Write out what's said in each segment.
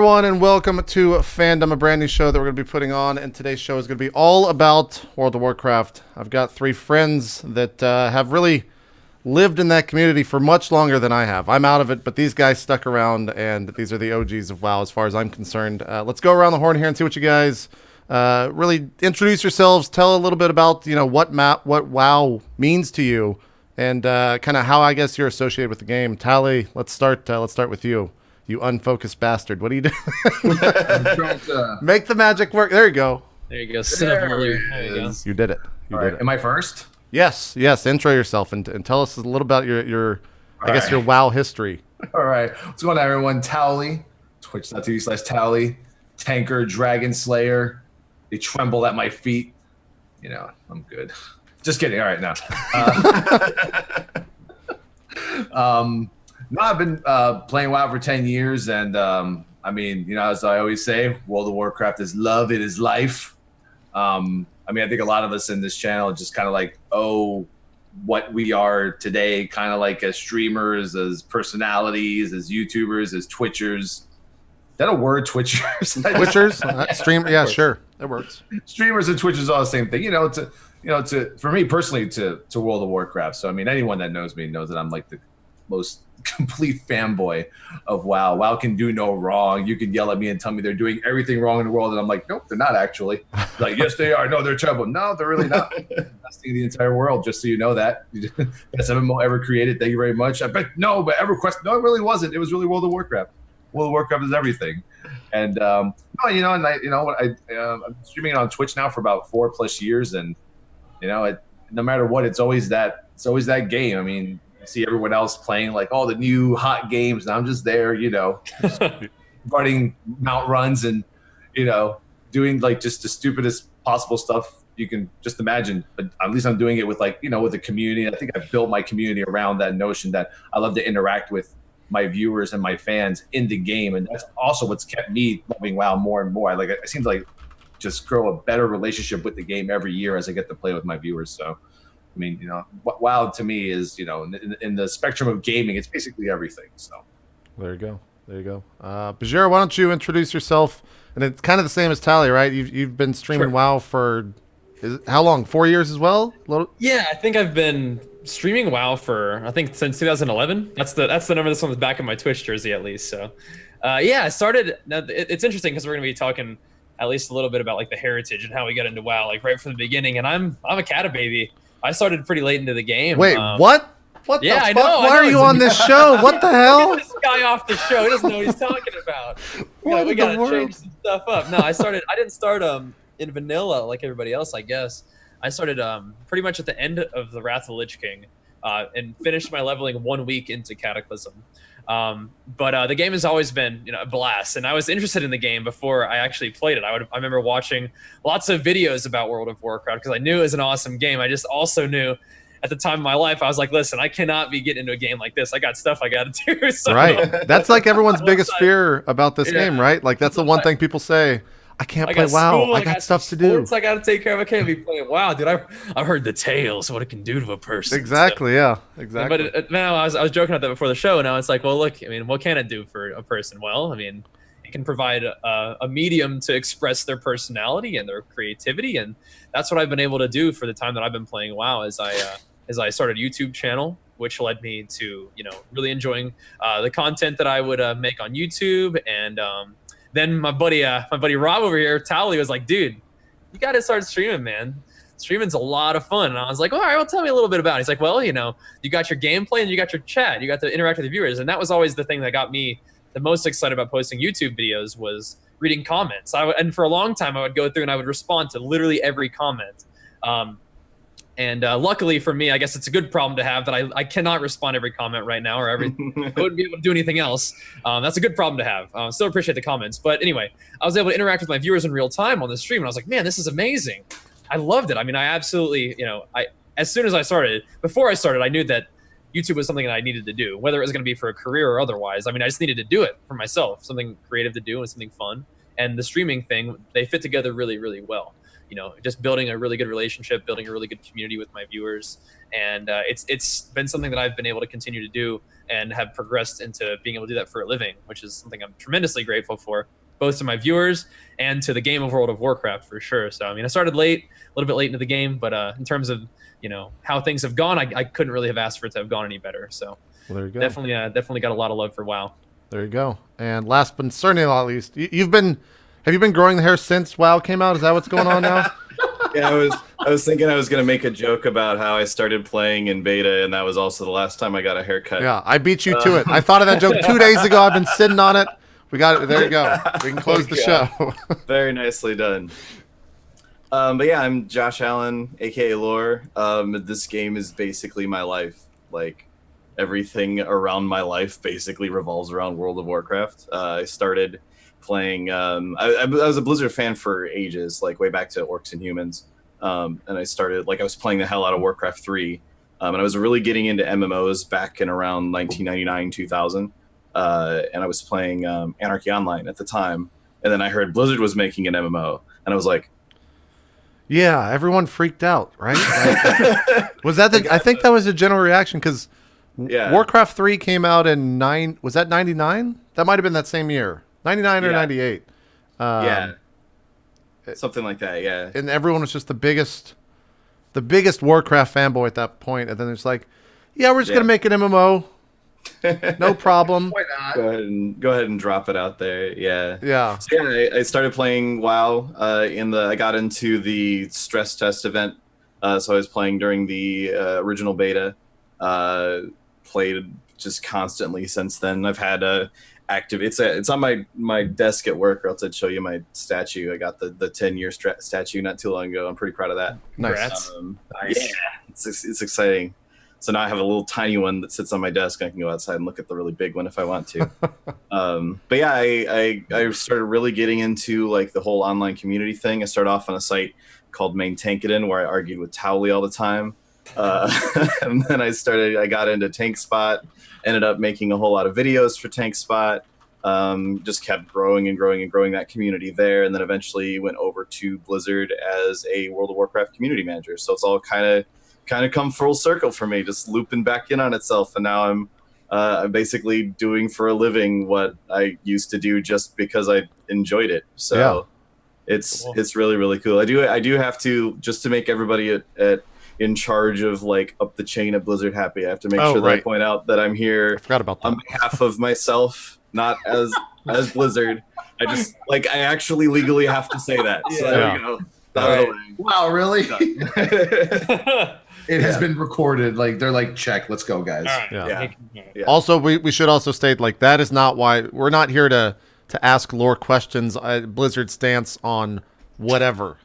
everyone, and welcome to Fandom, a brand new show that we're going to be putting on. And today's show is going to be all about World of Warcraft. I've got three friends that have really lived in that community for much longer than I have. I'm out of it, but these guys stuck around, and these are the OGs of WoW as far as I'm concerned. Let's go around the horn here and see what you guys really introduce yourselves. Tell a little bit about what WoW means to you, and kind of how I guess you're associated with the game. Tally, let's start with you. You unfocused bastard. What are you doing? Make the magic work. There you go. There you go. There you go. You did it. You did it. Am I first? Yes. Intro yourself and tell us a little about your your WoW history. All right. What's going on, everyone? Towley, twitch.tv/Towley, tanker, dragon slayer. They tremble at my feet. I'm good. Just kidding. All right, now. No, I've been playing WoW for 10 years, and as I always say, World of Warcraft is love, it is life. I think a lot of us in this channel just kind of like what we are today, kind of like as streamers, as personalities, as YouTubers, as Twitchers. Is that a word, Twitchers? Twitchers? Stream? Yeah, sure. That works. Streamers and Twitchers are all the same thing. For me personally, to World of Warcraft. So, anyone that knows me knows that I'm like the most complete fanboy of WoW. WoW can do no wrong. You can yell at me and tell me they're doing everything wrong in the world, and I'm like, nope, they're not actually. Like, yes, they are. No, they're terrible. No, they're really not. Best thing in the entire world, just so you know that. Best MMO ever created. Thank you very much. I bet no, but EverQuest. No, it really wasn't. It was really World of Warcraft. World of Warcraft is everything. And I'm streaming on Twitch now for about 4+ years, and no matter what, it's always that game. See everyone else playing like all the new hot games, and I'm just there, just running mount runs and doing like just the stupidest possible stuff you can just imagine. But at least I'm doing it with with the community. I think I've built my community around that notion that I love to interact with my viewers and my fans in the game, and that's also what's kept me loving WoW more and more. I seem to just grow a better relationship with the game every year as I get to play with my viewers. So WoW to me is, in the spectrum of gaming, it's basically everything. So there you go. Bajir, why don't you introduce yourself? And it's kind of the same as Tally, right? You've been streaming WoW for how long? 4 years as well? Yeah, I think I've been streaming WoW for since 2011. That's the number that's on the back of my Twitch jersey, at least. So I started. Now it's interesting because we're going to be talking at least a little bit about the heritage and how we got into WoW, right from the beginning. And I'm a Cata baby. I started pretty late into the game. Wait, what? What the fuck? I know. Why are you on this show? What the hell? Get this guy off the show. He doesn't know what he's talking about. We gotta change some stuff up. No, I didn't start in vanilla like everybody else, I guess. I started pretty much at the end of the Wrath of the Lich King, and finished my leveling 1 week into Cataclysm. But the game has always been a blast, and I was interested in the game before I actually played it. I remember watching lots of videos about World of Warcraft because I knew it was an awesome game. I just also knew at the time of my life, I was like, listen, I cannot be getting into a game like this. I got stuff I got to do. So, right. That's everyone's biggest fear about this game, right? That's the one thing people say. I can't play WoW. I got stuff to do. I got to take care of. I can't be playing WoW, dude. I've heard the tales, what it can do to a person. Exactly, so. Yeah, exactly. But now I was joking about that before the show. Now it's like, well, look, what can it do for a person? Well, it can provide a medium to express their personality and their creativity, and that's what I've been able to do for the time that I've been playing WoW. As I started a YouTube channel, which led me to really enjoying the content that I would make on YouTube, and then my buddy Rob over here, Towley, was like, dude, you got to start streaming, man. Streaming's a lot of fun. And I was like, all right, well, tell me a little bit about it. He's like, well, you got your gameplay and you got your chat. You got to interact with the viewers. And that was always the thing that got me the most excited about posting YouTube videos was reading comments. And for a long time, I would go through and I would respond to literally every comment. And luckily for me, I guess it's a good problem to have that I cannot respond to every comment right now, or I wouldn't be able to do anything else. That's a good problem to have. Still appreciate the comments. But anyway, I was able to interact with my viewers in real time on the stream, and I was like, man, this is amazing. I loved it. I absolutely, as soon as before I started, I knew that YouTube was something that I needed to do, whether it was going to be for a career or otherwise. I just needed to do it for myself, something creative to do and something fun. And the streaming thing, they fit together really, really well. just building a really good relationship, building a really good community with my viewers. And it's been something that I've been able to continue to do and have progressed into being able to do that for a living, which is something I'm tremendously grateful for, both to my viewers and to the game of World of Warcraft for sure. So, I started late, a little bit late into the game, but in terms of, how things have gone, I couldn't really have asked for it to have gone any better. So Well, there you go. definitely got a lot of love for WoW. There you go. And last but certainly not least, have you been growing the hair since WoW came out? Is that what's going on now? Yeah, I was thinking I was going to make a joke about how I started playing in beta, and that was also the last time I got a haircut. Yeah, I beat you to it. I thought of that joke 2 days ago. I've been sitting on it. We got it. There you go. We can close the show. Very nicely done. But yeah, I'm Josh Allen, aka Lore. This game is basically my life. Like, everything around my life basically revolves around World of Warcraft. I started playing. I was a Blizzard fan for ages, like way back to Orcs and Humans. And I started, I was playing the hell out of Warcraft 3. And I was really getting into MMOs back in around 1999, 2000. And I was playing Anarchy Online at the time. And then I heard Blizzard was making an MMO. And I was like, yeah, everyone freaked out, right? Was that I think that was a general reaction because Warcraft 3 came out in was that 99? That might have been that same year. 99 or 98. Yeah. Something like that, yeah. And everyone was just the biggest Warcraft fanboy at that point. And then it's like, yeah, we're just going to make an MMO. No problem. Why not? Go ahead and drop it out there. Yeah. Yeah. So yeah, I started playing WoW. I got into the stress test event. So I was playing during the original beta. Played just constantly since then. I've had active. It's on my desk at work. Or else I'd show you my statue. I got the 10-year statue not too long ago. I'm pretty proud of that. Nice. Nice. Yeah, it's exciting. So now I have a little tiny one that sits on my desk. I can go outside and look at the really big one if I want to. But yeah, I started really getting into the whole online community thing. I started off on a site called Main Tankadin where I argued with Towley all the time. And then I got into Tank Spot, ended up making a whole lot of videos for Tank Spot. Just kept growing and growing and growing that community there. And then eventually went over to Blizzard as a World of Warcraft community manager. So it's all kind of come full circle for me, just looping back in on itself. And now I'm basically doing for a living what I used to do just because I enjoyed it. So it's really, really cool. I do have to, just to make everybody in charge of up the chain at Blizzard happy, I have to make sure that I point out that I'm here I forgot about that. on behalf of myself, not as Blizzard. I actually legally have to say that. So there you go. Right. Wow, really? It has been recorded. They're like, check, let's go, guys. All right. Yeah. Also, we should also state that is not why we're not here to ask Lore questions. Blizzard's stance on whatever,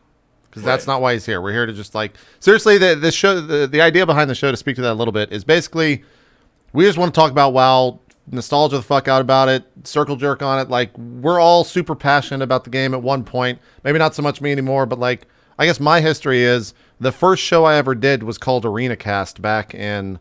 because that's not why he's here. We're here to just seriously. The show, the idea behind the show, to speak to that a little bit, is basically we just want to talk about WoW, nostalgia the fuck out about it, circle jerk on it. We're all super passionate about the game at one point. Maybe not so much me anymore, but I guess my history is the first show I ever did was called Arena Cast back in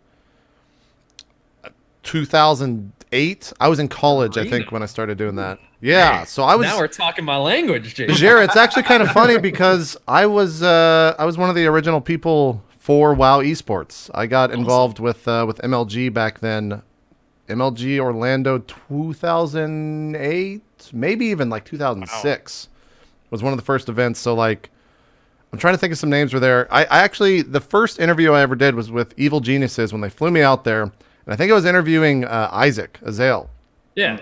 2008. I was in college, I think, when I started doing that. Yeah, so I was. Now we're talking my language, Jay. Jared, it's actually kind of funny because I was one of the original people for WoW esports. I got involved with MLG back then. MLG Orlando 2008, maybe even 2006 was one of the first events. So I'm trying to think of some names were there. I actually, the first interview I ever did was with Evil Geniuses when they flew me out there. And I think I was interviewing Isaac Azael. Yeah.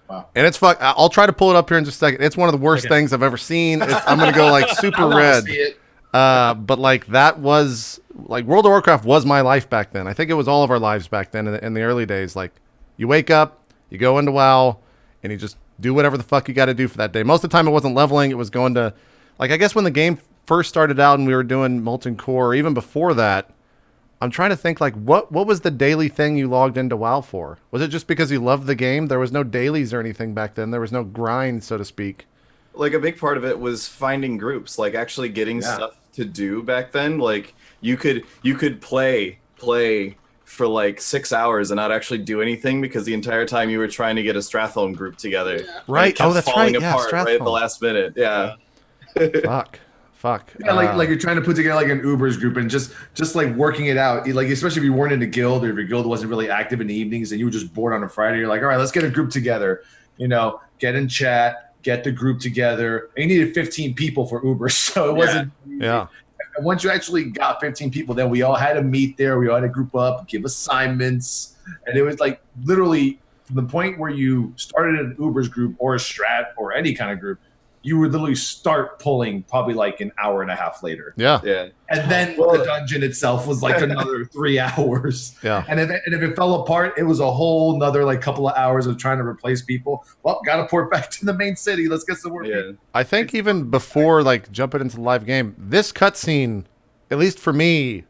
Wow. And it's I'll try to pull it up here in just a second. It's one of the worst things I've ever seen. I'm going to go super red. See it. But that was World of Warcraft was my life back then. I think it was all of our lives back then in the early days. You wake up, you go into WoW, and you just do whatever the fuck you got to do for that day. Most of the time it wasn't leveling. It was going to, I guess when the game first started out and we were doing Molten Core, or even before that, I'm trying to think what was the daily thing you logged into WoW for? Was it just because you loved the game? There was no dailies or anything back then. There was no grind, so to speak. A big part of it was finding groups, actually getting stuff to do back then. You could play for 6 hours and not actually do anything because the entire time you were trying to get a Stratholme group together. Right. Oh, that's right. Yeah, apart right at the last minute. Yeah. Fuck. Yeah, like you're trying to put together like an Ubers group and just like working it out. Like especially if you weren't in a guild or if your guild wasn't really active in the evenings and you were just bored on a Friday, you're like, all right, let's get a group together. You know, get in chat, get the group together. And you needed 15 people for Uber, so it wasn't. Yeah. And once you actually got 15 people, then we all had to meet there. We all had to group up, give assignments, and it was like literally from the point where you started an Ubers group or a strat or any kind of group, you would literally start pulling probably like an hour and a half later. Yeah. Yeah. And then the dungeon itself was like another 3 hours. Yeah. And if it fell apart, it was a whole another like couple of hours of trying to replace people. Well, got to port back to the main city. Let's get some more people. I think even before like jumping into the live game, this cutscene, at least for me,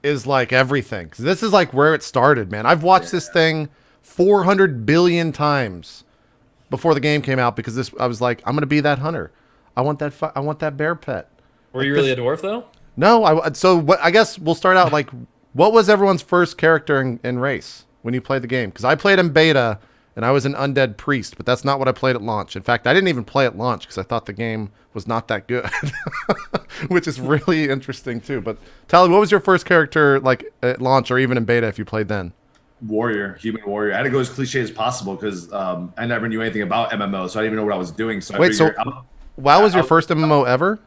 is like everything. 'Cause this is like where it started, man. I've watched this thing 400 billion times before the game came out because I was like, I'm gonna be that hunter. I want that bear pet. Were you really a dwarf though? No, I guess we'll start out like, what was everyone's first character in race when you played the game? Because I played in beta and I was an undead priest, but that's not what I played at launch. In fact, I didn't even play at launch because I thought the game was not that good, which is really interesting too. But Tally, what was your first character like at launch or even in beta if you played then? Warrior, human warrior. I had to go as cliche as possible because I never knew anything about MMO, so I didn't even know what I was doing. So Wait, WoW was your first MMO ever?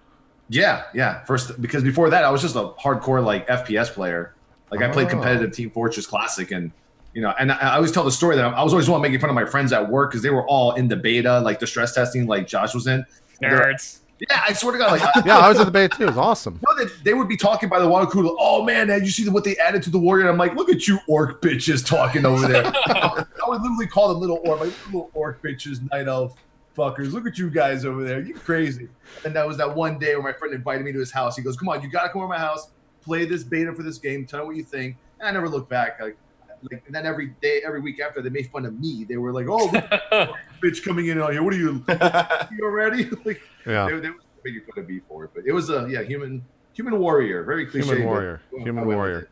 Yeah. First, because before that, I was just a hardcore like FPS player. Like I played competitive Team Fortress Classic, and and I always tell the story that I was always one making fun of my friends at work because they were all in the beta, like the stress testing, like Josh was in. Nerds. Yeah, I swear to God, like Yeah, I was in the beta too. It was awesome. no, they would be talking by the water cooler. Oh man, did you see what they added to the warrior? And I'm like, look at you orc bitches talking over there. I would literally call them little orc, like little orc bitches, night elf fuckers. Look at you guys over there. You crazy. And that was that one day where my friend invited me to his house. He goes, come on, you gotta come over to my house, play this beta for this game, tell me what you think. And I never looked back. Like and then every week after, they made fun of me. They were like, "Oh, bitch, coming in on here. What are you already?" Like, yeah, they were making fun of me for it. But it was a human warrior, very cliche. Human warrior.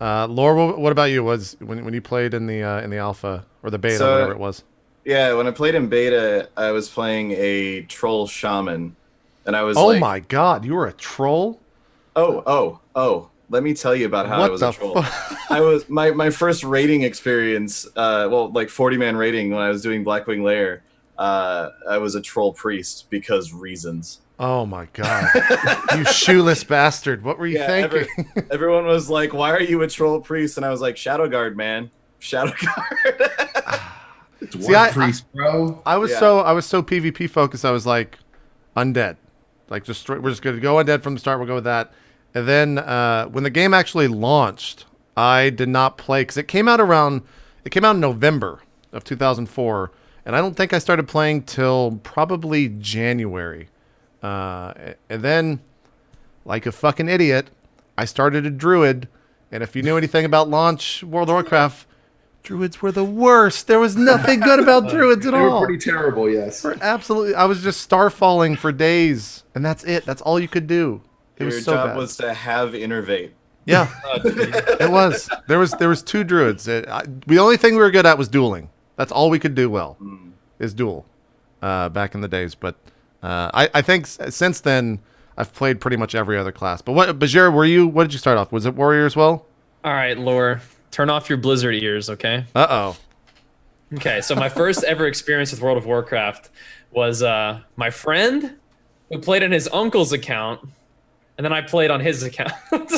Laura, what about you? Was when you played in the alpha or the beta, whatever it was? Yeah, when I played in beta, I was playing a troll shaman, and I was. Oh my god, you were a troll! Oh. Let me tell you about how I was a troll. I was my first raiding experience, like 40-man raiding when I was doing Blackwing Lair. I was a troll priest because reasons. Oh my god, you shoeless bastard! What were you thinking? Everyone was like, "Why are you a troll priest?" And I was like, "Shadow Guard, man, Shadow Guard." See, priest, bro. I was so PvP focused. I was like, undead, like we're just gonna go undead from the start. We'll go with that. And then when the game actually launched, I did not play because it came out in November of 2004, and I don't think I started playing till probably January. And then, like a fucking idiot, I started a druid. And if you knew anything about launch World of Warcraft, druids were the worst. There was nothing good about druids at all. They were pretty terrible, yes. Absolutely. I was just starfalling for days, and that's it. That's all you could do. It was so bad. Your job was to have innervate. Yeah, it was. There was 2 druids. The only thing we were good at was dueling. That's all we could do well, is duel. Back in the days, but I think since then I've played pretty much every other class. But Bajir, what did you start off? Was it warrior as well? All right, Lore, turn off your Blizzard ears, okay? Okay, so my first ever experience with World of Warcraft was my friend who played in his uncle's account. And then I played on his account.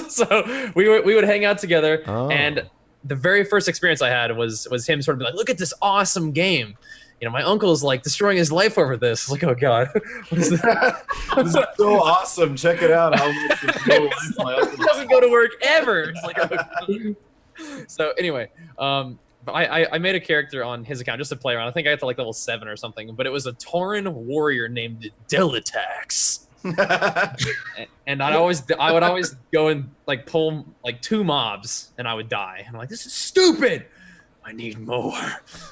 So we would hang out together. And the very first experience I had was him sort of be like, look at this awesome game. My uncle is like destroying his life over this. It's like, oh God. What is that? This is so awesome. Check it out. How much he doesn't go to work ever. It's like, oh. So anyway, I made a character on his account just to play around. I think I got to like level 7 or something, but it was a Tauren warrior named Delitax. And I would always go and like pull like 2 mobs and I would die. And I'm like, this is stupid. I need more.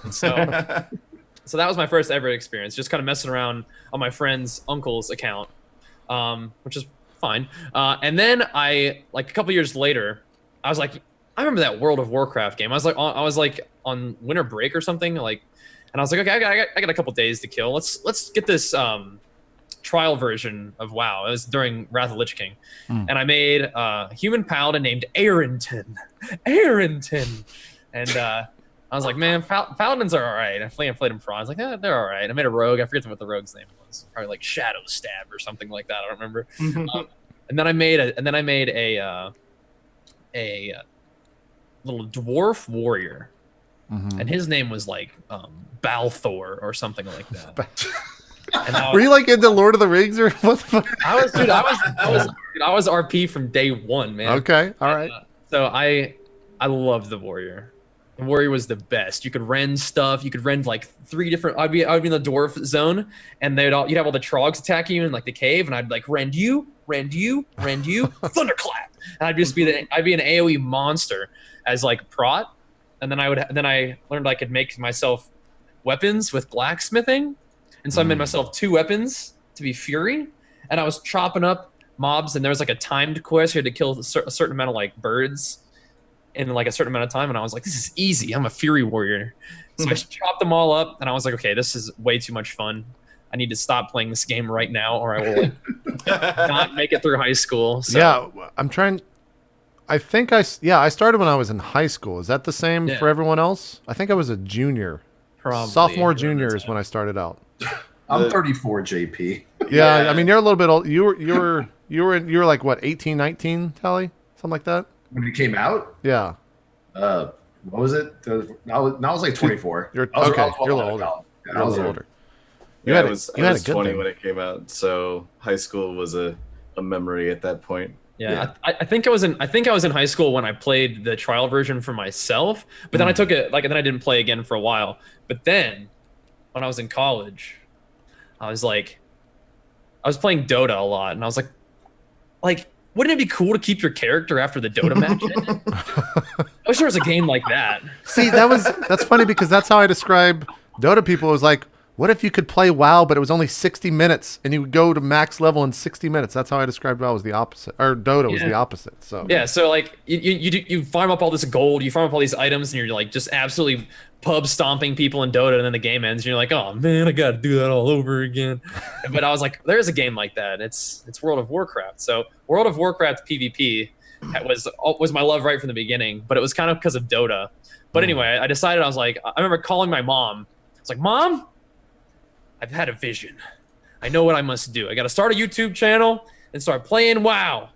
And so that was my first ever experience, just kind of messing around on my friend's uncle's account, which is fine. And then like a couple years later, I was like, I remember that World of Warcraft game. I was like on winter break or something, like, and I was like, okay, I got a couple days to kill. Let's get this trial version of WoW. It was during Wrath of Lich King, and I made a human paladin named Arrington, and I was like, man, paladins are all right. I played them for. I was like, they're all right. I made a rogue. I forget what the rogue's name was. Probably like Shadow Stab or something like that. I don't remember. And then I made a little dwarf warrior, and his name was like Balthor or something like that. And were you like into Lord of the Rings or what the fuck? I was RP from day one, man. Okay, all right. So I loved the warrior. The warrior was the best. You could rend stuff. You could rend like 3 different. I'd be in the dwarf zone, and you'd have all the trogs attacking you in like the cave, and I'd like rend you, thunderclap, and I'd be an AOE monster as like prot, and then I learned I could make myself weapons with blacksmithing, and so I made myself 2 weapons to be fury, and I was chopping up mobs, and there was like a timed quest. You had to kill a certain amount of like birds in like a certain amount of time, and I was like, this is easy. I'm a fury warrior. So I chopped them all up, and I was like, okay, this is way too much fun. I need to stop playing this game right now, or I will like, not make it through high school. So. Yeah, I'm trying. I think I started when I was in high school. Is that the same for everyone else? I think I was a junior. Probably. Sophomore, junior is when I started out. I'm 34, JP. Yeah, I mean, you're a little bit old. You were like what, 18, 19, Tally? Something like that? When it came out? Yeah. What was it? I was like 24. You're I was okay. around 12 You're a little when I older. got You're a little older. Yeah, I was a good 20 thing. when it came out, so high school was a memory at that point. Yeah. I think I was in high school when I played the trial version for myself, but then I took it and then I didn't play again for a while. But then when I was in college, I was playing Dota a lot, and I was like, wouldn't it be cool to keep your character after the Dota match ended? I wish there was a game like that. See, that's funny because that's how I describe Dota people. It was like, what if you could play WoW, but it was only 60 minutes, and you would go to max level in 60 minutes? That's how I described WoW was the opposite, or Dota was the opposite. So yeah, so like you farm up all this gold, you farm up all these items, and you're like just absolutely pub stomping people in Dota, and then the game ends, and you're like, oh man, I gotta do that all over again. But I was like, there's a game like that. It's World of Warcraft. So World of Warcraft PvP was my love right from the beginning, but it was kind of because of Dota. But anyway, I decided, I was like, I remember calling my mom. I was like, Mom, I've had a vision. I know what I must do. I got to start a YouTube channel and start playing WoW.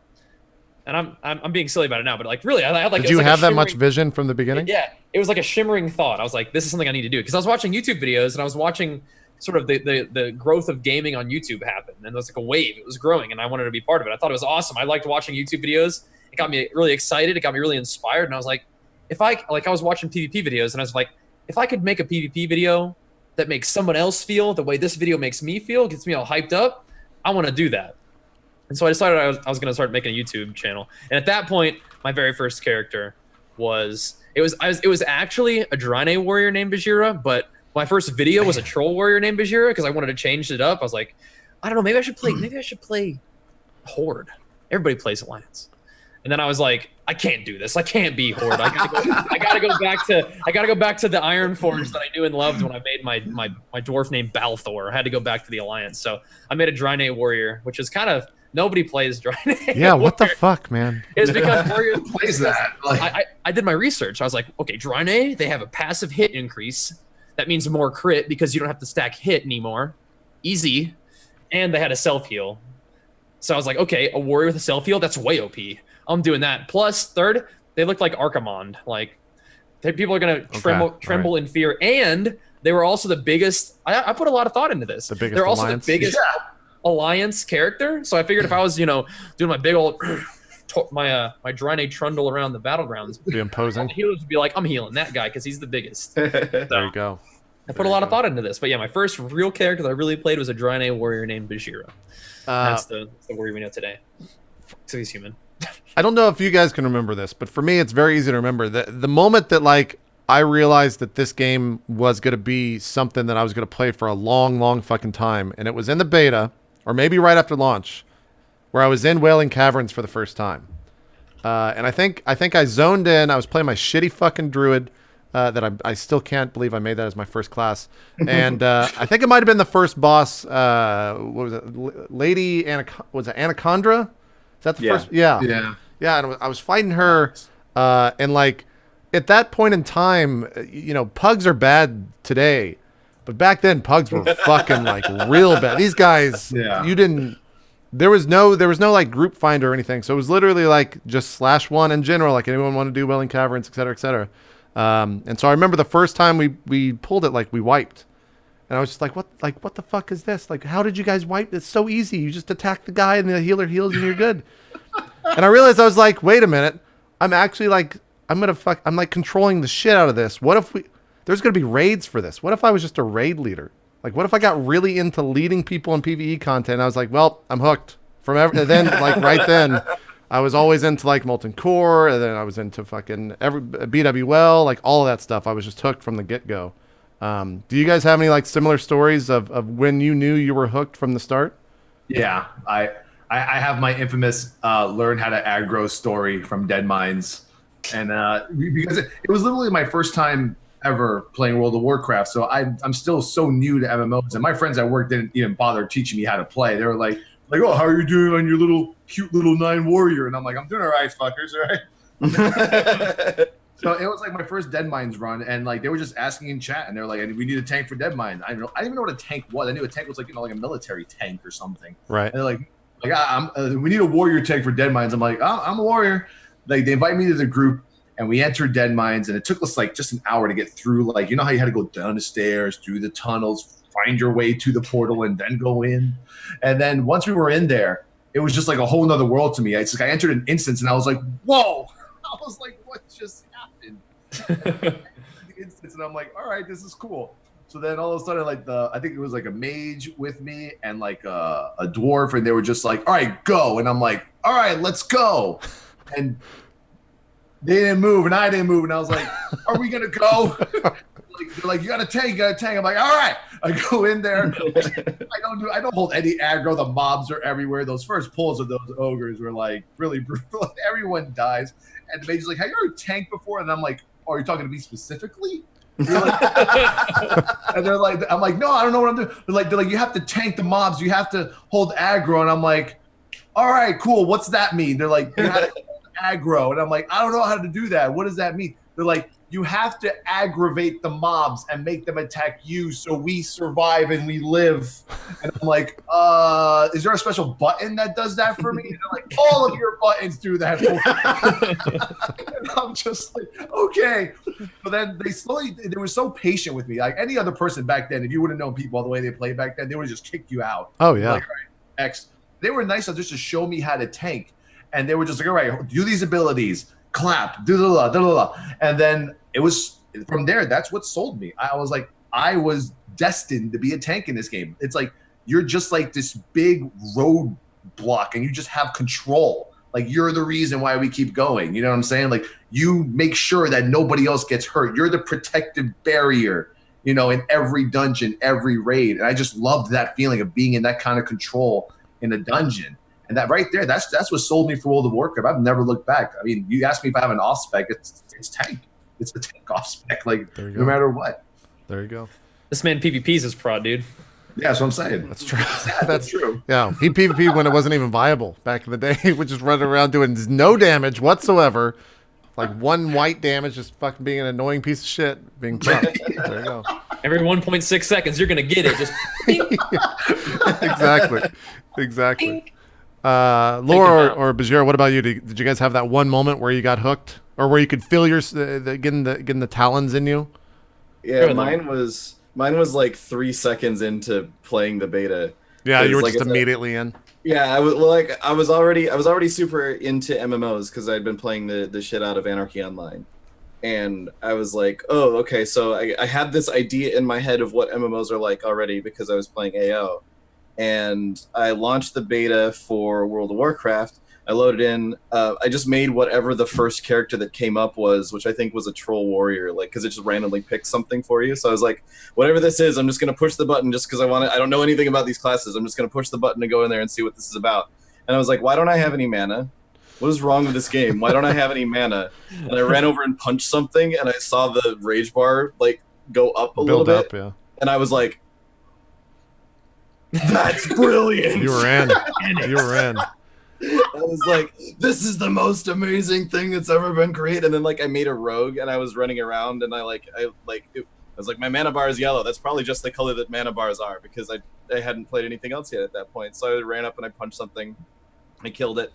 And I'm being silly about it now, but like really, I had like. Did you have that much vision from the beginning? Yeah, it was like a shimmering thought. I was like, this is something I need to do, because I was watching YouTube videos and I was watching sort of the growth of gaming on YouTube happen, and it was like a wave. It was growing, and I wanted to be part of it. I thought it was awesome. I liked watching YouTube videos. It got me really excited. It got me really inspired, and I was like, I was watching PvP videos, and I was like, if I could make a PvP video that makes someone else feel the way this video makes me feel, gets me all hyped up, I want to do that. And so I decided I was going to start making a YouTube channel. And at that point, my very first character was actually a Draenei warrior named Bajira, but my first video was a troll warrior named Bajira, because I wanted to change it up. I was like, I don't know, maybe I should play Horde. Everybody plays Alliance. And then I was like, I can't do this. I can't be Horde. I gotta go back to the Iron Forge that I knew and loved when I made my dwarf named Balthor. I had to go back to the Alliance. So I made a Draenei warrior, which is kind of, nobody plays Draenei. Yeah, warrior. what the fuck, man? It's because warriors plays that. Like, I did my research. I was like, okay, Draenei, they have a passive hit increase. That means more crit because you don't have to stack hit anymore. Easy. And they had a self-heal. So I was like, okay, a warrior with a self-heal, that's way OP. I'm doing that. Plus, third, they looked like Archimonde. Like, people are going to tremble in fear. And they were also the biggest. I put a lot of thought into this. They're also alliance? the biggest Alliance character. So I figured if I was, doing my big old, my Draenei trundle around the battlegrounds, Be imposing. healers would be like, I'm healing that guy because he's the biggest. There you go. I put a lot of thought into this. But yeah, my first real character that I really played was a Draenei warrior named Bajira. That's the warrior we know today. So he's human. I don't know if you guys can remember this, but for me, it's very easy to remember. The moment that, like, I realized that this game was going to be something that I was going to play for a long, long fucking time, and it was in the beta, or maybe right after launch, where I was in Wailing Caverns for the first time. And I think I zoned in. I was playing my shitty fucking druid, that I still can't believe I made that as my first class. And I think it might have been the first boss. What was it? Lady was it Anaconda? Is that the first? Yeah. Yeah. And I was fighting her. And like at that point in time, you know, pugs are bad today. But back then, pugs were fucking like real bad. These guys, you didn't. There was no like group finder or anything. So it was literally like just /1 in general. Like anyone want to do Welling Caverns, et cetera, et cetera. And so I remember the first time we pulled it, like we wiped, and I was just like, what the fuck is this? Like, how did you guys wipe? It's so easy. You just attack the guy and the healer heals and you're good. And I realized I was like, wait a minute. I'm actually like, I'm like controlling the shit out of this. What if there's going to be raids for this? What if I was just a raid leader? Like, what if I got really into leading people in PvE content? I was like, well, I'm hooked then like right then. I was always into like Molten Core, and then I was into fucking BWL, like all of that stuff. I was just hooked from the get-go. Do you guys have any like similar stories of when you knew you were hooked from the start? Yeah, I have my infamous learn how to aggro story from Dead Minds, and because it was literally my first time ever playing World of Warcraft, so I'm still so new to MMOs, and my friends at work didn't even bother teaching me how to play. They were like, oh, how are you doing on your cute little 9 warrior? And I'm like, I'm doing all right, fuckers, all right? So it was like my first Dead Minds run, and like they were just asking in chat, and they're like, we need a tank for Dead Minds. I didn't even know what a tank was. I knew a tank was like, you know, like a military tank or something. Right. And they're like we need a warrior tank for Dead Minds. I'm like, oh, I'm a warrior. Like they invite me to the group, and we entered Dead Minds, and it took us like just an hour to get through. Like, you know how you had to go down the stairs, through the tunnels, find your way to the portal, and then go in. And then once we were in there, it was just like a whole nother world to me. It's like I entered an instance, and I was like, whoa. I was like, what just happened? The instance, and I'm like, all right, this is cool. So then all of a sudden, like I think it was like a mage with me and like a dwarf, and they were just like, all right, go. And I'm like, all right, let's go. And they didn't move, and I didn't move, and I was like, are we gonna go? They're like, you got a tank. I'm like, all right. I go in there. I don't hold any aggro. The mobs are everywhere. Those first pulls of those ogres were like really brutal. Everyone dies. And the mage is like, have you ever tanked before? And I'm like, oh, are you talking to me specifically? And they're like, I'm like, no, I don't know what I'm doing. They're like, you have to tank the mobs. You have to hold aggro. And I'm like, all right, cool. What's that mean? They're like, you have to hold aggro. And I'm like, I don't know how to do that. What does that mean? They're like, you have to aggravate the mobs and make them attack you so we survive and we live. And I'm like, is there a special button that does that for me? And they're like, all of your buttons do that for me. And I'm just like, okay. But then they were so patient with me. Like any other person back then, if you would have known people the way they played back then, they would have just kicked you out. Oh, yeah. Like, all right, X. They were nice just to show me how to tank. And they were just like, all right, do these abilities. Clap, and then it was from there. That's what sold me. I was like, I was destined to be a tank in this game. It's like you're just like this big roadblock, and you just have control. Like you're the reason why we keep going. You know what I'm saying? Like you make sure that nobody else gets hurt. You're the protective barrier. You know, in every dungeon, every raid, and I just loved that feeling of being in that kind of control in a dungeon. And that right there, that's what sold me for World of Warcraft. I've never looked back. I mean, you asked me if I have an off spec. It's tank. It's a tank off spec. Like no matter what. There you go. This man PvP's his prod, dude. Yeah, that's what I'm saying. That's true. That's true. Yeah, he PvP when it wasn't even viable back in the day. He would just run around doing no damage whatsoever. Like one white damage, just fucking being an annoying piece of shit, being pumped. There you go. Every 1.6 seconds, you're gonna get it. Just exactly. Laura or Bajir, what about you? Did you guys have that one moment where you got hooked, or where you could feel your getting the talons in you? Yeah, mine was like 3 seconds into playing the beta. Yeah, you were like just immediately in. Yeah, I was already super into MMOs because I'd been playing the shit out of Anarchy Online, and I was like, oh, okay, so I had this idea in my head of what MMOs are like already because I was playing AO. And I launched the beta for World of Warcraft. I loaded in. I just made whatever the first character that came up was, which I think was a troll warrior, like because it just randomly picks something for you. So I was like, whatever this is, I'm just gonna push the button just because I want to. I don't know anything about these classes. I'm just gonna push the button to go in there and see what this is about. And I was like, why don't I have any mana? what is wrong with this game? Why don't I have any mana? And I ran over and punched something, and I saw the rage bar like go up a little bit, yeah. and I was like, "That's brilliant!" You were in. You were in. I was like, "This is the most amazing thing that's ever been created." And then like I made a rogue, and I was running around, and I was like, my mana bar is yellow. That's probably just the color that mana bars are, because I hadn't played anything else yet at that point. So I ran up and I punched something, I killed it,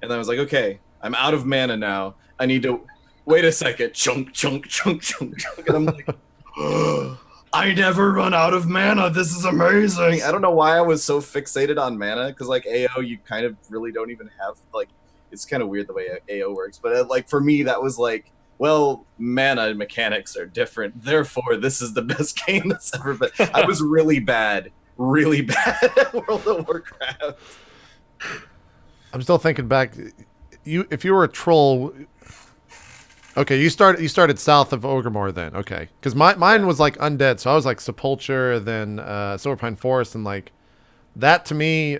and then I was like, okay, I'm out of mana now. I need to wait a second. Chunk, chunk, chunk, chunk, chunk, and I'm like, I never run out of mana. This is amazing. I don't know why I was so fixated on mana, because like AO, you kind of really don't even have like. It's kind of weird the way AO works, but like for me, that was like, well, mana mechanics are different. Therefore, this is the best game that's ever been. I was really bad at World of Warcraft. I'm still thinking back. If you were a troll, okay, you started south of Orgrimmar then, okay? Because mine was like undead, so I was like Sepulture, then Silverpine Forest, and like that to me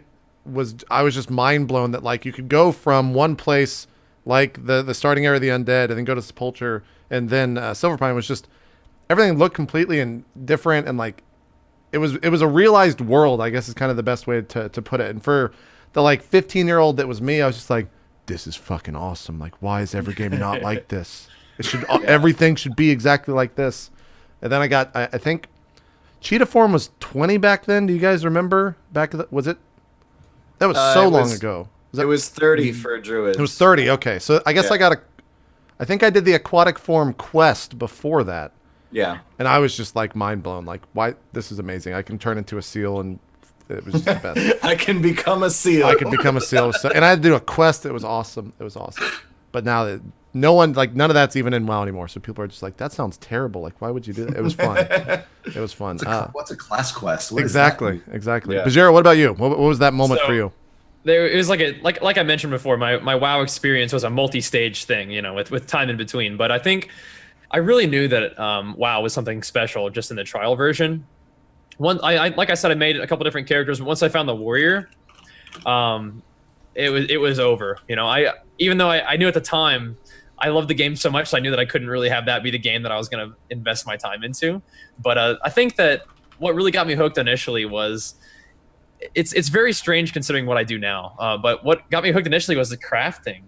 I was just mind blown that like you could go from one place like the starting area of the undead, and then go to Sepulture, and then Silverpine was just everything looked completely and different, and like it was a realized world, I guess is kind of the best way to put it. And for the like 15-year-old that was me, I was just like, this is fucking awesome. Like, why is every game not like this? It should everything should be exactly like this. And then I think Cheetah Form was 20 back then. Do you guys remember was it? That was so long ago. It was 30 for a druid. It was 30. Okay, so I guess I think I did the aquatic form quest before that. Yeah. And I was just like mind blown. Like, why? This is amazing. I can turn into a seal, and it was just the best. I can become a seal. I could become a seal, and I had to do a quest. It was awesome. It was awesome. But now that none of that's even in WoW anymore. So people are just like, that sounds terrible. Like, why would you do that? It was fun. It was fun. What's a class quest? What exactly. Is Exactly. Yeah. Bajero, what about you? What was that moment for you? It was like I mentioned before, my WoW experience was a multi-stage thing, with time in between. But I think I really knew that WoW was something special just in the trial version. Like I said, I made a couple different characters, but once I found the warrior, it was over. Even though I knew at the time I loved the game so much, so I knew that I couldn't really have that be the game that I was going to invest my time into. But I think that what really got me hooked initially was. It's very strange considering what I do now. But what got me hooked initially was the crafting.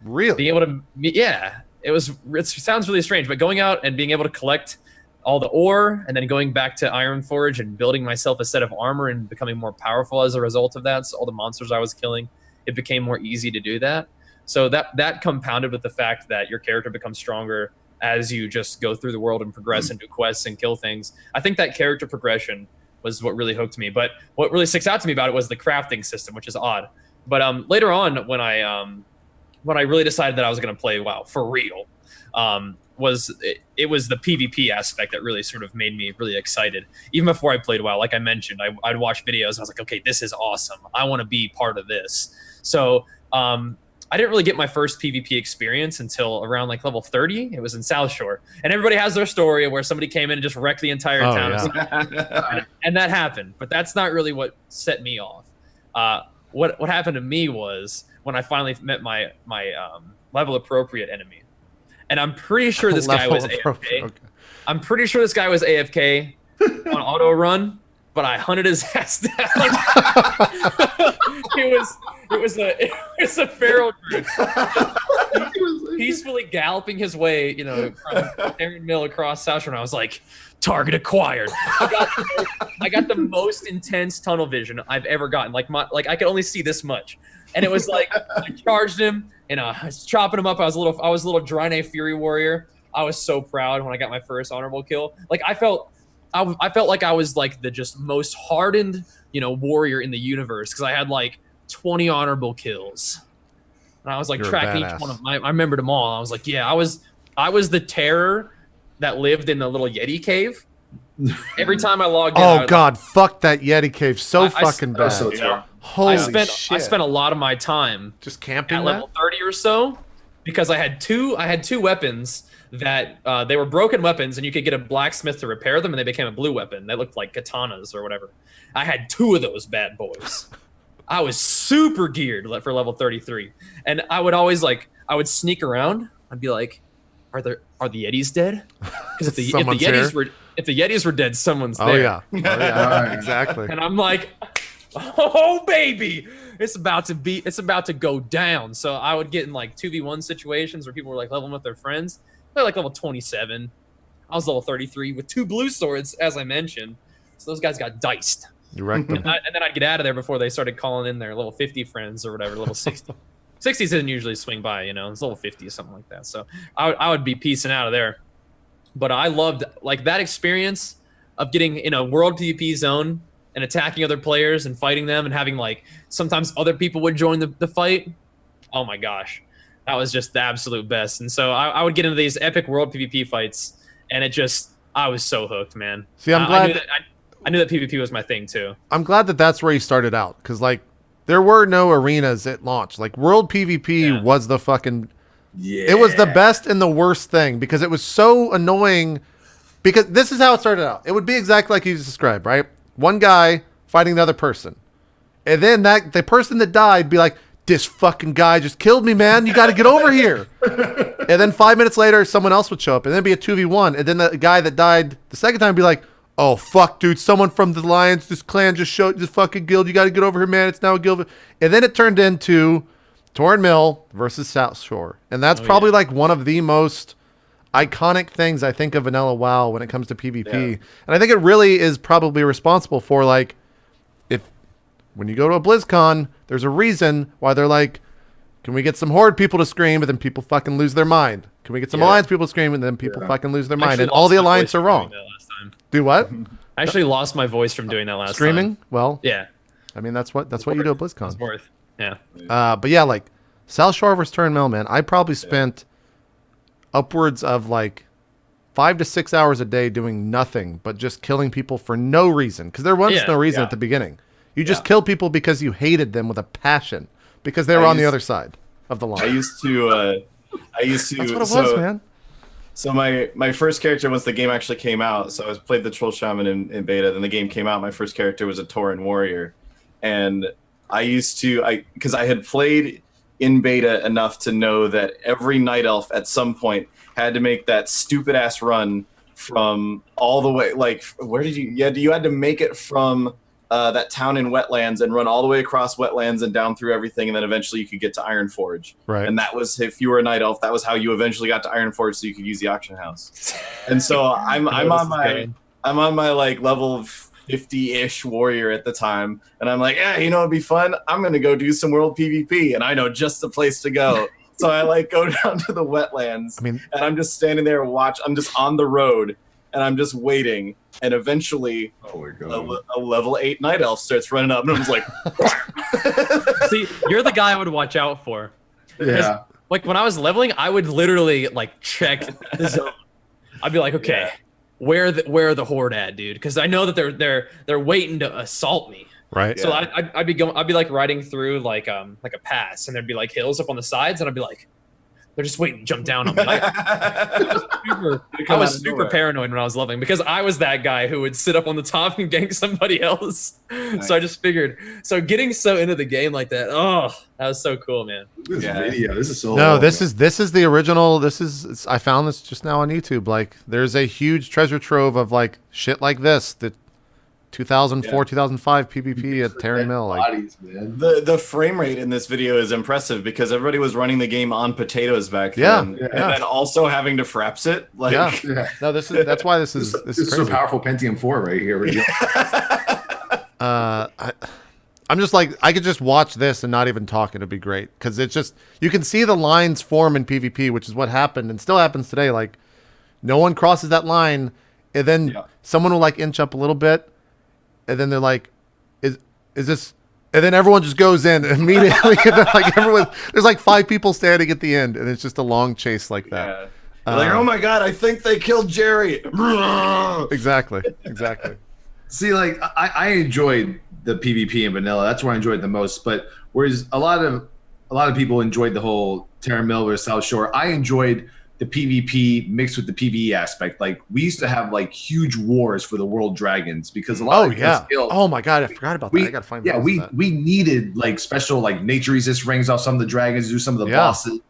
Really? Being able to, yeah, it sounds really strange, but going out and being able to collect all the ore and then going back to Ironforge and building myself a set of armor and becoming more powerful as a result of that. So all the monsters I was killing, it became more easy to do that. So that compounded with the fact that your character becomes stronger as you just go through the world and progress and do quests and kill things. I think that character progression was what really hooked me. But what really sticks out to me about it was the crafting system, which is odd. But later on, when I really decided that I was going to play WoW for real, was the PvP aspect that really sort of made me really excited. Even before I played WoW, like I mentioned, I'd watch videos and I was like, okay, this is awesome. I want to be part of this. So I didn't really get my first PvP experience until around like level 30. It was in South Shore. And everybody has their story of where somebody came in and just wrecked the entire town. Yeah. And that happened. But that's not really what set me off. What happened to me was when I finally met my level appropriate enemy. And I'm pretty sure this guy was AFK. Okay. I'm pretty sure this guy was AFK on auto run, but I hunted his ass down. It was a feral group. Peacefully galloping his way, from Darren Mill across South Shore. And I was like, target acquired. I got the most intense tunnel vision I've ever gotten. Like I could only see this much. And it was like I charged him and I was chopping him up. I was a little Draenei Fury warrior. I was so proud when I got my first honorable kill. Like I felt like I was like the just most hardened, warrior in the universe because I had like 20 honorable kills. And I was like You're tracking each one of them. I remembered them all. I was like, yeah, I was the terror that lived in the little Yeti cave. Every time I logged in. Oh God, fuck that Yeti cave so fucking bad. So terrible. Holy I shit. spent a lot of my time just camping at level 30 or so because I had two weapons that they were broken weapons and you could get a blacksmith to repair them and they became a blue weapon. They looked like katanas or whatever. I had two of those bad boys. I was super geared for level 33, and I would always I would sneak around. I'd be like, are the Yetis dead? Because if the Yetis were dead, someone's there. Oh yeah, exactly. And I'm like, oh baby, it's about to go down. So I would get in 2v1 situations where people were leveling with their friends. They're level 27. I was level 33 with 2 blue swords, as I mentioned. So those guys got diced. You wrecked them. And then I'd get out of there before they started calling in their level 50 friends or whatever, level 60. 60s didn't usually swing by, it's level 50 or something like that. So I would be piecing out of there. But I loved that experience of getting in a world PvP zone and attacking other players and fighting them and having sometimes other people would join the fight. Oh my gosh. That was just the absolute best. And so I would get into these epic world PvP fights, and I was so hooked, man. See, I'm glad I knew that PvP was my thing too. I'm glad that that's where you started out, because there were no arenas at launch. World PvP was the fucking it was the best and the worst thing, because it was so annoying. Because this is how it started out. It would be exactly like you just described, right? One guy fighting the other person, and then the person that died be like, "This fucking guy just killed me, man. You got to get over here." And then 5 minutes later, someone else would show up, and then it'd be a 2v1. And then the guy that died the second time would be like, "Oh fuck, dude! Someone from the Lions, this clan just showed this fucking guild. You got to get over here, man. It's now a guild." And then it turned into Torn Mill versus South Shore, and that's probably one of the most iconic things I think of Vanilla WoW when it comes to PvP. Yeah. And I think it really is probably responsible for if when you go to a BlizzCon, there's a reason why they're like, can we get some Horde people to scream, but then people fucking lose their mind? Can we get some Alliance people to scream, and then people fucking lose their mind? And all the Alliance are wrong. Do what? I actually lost my voice from doing that last time. Screaming? Well, yeah. I mean, that's what you do at BlizzCon. It's worth. Yeah. But yeah, South Shore versus Turn Mill, man. I probably spent upwards of 5 to 6 hours a day doing nothing but just killing people for no reason, because there was no reason at the beginning. You just killed people because you hated them with a passion, because they were on the other side of the line. I used to. That's what it was, man. So my first character, once the game actually came out, so I played the Troll Shaman in beta. Then the game came out. My first character was a Tauren Warrior, and because I had played in beta enough to know that every Night Elf at some point had to make that stupid ass run from all the way. Where did you had to make it from that town in Wetlands and run all the way across Wetlands and down through everything, and then eventually you could get to Ironforge. Right. And that was, if you were a Night Elf, that was how you eventually got to Ironforge, so you could use the auction house. And so I'm on my level 50-ish warrior at the time, and I'm like, it'd be fun. I'm gonna go do some world PvP, and I know just the place to go. So I go down to the Wetlands, and I'm just standing there and I'm just on the road, and I'm just waiting. And eventually, a level 8 Night Elf starts running up, and I was like, "See, you're the guy I would watch out for." Yeah. When I was leveling, I would literally check the zone. I'd be like, "Okay, where are the Horde at, dude?" Because I know that they're waiting to assault me. Right. So I'd be riding through like a pass, and there'd be hills up on the sides, and I'd be like, they're just waiting to jump down on me. I was super paranoid when I was leveling, because I was that guy who would sit up on the top and gank somebody else. Nice. So I just figured. So getting so into the game like that, that was so cool, man. This video, this is so. No, this is the original. I found this just now on YouTube. There's a huge treasure trove of shit like this that 2004, 2005 PvP at Terran Mill. Bodies, man. The frame rate in this video is impressive, because everybody was running the game on potatoes back then, and then also having to fraps it. No, that's why this is so powerful. Pentium 4 right here. I'm just I could just watch this and not even talk. It'd be great, because it's just, you can see the lines form in PvP, which is what happened and still happens today. No one crosses that line, and then someone will inch up a little bit. And then they're like, is this? And then everyone just goes in immediately. And then, everyone, there's 5 people standing at the end, and it's just a long chase like that. Yeah. Oh my god, I think they killed Jerry. Exactly. See, I enjoyed the PvP in vanilla. That's where I enjoyed it the most. But whereas a lot of people enjoyed the whole Terran Mill versus South Shore, I enjoyed the PvP mixed with the PvE aspect. Like we used to have like huge wars for the world dragons because a lot of yeah. skills, Oh my god, I forgot about that. I gotta find. We needed like special like nature resist rings off some of the dragons, do some of the bosses.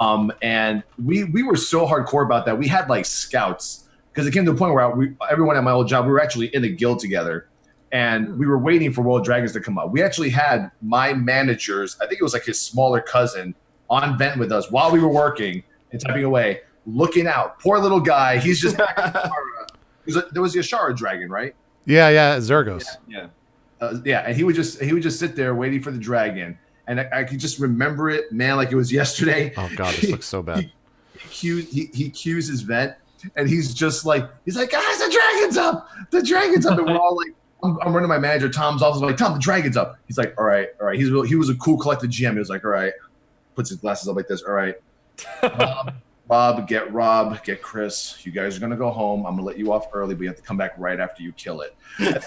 And we were so hardcore about that. We had like scouts because it came to a point where everyone at my old job, we were actually in a guild together. And we were waiting for World Dragons to come up. We actually had my managers, I think it was like his smaller cousin, on vent with us while we were working and typing away, looking out. Poor little guy. He's just there was the Ashara dragon, right? Yeah, Zergos. Yeah. And he would just sit there waiting for the dragon. And I could just remember it, man, like it was yesterday. Oh god, this looks so bad. He cues his vent, and he's like, guys, the dragon's up. The dragon's up. And we're all like, I'm running my manager, Tom's office. I'm like, Tom, the dragon's up. He's like, all right. He was a cool, collected GM. He was like, all right. Puts his glasses up like this. All right. Rob, get Chris. You guys are going to go home. I'm going to let you off early, but you have to come back right after you kill it. and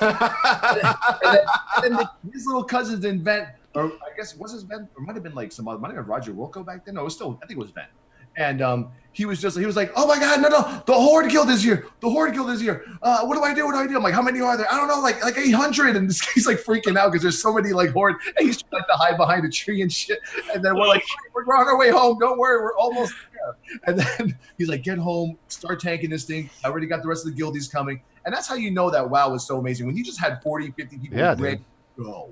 then his little cousins invent, or I guess, was his Ven? Or might have been like some other, might have been Roger Wilco back then. No, it was still, I think it was Ven. And he was like, oh my God, no, the Horde Guild is here. The Horde Guild is here. What do I do? I'm like, how many are there? I don't know, like 800. And this guy's like freaking out because there's so many like Horde. And he's trying to hide behind a tree and shit. And then we're like, we're on our way home. Don't worry, we're almost there. And then he's like, get home, start tanking this thing. I already got the rest of the guildies coming. And that's how you know that WoW was so amazing. When you just had 40, 50 people ready to go.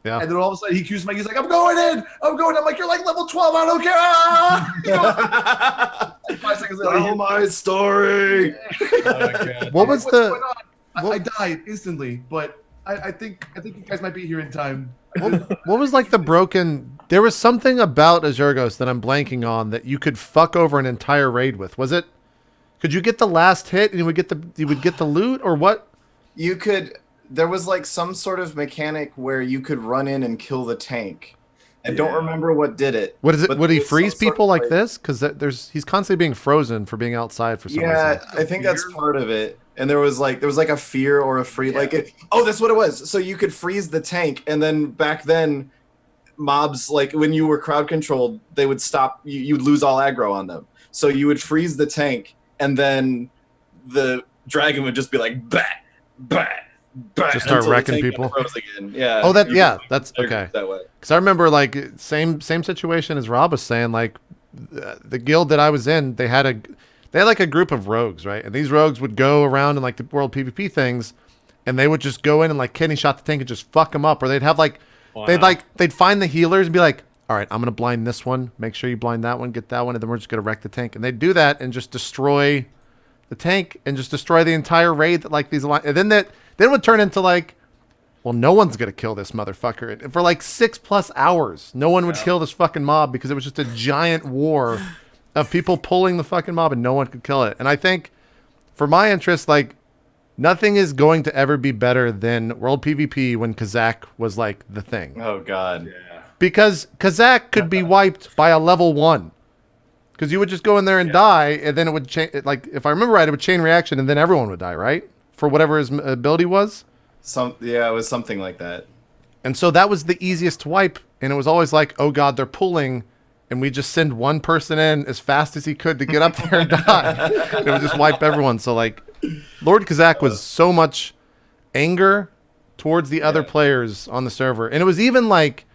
Yeah. And then all of a sudden he cues me. He's like, I'm going in. I'm like, you're like level 12. I don't care. 5 seconds later. Tell my story. What was the? I died instantly, but I think you guys might be here in time. What was like the broken? There was something about Azurgos that I'm blanking on that you could fuck over an entire raid with. Was it? Could you get the last hit and you would get the loot, or what? You could. There was like some sort of mechanic where you could run in and kill the tank. I don't remember what did it. What is it? Would he freeze people like this? Because he's constantly being frozen for being outside for some reason. Yeah, I think that's part of it. And there was like a fear or a free that's what it was. So you could freeze the tank, and then back then, mobs, like when you were crowd controlled, they would stop. You'd lose all aggro on them. So you would freeze the tank, and then the dragon would just be like bat. Just start wrecking people. Yeah. Oh, that's okay. That way. Because I remember like same situation as Rob was saying. Like the guild that I was in, they had like a group of rogues, right? And these rogues would go around in like the world PvP things, and they would just go in and like Kenny shot the tank and just fuck them up. Or they'd have like they'd find the healers and be like, all right, I'm gonna blind this one. Make sure you blind that one, get that one, and then we're just gonna wreck the tank. And they'd do that and just destroy the tank and just destroy the entire raid. That like these, and then it would turn into like, well, no one's going to kill this motherfucker. And for like 6+ hours, no one would kill this fucking mob because it was just a giant war of people pulling the fucking mob and no one could kill it. And I think for my interest, like nothing is going to ever be better than World PvP when Kazakh was like the thing. Oh, God. Yeah. Because Kazakh could be wiped by a level 1. Because you would just go in there and die, and then it would chain. Like if I remember right, it would chain reaction, and then everyone would die, right? For whatever his ability was. It was something like that. And so that was the easiest to wipe, and it was always like, oh god, they're pulling, and we just send one person in as fast as he could to get up there and die. And it would just wipe everyone. So like, Lord Kazakh was so much anger towards the other players on the server, and it was even like,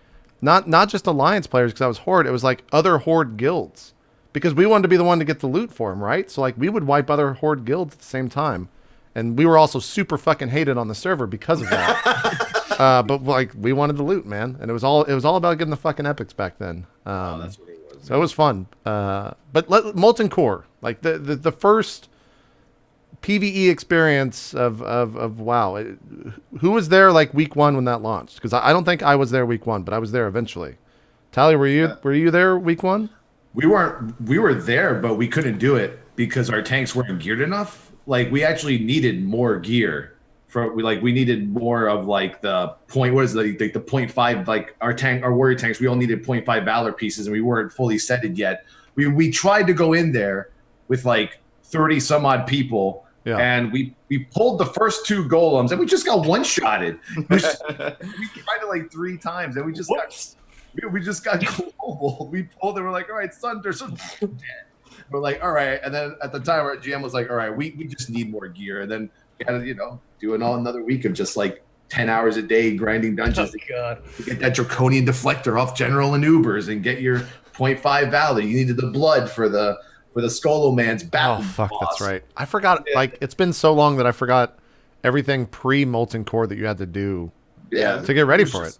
not just Alliance players because I was Horde. It was like other Horde guilds. Because we wanted to be the one to get the loot for him, right? So like we would wipe other Horde guilds at the same time, and we were also super fucking hated on the server because of that. But like we wanted the loot, man, and it was all about getting the fucking epics back then. That's what it was. So it was fun. But Molten Core, like the first PvE experience of WoW. Who was there like week 1 when that launched? Because I don't think I was there week 1, but I was there eventually. Tally, were you there week 1? We were there, but we couldn't do it because our tanks weren't geared enough. Like we actually needed more gear we needed more of like the point. What is the 0.5, like our warrior tanks, we all needed 0.5 valor pieces and we weren't fully setted yet. We tried to go in there with like 30 some odd people. Yeah. And we pulled the first 2 golems and we just got one-shotted. We tried it like 3 times and we just got global. We pulled and we're like, all right, Thunder, so dead. we're like, all right. And then at the time, our GM was like, all right, we just need more gear. And then we had to, do another week of just like 10 hours a day grinding dungeons to get that draconian deflector off general and Ubers and get your 0.5 value. You needed the blood for the Skoloman's battle. Oh fuck, boss. that's right. I forgot. Like it's been so long that I forgot everything pre-Molten Core that you had to do to get ready for it.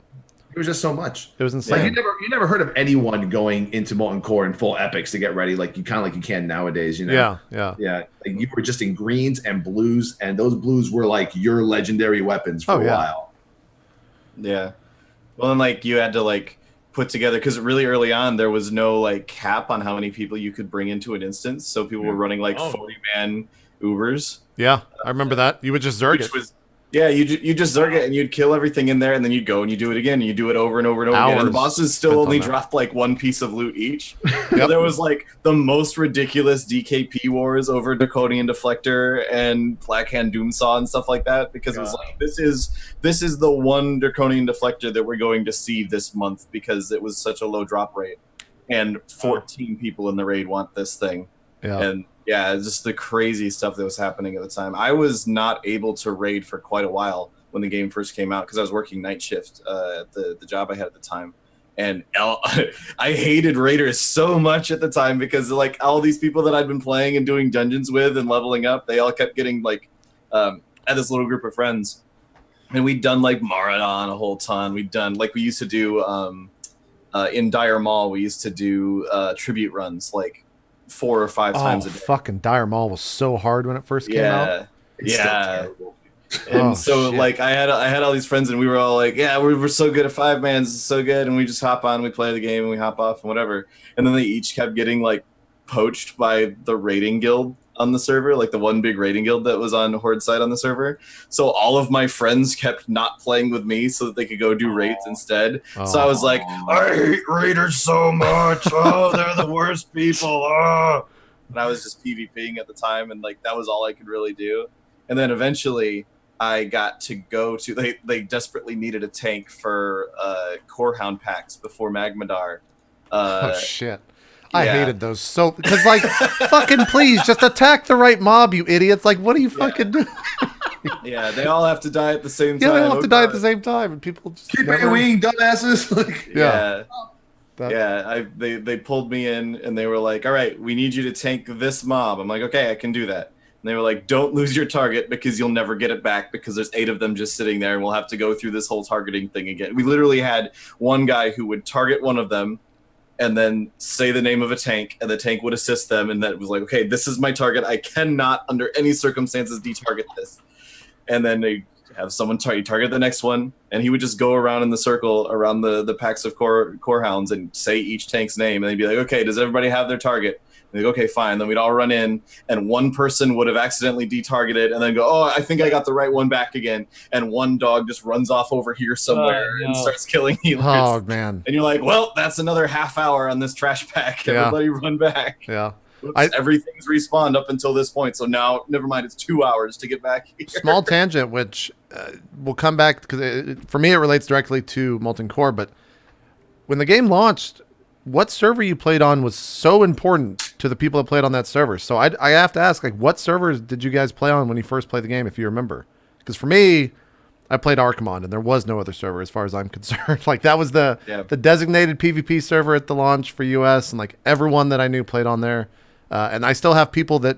It was just so much. It was insane. Like you never heard of anyone going into Molten Core in full epics to get ready like you can nowadays. Yeah. Like you were just in greens and blues, and those blues were like your legendary weapons for a while. Yeah. Well, and like you had to like put together, because really early on there was no like cap on how many people you could bring into an instance, so people were running like 40-man Ubers. Yeah, I remember that. You would just zerg it. You just zerg it and you'd kill everything in there, and then you'd go and you do it again, and you do it over and over and over again. And the bosses still only dropped like one piece of loot each. So there was like the most ridiculous DKP wars over Draconian Deflector and Blackhand Doomsaw and stuff like that, because it was like this is the one Draconian Deflector that we're going to see this month because it was such a low drop rate, and 14 people in the raid want this thing. And just the crazy stuff that was happening at the time. I was not able to raid for quite a while when the game first came out because I was working night shift at the job I had at the time. And I hated raiders so much at the time because like all these people that I'd been playing and doing dungeons with and leveling up, they all kept getting like, I had this little group of friends, and we'd done like Maradon a whole ton. We'd done like we used to do in Dire Mall, we used to do tribute runs like 4 or 5 times a day. Fucking Dire Mall was so hard when it first came out. It's still terrible. And like I had all these friends, and we were all like, we're so good at 5-mans, it's so good, and we just hop on, we play the game, and we hop off and whatever. And then they each kept getting like poached by the raiding guild on the server, like the one big raiding guild that was on Horde side on the server. So all of my friends kept not playing with me so that they could go do raids instead. So I was like, I hate raiders so much. Oh, they're the worst people. Oh. And I was just PvPing at the time, and like that was all I could really do. And then eventually I got to go to they desperately needed a tank for Corehound packs before Magmadar. Oh shit. I hated those so because like fucking please just attack the right mob, you idiots. Like what do you fucking do? They all have to die at the same time. Yeah, they all have to die at the same time, and people just keep your wing, dumbasses. They pulled me in and they were like, all right, we need you to tank this mob. I'm like, okay, I can do that. And they were like, don't lose your target because you'll never get it back because there's 8 of them just sitting there and we'll have to go through this whole targeting thing again. We literally had one guy who would target one of them and then say the name of a tank, and the tank would assist them, and that was like, okay, this is my target. I cannot, under any circumstances, detarget this. And then they have someone target the next one, and he would just go around in the circle around the packs of core hounds and say each tank's name, and they'd be like, okay, does everybody have their target? And they'd go, okay, fine. Then we'd all run in, and one person would have accidentally detargeted, and then go, oh, I think I got the right one back again. And one dog just runs off over here somewhere and starts killing healers. Oh, man. And you're like, well, that's another half hour on this trash pack. Everybody run back. Yeah. Oops, everything's respawned up until this point. So now, never mind, it's 2 hours to get back here. Small tangent, which will come back, because for me it relates directly to Molten Core, but when the game launched, what server you played on was so important to the people that played on that server. So I have to ask, like, what servers did you guys play on when you first played the game, if you remember? Because for me, I played Archimon, and there was no other server as far as I'm concerned. Like, that was the designated PvP server at the launch for US, and like everyone that I knew played on there. And I still have people that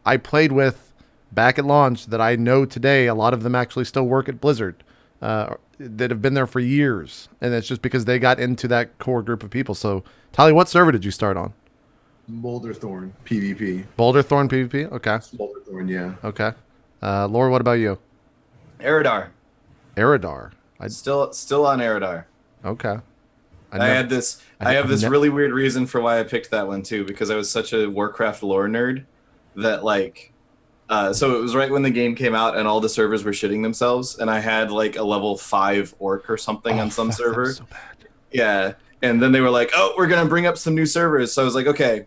I played with back at launch that I know today. A lot of them actually still work at Blizzard that have been there for years. And it's just because they got into that core group of people. So, Tali, what server did you start on? Boulderthorn PvP. Boulderthorn PvP? Okay. Boulderthorn, yeah. Okay. Laura, what about you? Eridar. Eridar. Still on Eridar. Okay. I have this really weird reason for why I picked that one too, because I was such a Warcraft lore nerd that like, so it was right when the game came out and all the servers were shitting themselves, and I had like a level 5 orc or something on some server. That was so bad. Yeah, and then they were like, oh, we're gonna bring up some new servers. So I was like, okay,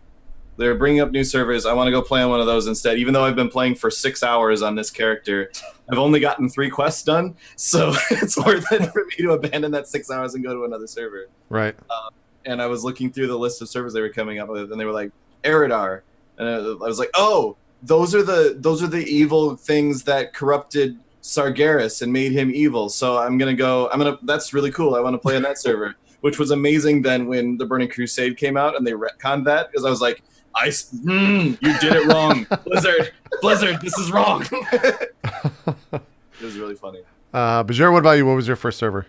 they're bringing up new servers. I want to go play on one of those instead. Even though I've been playing for 6 hours on this character, I've only gotten 3 quests done, so it's worth it for me to abandon that 6 hours and go to another server. Right. And I was looking through the list of servers they were coming up with, and they were like, Eridar. And I was like, oh, those are the evil things that corrupted Sargeras and made him evil. So that's really cool. I want to play on that server, which was amazing then when the Burning Crusade came out and they retconned that, because I was like, you did it wrong. Blizzard, this is wrong. It was really funny. Bajir, what about you? What was your first server?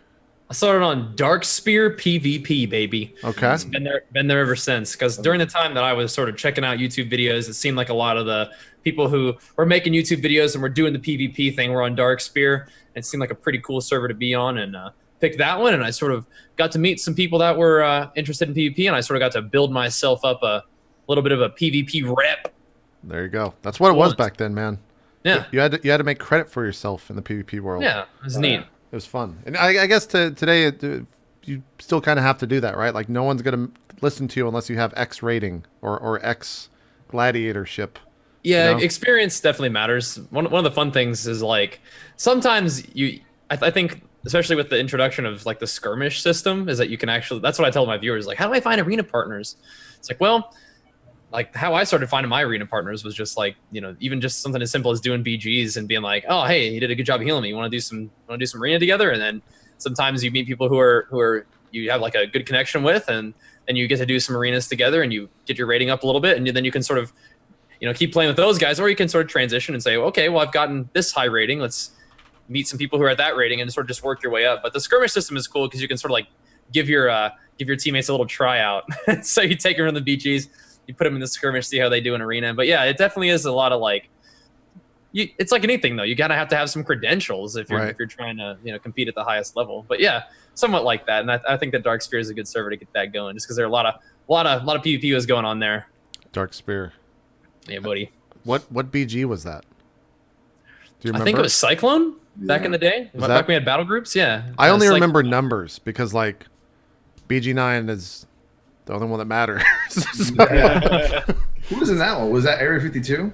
I started on Darkspear PvP, baby. Okay. It's been there ever since. Because during the time that I was sort of checking out YouTube videos, it seemed like a lot of the people who were making YouTube videos and were doing the PvP thing were on Darkspear. It seemed like a pretty cool server to be on, and picked that one. And I sort of got to meet some people that were interested in PvP, and I sort of got to build myself up a little bit of a PvP rep. There you go. That's what it was back then, man. Yeah. You had to make credit for yourself in the PvP world. Yeah, it was neat. It was fun. And I guess today you still kind of have to do that, right? Like no one's going to listen to you unless you have X rating or X gladiatorship. Yeah, you know? Experience definitely matters. One of the fun things is like sometimes I think especially with the introduction of like the skirmish system is that you can actually, that's what I tell my viewers, like, how do I find arena partners? It's like, well, like how I started finding my arena partners was just like, even just something as simple as doing BGs and being like, oh, hey, you did a good job healing me. You want to do some arena together? And then sometimes you meet people who are you have like a good connection with, and then you get to do some arenas together and you get your rating up a little bit, and then you can sort of, keep playing with those guys, or you can sort of transition and say, okay, well, I've gotten this high rating. Let's meet some people who are at that rating and sort of just work your way up. But the skirmish system is cool because you can sort of like give your teammates a little tryout. So you take them from the BGs, you put them in the skirmish, see how they do in arena. But yeah, it definitely is a lot of like, it's like anything though. You gotta have to have some credentials if you're trying to compete at the highest level. But yeah, somewhat like that. And I think that Darkspear is a good server to get that going, just because there are a lot of PvP was going on there. Darkspear. Yeah, buddy. What BG was that? Do you remember? I think it was Cyclone back in the day. Back when we had battle groups. Yeah. I only remember numbers because like BG9 is the only one that matters. Who was in that one? Was that Area 52?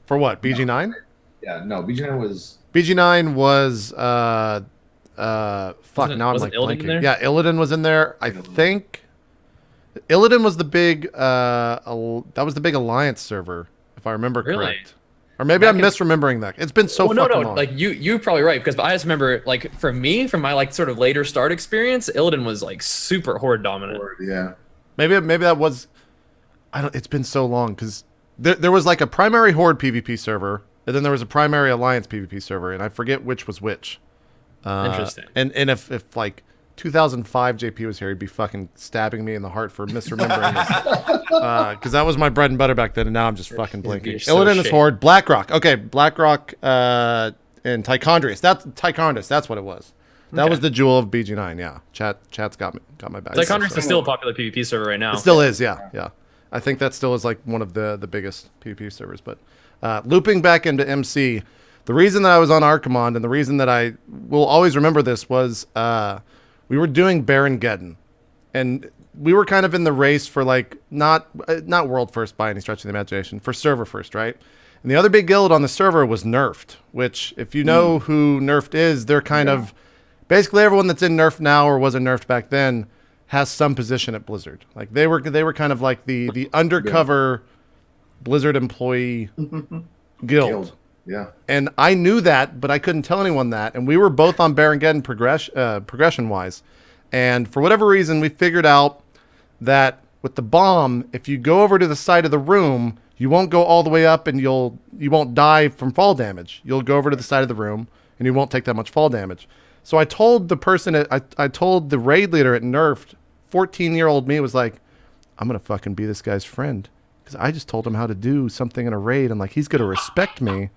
For what? BG9? Yeah, no. BG9 was. BG9 was fuck. Now I'm like blanking. Yeah, Illidan was in there. I think Illidan was the big that was the big alliance server, if I remember correct. Or maybe I'm misremembering that. It's been so fucking long. Like you're probably right, because I just remember like for me, from my like sort of later start experience, Illidan was like super horde dominant. Yeah. Maybe that was. It's been so long because there was like a primary horde PvP server, and then there was a primary alliance PvP server, and I forget which was which. Interesting. And if like 2005 JP was here, he'd be fucking stabbing me in the heart for misremembering this. Because that was my bread and butter back then, and now I'm just fucking blinking. Illidan is horde. Blackrock. Okay, Blackrock and Tichondrius. That's what it was. That was the jewel of BG9. Yeah, chat's got my back. Tichondrius is still a popular PvP server right now. It still is. Yeah. I think that still is like one of the biggest PvP servers. But looping back into MC, the reason that I was on Archimond and the reason that I will always remember this was we were doing Baron-Geddon, and we were kind of in the race for like not world first by any stretch of the imagination, for server first, right? And the other big guild on the server was Nerfed, which if you know who Nerfed is, they're kind of basically everyone that's in Nerfed now or was in Nerfed back then has some position at Blizzard. Like they were kind of like the undercover Blizzard employee guild. Yeah. And I knew that, but I couldn't tell anyone that. And we were both on Baron-Geddon progression-wise. And for whatever reason, we figured out that with the bomb, if you go over to the side of the room, you won't go all the way up and you won't die from fall damage. You'll go over to the side of the room and you won't take that much fall damage. So I told the person, I told the raid leader at Nerfed, 14-year-old me was like, I'm going to fucking be this guy's friend. Because I just told him how to do something in a raid and like he's going to respect me.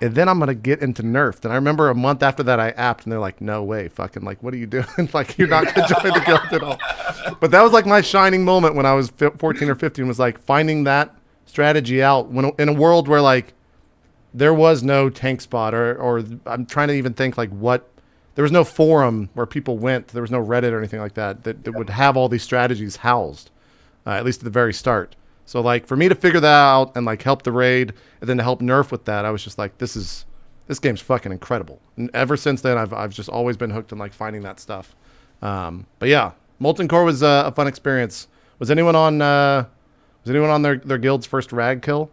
And then I'm going to get into Nerfed. And I remember a month after that, I apped, and they're like, no way, fucking, like, what are you doing? Like, you're not going to join the guild at all. But that was, like, my shining moment when I was 14 or 15, was, like, finding that strategy out when in a world where, like, there was no tank spot, or I'm trying to even think, like, there was no forum where people went. There was no Reddit or anything like that would have all these strategies housed, at least at the very start. So, like, for me to figure that out and, like, help the raid and then to help Nerf with that, I was just like, this game's fucking incredible. And ever since then, I've just always been hooked on, like, finding that stuff. But, yeah, Molten Core was a fun experience. Was anyone on Was anyone on their guild's first rag kill?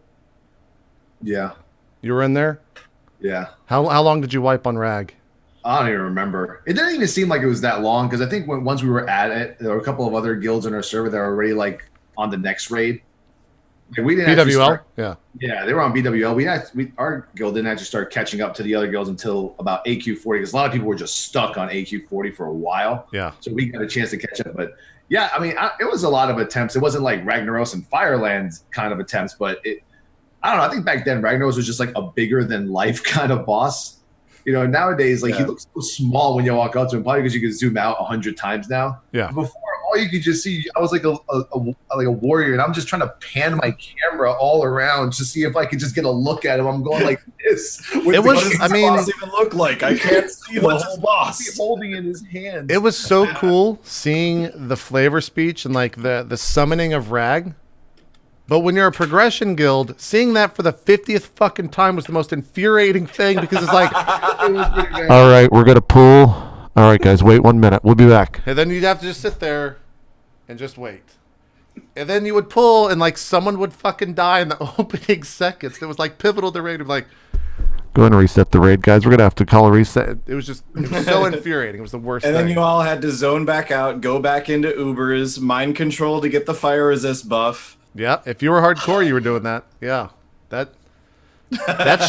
Yeah. You were in there? Yeah. How long did you wipe on rag? I don't even remember. It didn't even seem like it was that long because I think once we were at it, there were a couple of other guilds in our server that were already like on the next raid. Like, we didn't actually BWL? start, Yeah. yeah, they were on BWL. Our guild didn't actually start catching up to the other guilds until about AQ40 because a lot of people were just stuck on AQ40 for a while. Yeah. So we got a chance to catch up. But yeah, I mean, it was a lot of attempts. It wasn't like Ragnaros and Firelands kind of attempts, but I don't know. I think back then Ragnaros was just like a bigger than life kind of boss. You know, nowadays, like he looks so small when you walk up to him, probably because you can zoom out 100 times now. Yeah. Before, all you could just see, I was like a warrior, and I'm just trying to pan my camera all around to see if I could just get a look at him. I'm going like this. It was. I mean, what does it even look like? I can't see the whole boss. Holding in his hand. It was so cool seeing the flavor speech and like the summoning of rag. But when you're a progression guild, seeing that for the 50th fucking time was the most infuriating thing because it's like, all right, we're going to pull. All right, guys, wait 1 minute. We'll be back. And then you'd have to just sit there and just wait. And then you would pull and like someone would fucking die in the opening seconds. It was like pivotal to raid. Like, go ahead and reset the raid, guys. We're going to have to call a reset. It was so infuriating. It was the worst And thing. then you all had to zone back out, go back into Ubers, mind control to get the fire resist buff. Yeah, if you were hardcore, you were doing that. Yeah, that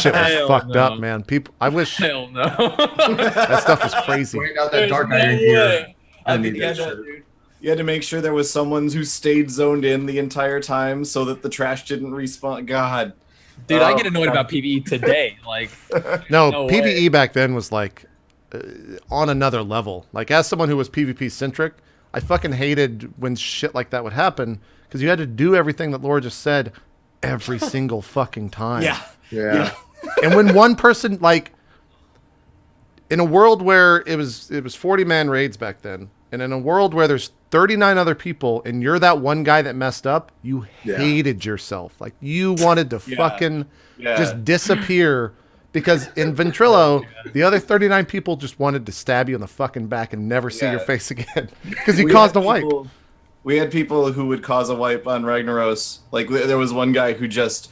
shit was Hell fucked no. up, man. People, I wish Hell no. that stuff was crazy. Pointing out that There's dark no iron gear. way. I need You that had, shirt. to, you had to make sure there was someone who stayed zoned in the entire time so that the trash didn't respawn. God. Dude, I get annoyed about PvE today. Like, No, No PvE way. back then was like on another level. Like as someone who was PvP centric, I fucking hated when shit like that would happen because you had to do everything that Laura just said every single fucking time. Yeah. And when one person, like, in a world where it was 40-man raids back then, and in a world where there's 39 other people and you're that one guy that messed up, you hated yourself. Like you wanted to fucking just disappear because in Ventrilo, the other 39 people just wanted to stab you in the fucking back and never see your face again because you caused a wipe. We had people who would cause a wipe on Ragnaros. Like there was one guy who just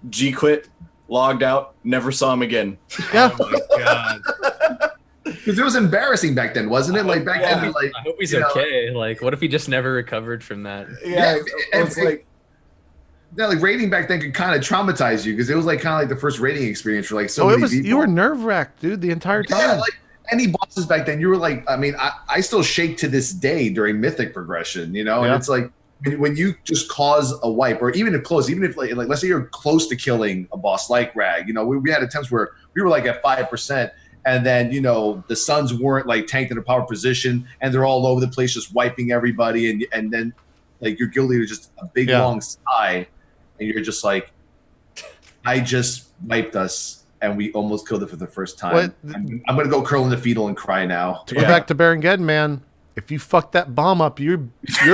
G-quit, logged out, never saw him again. Yeah. oh my god. Because it was embarrassing back then, wasn't it? Like back then, like I hope he's you know, okay. Like, what if he just never recovered from that? Yeah, it's like yeah, like raiding back then could kind of traumatize you because it was like kind of like the first raiding experience for like so Oh, many it was. people. You were nerve wracked, dude, the entire time. Yeah, like any bosses back then, you were like, I mean, I still shake to this day during mythic progression, you know, and it's like when you just cause a wipe, or even if close, even if like let's say you're close to killing a boss like Rag, you know, we had attempts where we were like at 5%, and then you know the Suns weren't like tanked in a power position, and they're all over the place just wiping everybody, and then like your guild leader just a big long sigh, and you're just like, I just wiped us. And we almost killed it for the first time. I'm gonna go curl in the fetal and cry now. To go back to Baron man, if you fuck that bomb up, you're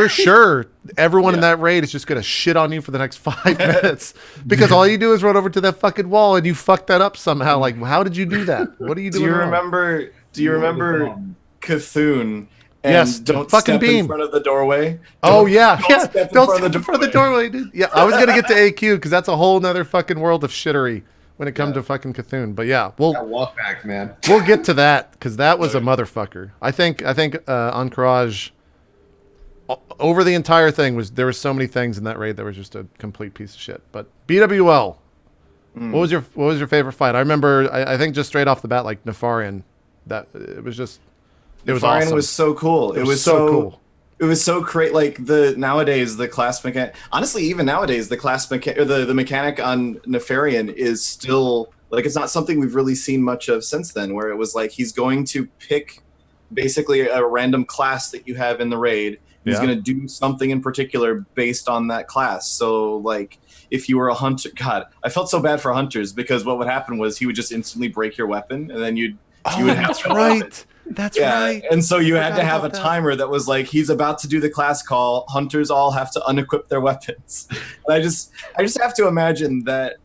sure everyone in that raid is just gonna shit on you for the next 5 minutes because all you do is run over to that fucking wall and you fuck that up somehow. Like, how did you do that? What are you doing? Do you remember Cthulhu? And Yes, don't fucking step beam in front of the doorway. Don't step in front of the doorway, dude. Yeah, I was gonna get to AQ because that's a whole nother fucking world of shittery when it comes to fucking Cthulhu. But yeah, That walk back, man. we'll get to that because that was a motherfucker. I think Encourage over the entire thing there were so many things in that raid that were just a complete piece of shit. But BWL, what was your favorite fight? I remember I think just straight off the bat like Nefarian, that it was Nefarian awesome. was so cool. It was so cool. It was so great. Like nowadays the class mechanic. Honestly, even nowadays the class mechanic, or the mechanic on Nefarian is still like it's not something we've really seen much of since then. Where it was like he's going to pick basically a random class that you have in the raid. He's going to do something in particular based on that class. So like if you were a hunter, God, I felt so bad for hunters because what would happen was he would just instantly break your weapon and then you would have that's to right. That's right. And so you had to have a about that. timer that was like, he's about to do the class call. Hunters all have to unequip their weapons. And I just have to imagine that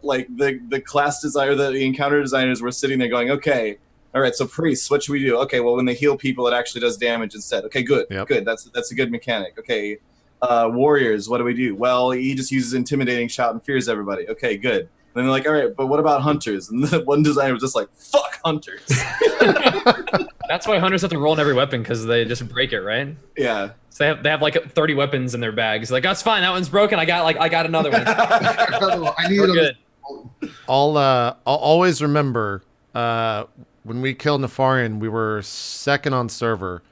like the class designer, the encounter designers were sitting there going, okay, all right, so priests, what should we do? Okay, well, when they heal people, it actually does damage instead. Okay, good, good. That's a good mechanic. Okay, Warriors, what do we do? Well, he just uses intimidating shout and fears everybody. Okay, good. And then they're like, all right, but what about hunters? And the one designer was just like, fuck hunters. That's why hunters have to roll in every weapon because they just break it, right? Yeah. So they have like 30 weapons in their bags. Like, that's fine. That one's broken. I got another one. I need We're good. I'll always remember when we killed Nefarian, we were second on server,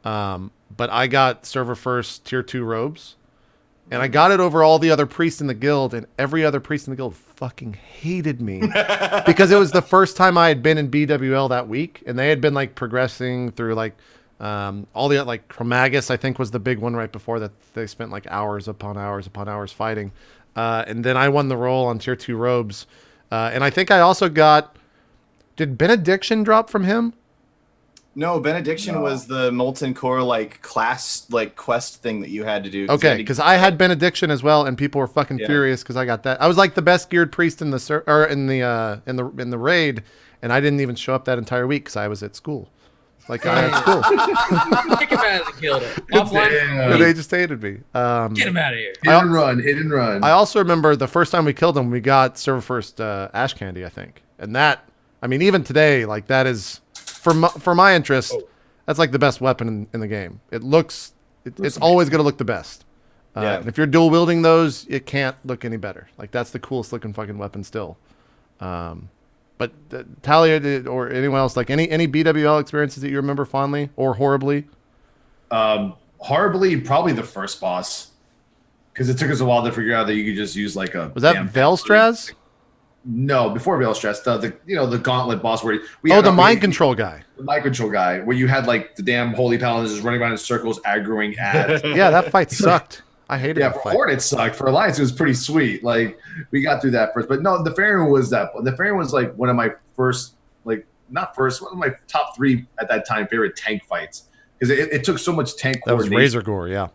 but I got server first tier 2 robes, and I got it over all the other priests in the guild, and every other priest in the guild fucking hated me because it was the first time I had been in BWL that week, and they had been like progressing through like all the like Chromagus, I think, was the big one right before that. They spent like hours upon hours upon hours fighting. And then I won the role on tier 2 robes. And I think I also got, did Benediction drop from him? No, Benediction was the Molten Core like class like quest thing that you had to do. Okay, because I had Benediction as well, and people were fucking furious because I got that. I was like the best geared priest in the in the raid, and I didn't even show up that entire week because I was at school. Like I had school. Kick him out of the guild. Offline. They just hated me. Get him out of here. Hit and run. I also remember the first time we killed him, we got server first Ash Candy, I think. And that, I mean, even today, like that is, for my interest, that's like the best weapon in the game. It looks, it's always going to look the best. And if you're dual wielding those, it can't look any better. Like that's the coolest looking fucking weapon still. But Talia or anyone else, like any BWL experiences that you remember fondly or horribly? Horribly, probably the first boss, because it took us a while to figure out that you could just use like a. Was that Velstraz? No, before Velstraz, the gauntlet boss where the mind control guy. The mind control guy, where you had like the damn holy paladins just running around in circles, aggroing at. Yeah, that fight sucked. I hated that for fight. Horde it sucked. For Alliance, it was pretty sweet. Like we got through that first, but no, the Nefarian was that. The Nefarian was like one of my first, like not first, one of my top 3 at that time favorite tank fights because it took so much tank. That was Razor Gore, yeah.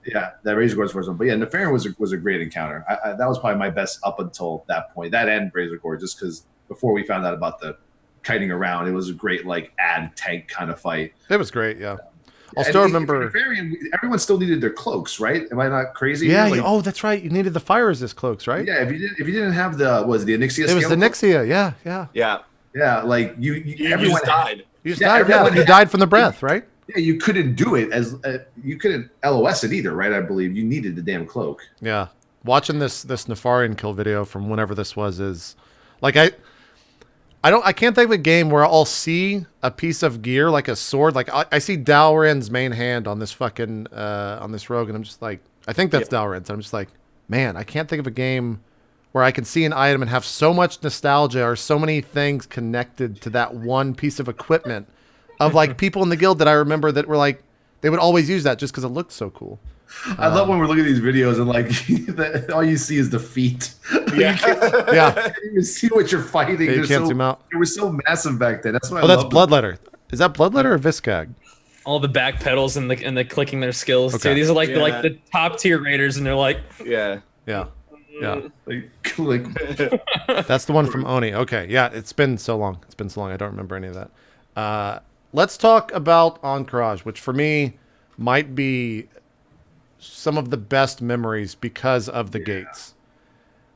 Yeah, that Razor Gore was the first one. But yeah, Nefarian was a great encounter. That was probably my best up until that point. That and Razor Gore, just because before we found out about the kiting around, it was a great like ad tank kind of fight. It was great, yeah. I'll still remember. Everyone still needed their cloaks, right? Am I not crazy? Yeah. Like, that's right. You needed the fire resist cloaks, right? Yeah. If you didn't have the Onyxia? It was the Nixia. Yeah. Yeah. Like everyone just died. You just died. Yeah. You died from the breath, right? Yeah. You couldn't do it you couldn't LOS it either, right? I believe you needed the damn cloak. Yeah. Watching this Nefarian kill video from whenever this was is like I can't think of a game where I'll see a piece of gear like a sword. Like I see Dalrin's main hand on this fucking on this rogue, and I'm just like, I think that's Dalrin's. I'm just like, man, I can't think of a game where I can see an item and have so much nostalgia or so many things connected to that one piece of equipment of like people in the guild that I remember that were like they would always use that just because it looked so cool. I love when we're looking at these videos and like all you see is the feet. Yeah. You can't even see what you're fighting. Yeah, you can't zoom out. It was so massive back then. That's why. That's Bloodletter. Is that Bloodletter or Viscag? All the back pedals and the clicking their skills too. These are like the top tier raiders, and they're like Yeah. Like, That's the one from Oni. Okay, yeah, it's been so long. I don't remember any of that. Let's talk about Encourage, which for me might be some of the best memories because of the gates.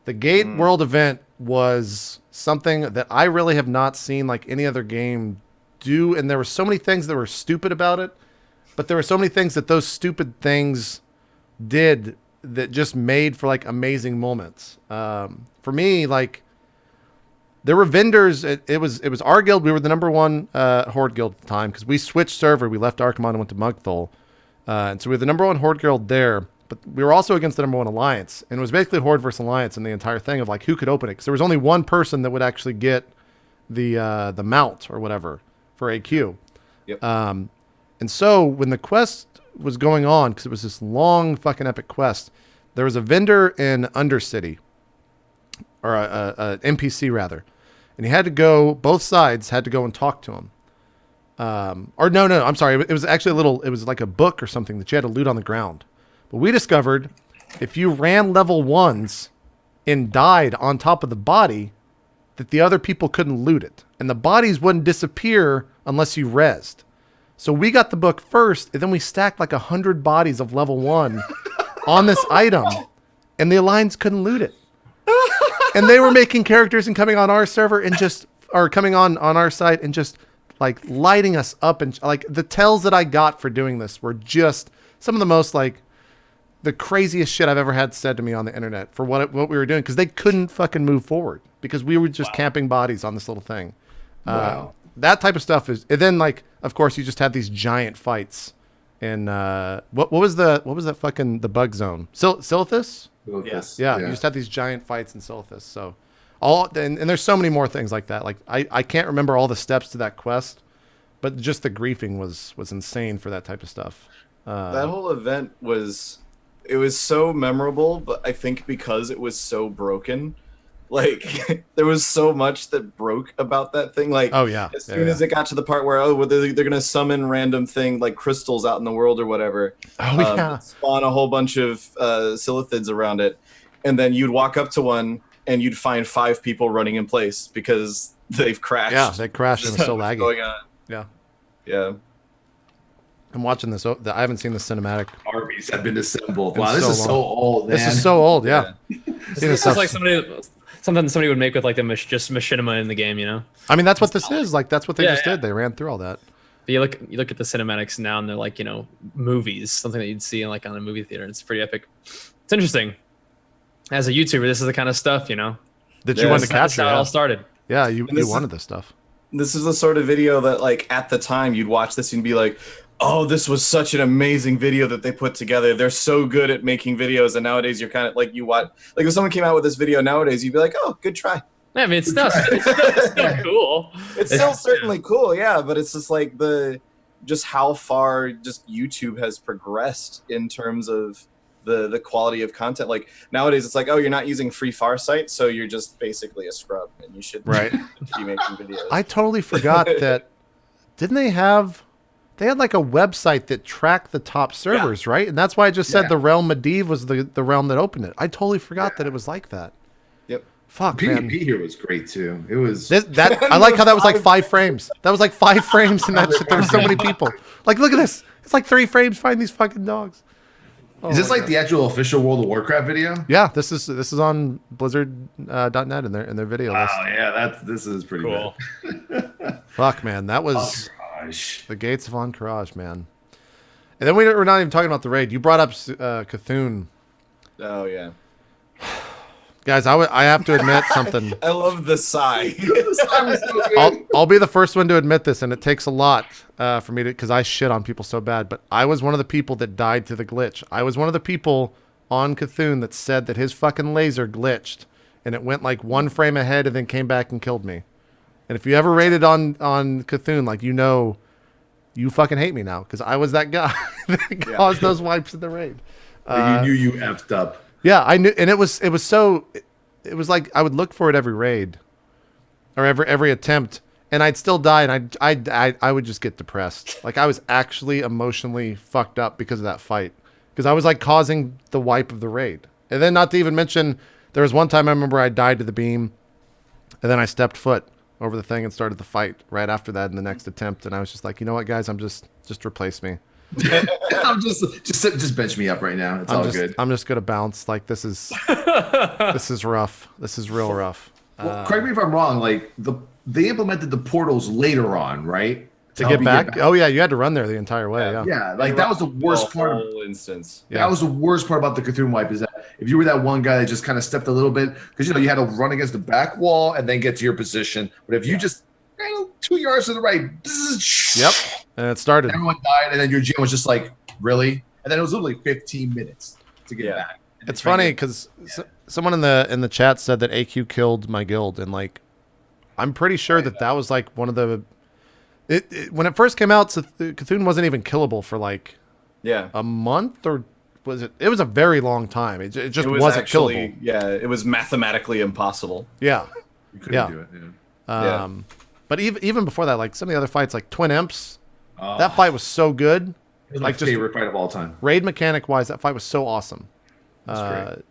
The gate world event was something that I really have not seen like any other game do, and there were so many things that were stupid about it, but there were so many things that those stupid things did that just made for like amazing moments. For me, like there were vendors. It was our guild. We were the #1 Horde guild at the time because we switched server. We left Archimonde and went to Mugthul. And so we were the #1 Horde guild there, but we were also against the #1 Alliance. And it was basically Horde versus Alliance in the entire thing of like who could open it. Because there was only one person that would actually get the mount or whatever for AQ. Yep. And so when the quest was going on, because it was this long fucking epic quest, there was a vendor in Undercity, or a NPC rather. And you had to go, both sides had to go and talk to him. Or no, I'm sorry. It was actually it was like a book or something that you had to loot on the ground. But we discovered if you ran level 1s and died on top of the body, that the other people couldn't loot it. And the bodies wouldn't disappear unless you rezzed. So we got the book first, and then we stacked like 100 bodies of level 1 on this item, and the Alliance couldn't loot it. And they were making characters and coming on our server and coming on our site and just like lighting us up. And like the tells that I got for doing this were just some of the most like the craziest shit I've ever had said to me on the internet for what we were doing, because they couldn't fucking move forward because we were just camping bodies on this little thing. Wow. That type of stuff is, and then like, of course, you just had these giant fights in what was that fucking the bug zone? Silithus? Yes. Yeah, you just had these giant fights in Silithus. So and there's so many more things like that. Like I can't remember all the steps to that quest, but just the griefing was insane for that type of stuff. That whole event was so memorable, but I think because it was so broken, like there was so much that broke about that thing. Like, oh yeah, as soon as it got to the part where they're gonna summon random thing like crystals out in the world or whatever, spawn a whole bunch of silithids around it, and then you'd walk up to one and you'd find 5 people running in place because they've crashed. Yeah, they crashed and it's so laggy. Going on. Yeah. I'm watching this. I haven't seen the cinematic. Armies have been assembled. Wow, this is so old, man. This is so old, yeah. This is like something somebody would make with like just machinima in the game, you know? I mean, that's what this is. Like, that's what they just did. They ran through all that. But you look at the cinematics now, and they're like, you know, movies, something that you'd see like on a movie theater. And it's pretty epic. It's interesting. As a YouTuber, this is the kind of stuff, you know, that you wanted to that's capture. how it all started. Yeah, you wanted this stuff. This is the sort of video that, like, at the time, you'd watch this and be like, oh, this was such an amazing video that they put together. They're so good at making videos. And nowadays, you're kind of like, you watch, like, if someone came out with this video nowadays, you'd be like, oh, good try. Yeah, I mean, it's still cool. It's still certainly cool, yeah. But it's just like just how far just YouTube has progressed in terms of the quality of content. Like nowadays, it's like, oh, you're not using free Farsight, so you're just basically a scrub, and you should be making videos. I totally forgot that. Didn't they have? They had like a website that tracked the top servers, right? And that's why I just said the realm Medivh was the realm that opened it. I totally forgot that it was like that. Yep. Fuck, PvP man. here was great too. It was that I like how that was like 5 frames. That was like 5 frames, and that shit. There were so many people. Like, look at this. It's like 3 frames. Find these fucking dogs. Is this like the actual official World of Warcraft video? Yeah, this is on Blizzard.net in their video list. Oh yeah, this is pretty cool. Fuck, man, that was the Gates of Encourage, man. And then we're not even talking about the raid. You brought up Cthulhu. Oh yeah. Guys, I have to admit something. I love the sigh. I'll be the first one to admit this, and it takes a lot for me to, because I shit on people so bad. But I was one of the people that died to the glitch. I was one of the people on Cthulhu that said that his fucking laser glitched, and it went like 1 frame ahead and then came back and killed me. And if you ever raided on Cthulhu, like, you know, you fucking hate me now, because I was that guy that caused those wipes in the raid. You knew you effed up. Yeah, I knew, and it was like I would look for it every raid, or every attempt, and I'd still die, and I would just get depressed. Like, I was actually emotionally fucked up because of that fight, because I was like causing the wipe of the raid. And then, not to even mention, there was one time I remember I died to the beam, and then I stepped foot over the thing and started the fight right after that in the next attempt, and I was just like, you know what, guys, I'm just replace me. I'm just bench me up right now. It's all good. I'm just gonna bounce. Like, this is rough. This is real rough. Well, correct me if I'm wrong. Like, they implemented the portals later on, right? To get back? Oh yeah, you had to run there the entire way. Yeah, like that was the worst part. Whole instance. That was the worst part about the Cthulhu wipe, is that if you were that one guy that just kind of stepped a little bit, because you had to run against the back wall and then get to your position. But if you just 2 yards to the right, yep, and it started. Everyone died, and then your GM was just like, really? And then it was literally 15 minutes to get back. It's funny because someone in the chat said that AQ killed my guild, and like, I'm pretty sure that was like one of the. When it first came out, Cthulhu wasn't even killable for like a month, or was it? It was a very long time. It just wasn't actually killable. Yeah, it was mathematically impossible. Yeah, you couldn't do it. But even before that, like some of the other fights, like Twin Imps, that fight was so good. It was my favorite fight of all time. Raid mechanic wise, that fight was so awesome. That's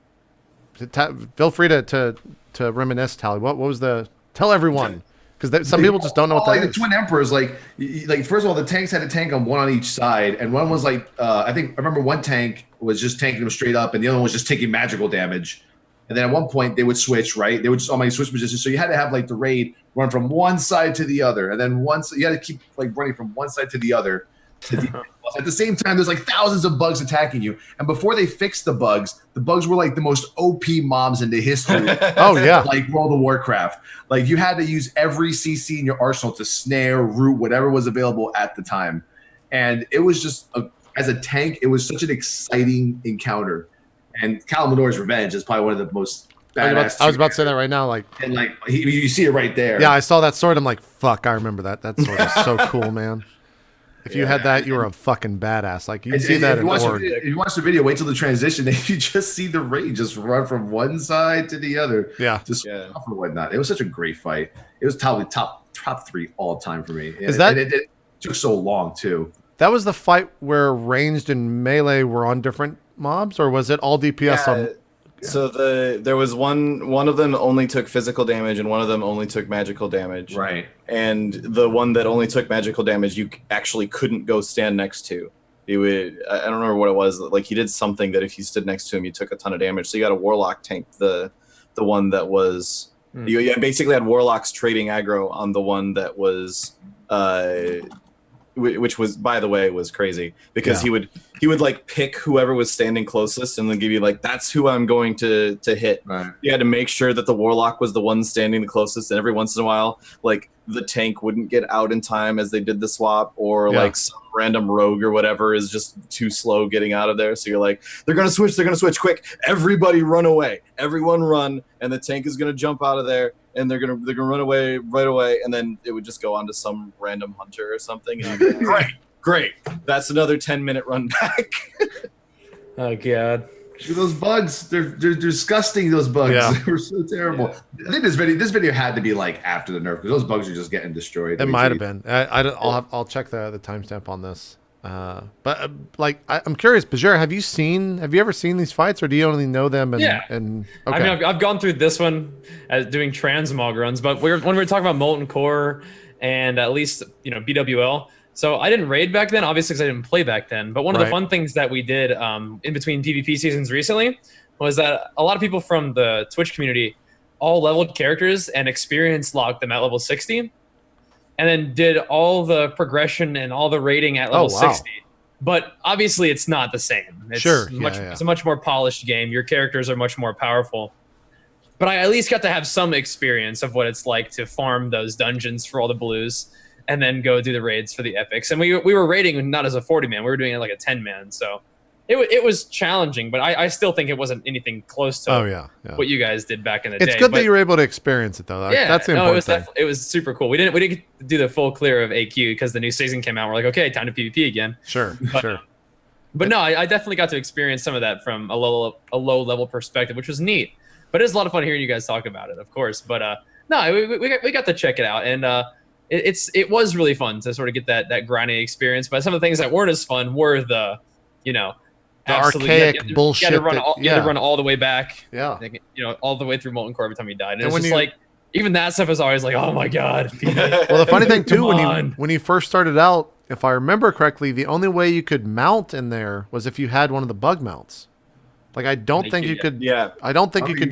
great. Feel free to reminisce, Tally. What was the? Tell everyone, Because some people just don't know what that like is. the Twin Emperors, like first of all, the tanks had a tank on one on each side, and one was like I remember one tank was just tanking them straight up, and the other one was just taking magical damage. And then at one point they would switch, right? They would just almost switch positions, so you had to have like the raid run from one side to the other, and then once you had to keep like running from one side to the other. At the same time, there's like thousands of bugs attacking you, and before they fixed the bugs were like the most OP mobs in the history. Oh yeah, like World of Warcraft. Like you had to use every CC in your arsenal to snare, root, whatever was available at the time, and it was just as a tank, it was such an exciting encounter. And Kalamador's Revenge is probably one of the most badass. I was about to say that right now. Like, and like you see it right there. Yeah, I saw that sword. I'm like, fuck, I remember that. That sword is so cool, man. If you had that, you were a fucking badass. Like you see that in Horde. If you watch the video, wait till the transition, and you just see the raid just run from one side to the other. Yeah, just and whatnot. It was such a great fight. It was probably top 3 all time for me. Is that? It took so long too. That was the fight where ranged and melee were on different mobs, or was it all DPS on? So there was one of them only took physical damage and one of them only took magical damage. Right. And the one that only took magical damage, you actually couldn't go stand next to. I don't remember what it was. Like he did something that if you stood next to him, you took a ton of damage. So you got a warlock tank, the one that was you basically had warlocks trading aggro on the one that was which was, by the way, was crazy because he would like pick whoever was standing closest and then give you like, that's who I'm going to hit. Right. You had to make sure that the warlock was the one standing the closest, and every once in a while, like the tank wouldn't get out in time as they did the swap, or like some random rogue or whatever is just too slow getting out of there. So you're like, they're gonna switch quick, everybody run away, everyone run, and the tank is gonna jump out of there. And they're gonna run away right away, and then it would just go on to some random hunter or something. And you'd be like, great, that's another 10-minute run back. Oh god, those bugs, they're disgusting. Those bugs, they were so terrible. Yeah. I think this video had to be like after the nerf because those bugs are just getting destroyed. It might have been. I'll check the timestamp on this. But I'm curious, Bajir, have you ever seen these fights, or do you only know them? And okay. I mean, I've gone through this one as doing transmog runs, but when we were talking about Molten Core and at least BWL. So I didn't raid back then, obviously, because I didn't play back then. But one of the fun things that we did in between PvP seasons recently was that a lot of people from the Twitch community all leveled characters and experience logged them at level 60. And then did all the progression and all the rating at level 60. But obviously, it's not the same. It's It's a much more polished game. Your characters are much more powerful. But I at least got to have some experience of what it's like to farm those dungeons for all the blues and then go do the raids for the epics. And we were raiding not as a 40-man. We were doing it like a 10-man. So it was challenging, but I still think it wasn't anything close to what you guys did back in the day. It's good that you were able to experience it, though. That's the important thing. It was super cool. We didn't get to do the full clear of AQ because the new season came out. We're like, okay, time to PvP again. Sure. But no, I definitely got to experience some of that from a low level perspective, which was neat. But it was a lot of fun hearing you guys talk about it, of course. But no, we got to check it out, and it was really fun to sort of get that grinding experience. But some of the things that weren't as fun were the archaic bullshit. You had to run all the way back. Yeah. All the way through Molten Core every time you died. And it's just like, even that stuff is always like, oh my god. Well, the funny thing too, when you first started out, if I remember correctly, the only way you could mount in there was if you had one of the bug mounts. Like I don't think you could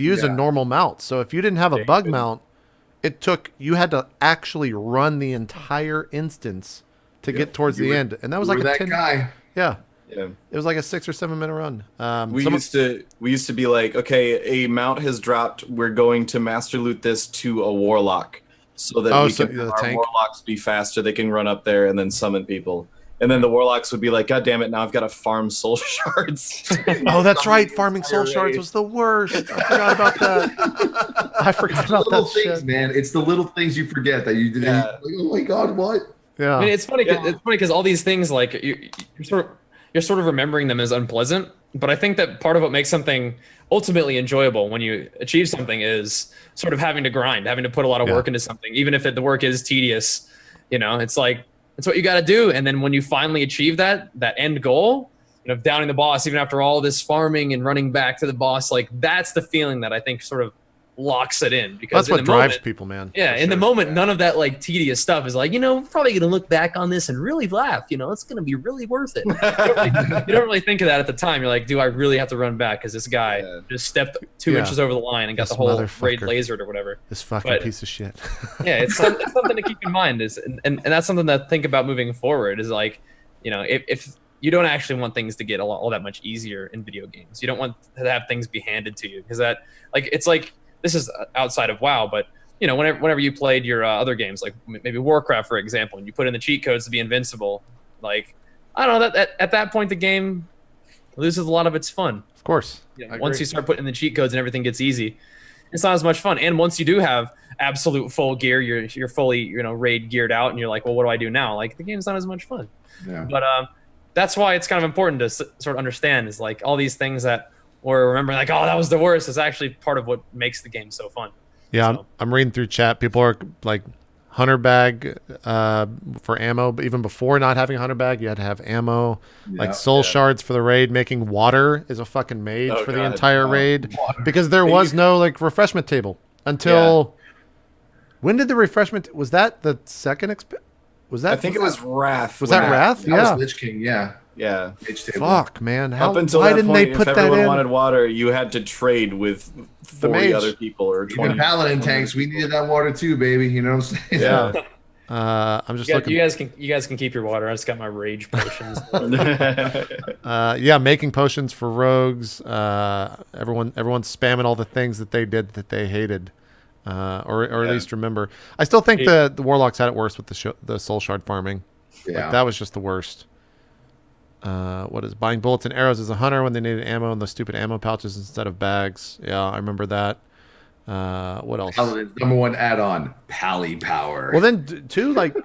use a normal mount. So if you didn't have a bug mount, you had to actually run the entire instance to get towards the end. And that was like a 10 guy. Yeah. Yeah. It was like a 6 or 7 minute run. We used to be like, okay, a mount has dropped. We're going to master loot this to a warlock so that we can have our warlocks be faster. They can run up there and then summon people. And then the warlocks would be like, God damn it, now I've got to farm soul shards. Oh, that's right. Farming soul shards was the worst. I forgot about that. I forgot about that shit. Man, it's the little things you forget that you did. Yeah. Like, oh my God, what? Yeah. I mean, it's funny because all these things, like, you're sort of remembering them as unpleasant, but I think that part of what makes something ultimately enjoyable when you achieve something is sort of having to grind, having to put a lot of work into something, even if the work is tedious. It's like, it's what you got to do. And then when you finally achieve that end goal, downing the boss, even after all this farming and running back to the boss, like that's the feeling that I think sort of locks it in because That's what in the drives moment, people, man. yeah, for in the sure. moment, none of that like tedious stuff is like, we're probably gonna look back on this and really laugh. It's gonna be really worth it. You don't really think of that at the time. You're like, do I really have to run back because this guy just stepped 2 Yeah. inches over the line and got This the whole raid motherfucker. lasered or whatever? This fucking But- piece of shit. Yeah, it's something to keep in mind. And that's something to think about moving forward. Is like, if you don't actually want things to get all that much easier in video games, you don't want to have things be handed to you because that it's like this is outside of WoW, but whenever you played your other games, like maybe Warcraft, for example, and you put in the cheat codes to be invincible, like, I don't know, that at that point the game loses a lot of its fun. Of course. Once you start putting in the cheat codes and everything gets easy, it's not as much fun. And once you do have absolute full gear, you're fully raid geared out, and you're like, well, what do I do now? Like, the game's not as much fun. Yeah. But that's why it's kind of important to sort of understand is like all these things that we're remembering, like, oh, that was the worst, is actually part of what makes the game so fun. Yeah, So- I'm reading through chat. People are like, hunter bag for ammo, but even before not having a hunter bag, you had to have ammo. Like soul shards for the raid. Making water is a fucking mage for the entire raid because there was no like refreshment table until. When did the refreshment? Was that the second? Was that? I think it was Wrath. Was that Wrath? That Yeah. was Lich King, yeah. Yeah. Mage table. Fuck, man. How, Up until why that didn't point, they put if that everyone in? wanted water, you had to trade with 40 mage. other people or 20. Even paladin tanks, we needed that water too, baby. You know what I'm saying? Yeah. I'm just looking. You guys can keep your water. I just got my rage potions. Yeah, making potions for rogues. Everyone's spamming all the things that they did that they hated, or at least remember. I still think the warlocks had it worse with the soul shard farming. Yeah. Like, that was just the worst. What is buying bullets and arrows as a hunter when they needed ammo in those stupid ammo pouches instead of bags? Yeah, I remember that. What else? Paladin's number one add-on, Pally Power. Well, then too, like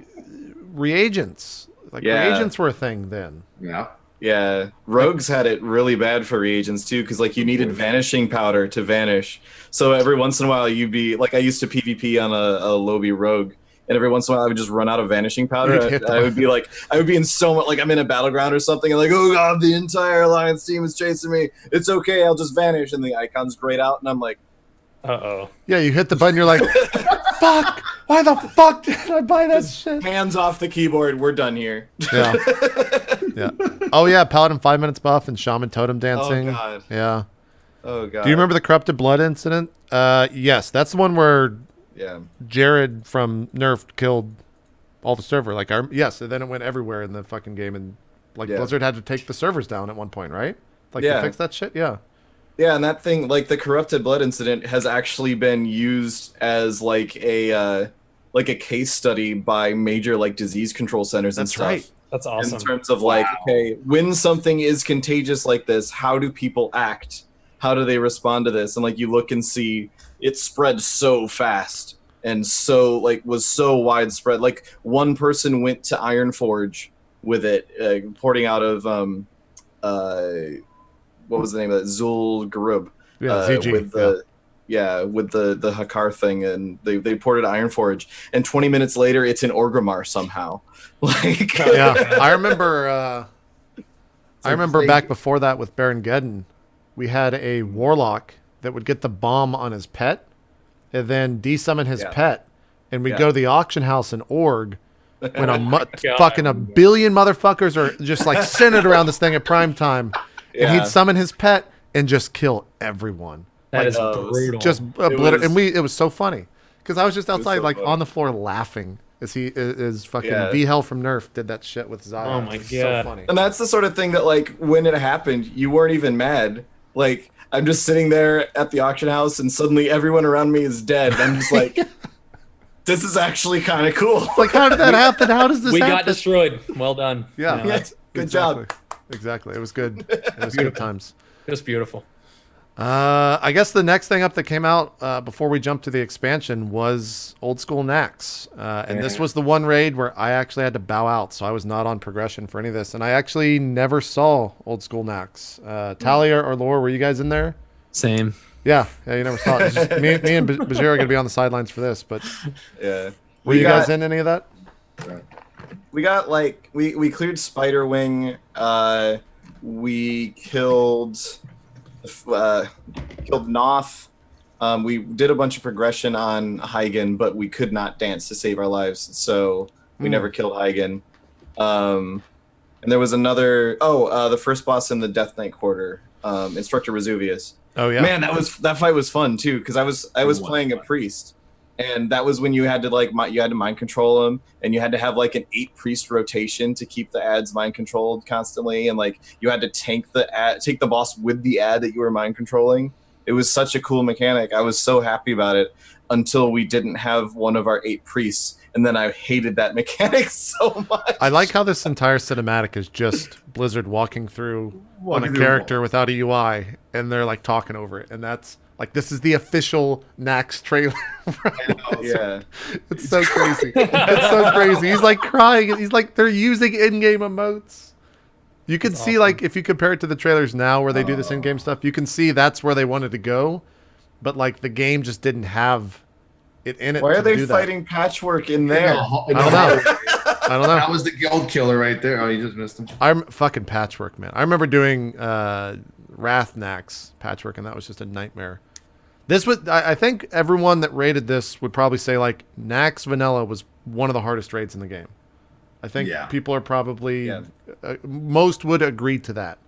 reagents. Like Yeah. reagents were a thing then. Yeah. Yeah, rogues had it really bad for reagents too, because like you needed vanishing powder to vanish. So every once in a while you'd be like, I used to PvP on a lobby rogue, and every once in a while I would just run out of vanishing powder. You'd hit I would be in so much, like I'm in a battleground or something, and like, oh god, the entire alliance team is chasing me. It's okay, I'll just vanish, and the icons grayed out, and I'm like, Uh-oh. Yeah, you hit the button. You're like, fuck. Why the fuck did I buy that shit? hands off the keyboard, we're done here. Yeah. Yeah. Oh yeah, Paladin 5 minutes buff and Shaman totem Oh dancing. god. Yeah. Oh god. Do you remember the corrupted blood incident? Yes, that's the one where Yeah. Jared from Nerf killed all the server. Like, yes, and then it went everywhere in the fucking game, and like Yeah. Blizzard had to take the servers down at one point, right? Like Yeah. to fix that shit. Yeah. Yeah, and that thing, like the corrupted blood incident, has actually been used as like a case study by major like disease control centers and That's stuff. right. That's awesome. In terms of like, okay, when something is contagious like this, how do people act? How do they respond to this? And like you look and see it spread so fast and so like was so widespread. Like one person went to Ironforge with it, porting out of what was the name of it? Zul Garub. Yeah. ZG. With the Hakar thing, and they ported Ironforge, and 20 minutes later it's in Orgrimmar somehow. Like Yeah. I remember. I remember back before that with Baron Geddon, we had a warlock that would get the bomb on his pet, and then desummon his pet, and we'd go to the auction house in Org. When fucking a billion motherfuckers are just like centered around this thing at prime time, and he'd summon his pet and just kill everyone. That Like, is brutal. just obliterate. And it was so funny because I was just outside, so like funny. on the floor laughing as he is fucking V Hell from Nerf did that shit with Zion. Oh my It was so God. funny. And that's the sort of thing that, like, when it happened, you weren't even mad. Like, I'm just sitting there at the auction house, and suddenly everyone around me is dead. And I'm just like, this is actually kind of cool. Like, how did that happen? How does this we happen? got destroyed. Well done. Yeah. You know, Yeah, good job. Exactly. It was good. It was good times. just beautiful. I guess the next thing up that came out before we jumped to the expansion was Old School Nax. And this was the one raid where I actually had to bow out, so I was not on progression for any of this. And I actually never saw Old School Nax. Talia or Lore, were you guys in there? Same. Yeah, you never saw it. It's just me and Bajir are going to be on the sidelines for this, but Yeah. were you guys in any of that? We got, like, we cleared Spiderwing. We killed Noth. We did a bunch of progression on Hygen, but we could not dance to save our lives, so we never killed Hygen. And there was another. The first boss in the Death Knight Quarter, Instructor Vesuvius. Oh yeah, Man, that fight was fun too because I was playing a priest, and that was when you had to mind control him, and you had to have like an 8 priest rotation to keep the ads mind controlled constantly, and like you had to take the boss with the ad that you were mind controlling. It was such a cool mechanic. I was so happy about it until we didn't have one of our 8 priests, and then I hated that mechanic so much. I like how this entire cinematic is just Blizzard walking through on a character without a UI, and they're like talking over it, and that's like this is the official Nax trailer. Yeah, it's so crazy. It's so crazy. He's like crying. He's like they're using in-game emotes. You can see like if you compare it to the trailers now where they do this in-game stuff, you can see that's where they wanted to go, but like the game just didn't have it in it. Why are they do fighting Patchwork in there? I don't know. I don't know. That was the guild killer right there. Oh, you just missed him. I'm fucking Patchwork, man. I remember doing Wrath Nax Patchwork, and that was just a nightmare. This would, I think everyone that rated this would probably say like Nax Vanilla was one of the hardest raids in the game. I think people are probably most would agree to that,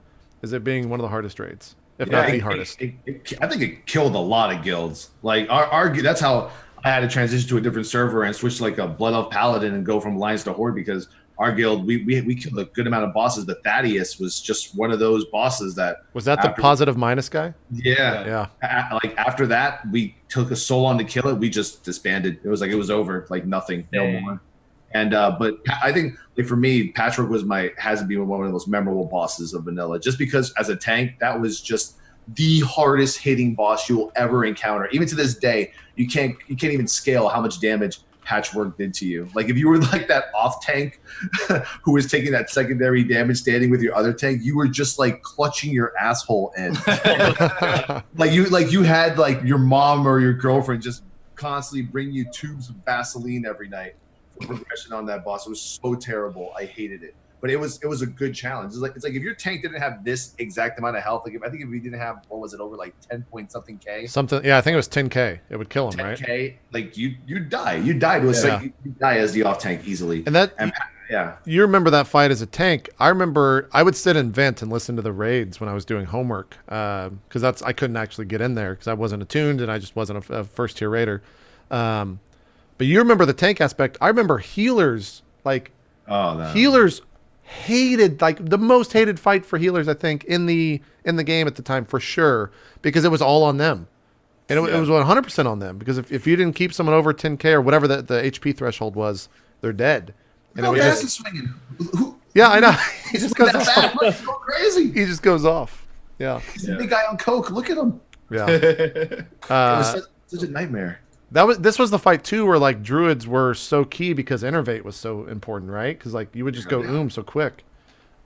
as it being one of the hardest raids, if not the hardest. I think it killed a lot of guilds. Like our that's how I had to transition to a different server and switch to like a Blood Elf Paladin and go from Alliance to Horde because our guild we killed a good amount of bosses. The Thaddeus was just one of those bosses that was that the positive minus guy. Yeah. Like after that, we took a soul on to kill it. We just disbanded. It was over. Like nothing, no more. And but I think like for me, Patchwork has to be one of the most memorable bosses of Vanilla, just because as a tank, that was just the hardest hitting boss you will ever encounter. Even to this day, you can't even scale how much damage Patchwork did to you. Like if you were like that off tank who was taking that secondary damage standing with your other tank, you were just like clutching your asshole in. like you had like your mom or your girlfriend just constantly bring you tubes of Vaseline every night. Progression on that boss, it was so terrible. I hated it, but it was a good challenge. It's like if your tank didn't have this exact amount of health, like I think if we didn't have over like 10 point something K, I think it was 10K. It would kill him, 10K, right? Like you die. You died. It was like you die as the off tank easily. And you remember that fight as a tank? I remember I would sit and vent and listen to the raids when I was doing homework because I couldn't actually get in there because I wasn't attuned and I just wasn't a first tier raider. But you remember the tank aspect. I remember healers, healers hated, like the most hated fight for healers, I think, in the game at the time for sure, because it was all on them. And it was 100% on them, because if you didn't keep someone over 10K or whatever the HP threshold was, they're dead. And it was just swinging. Yeah, I know. He just goes off. Go crazy. He just goes off. Yeah. He's a big guy on coke. Look at him. Yeah. It was such a nightmare. This was the fight too where like druids were so key because innervate was so important, right? Because like you would just go so quick.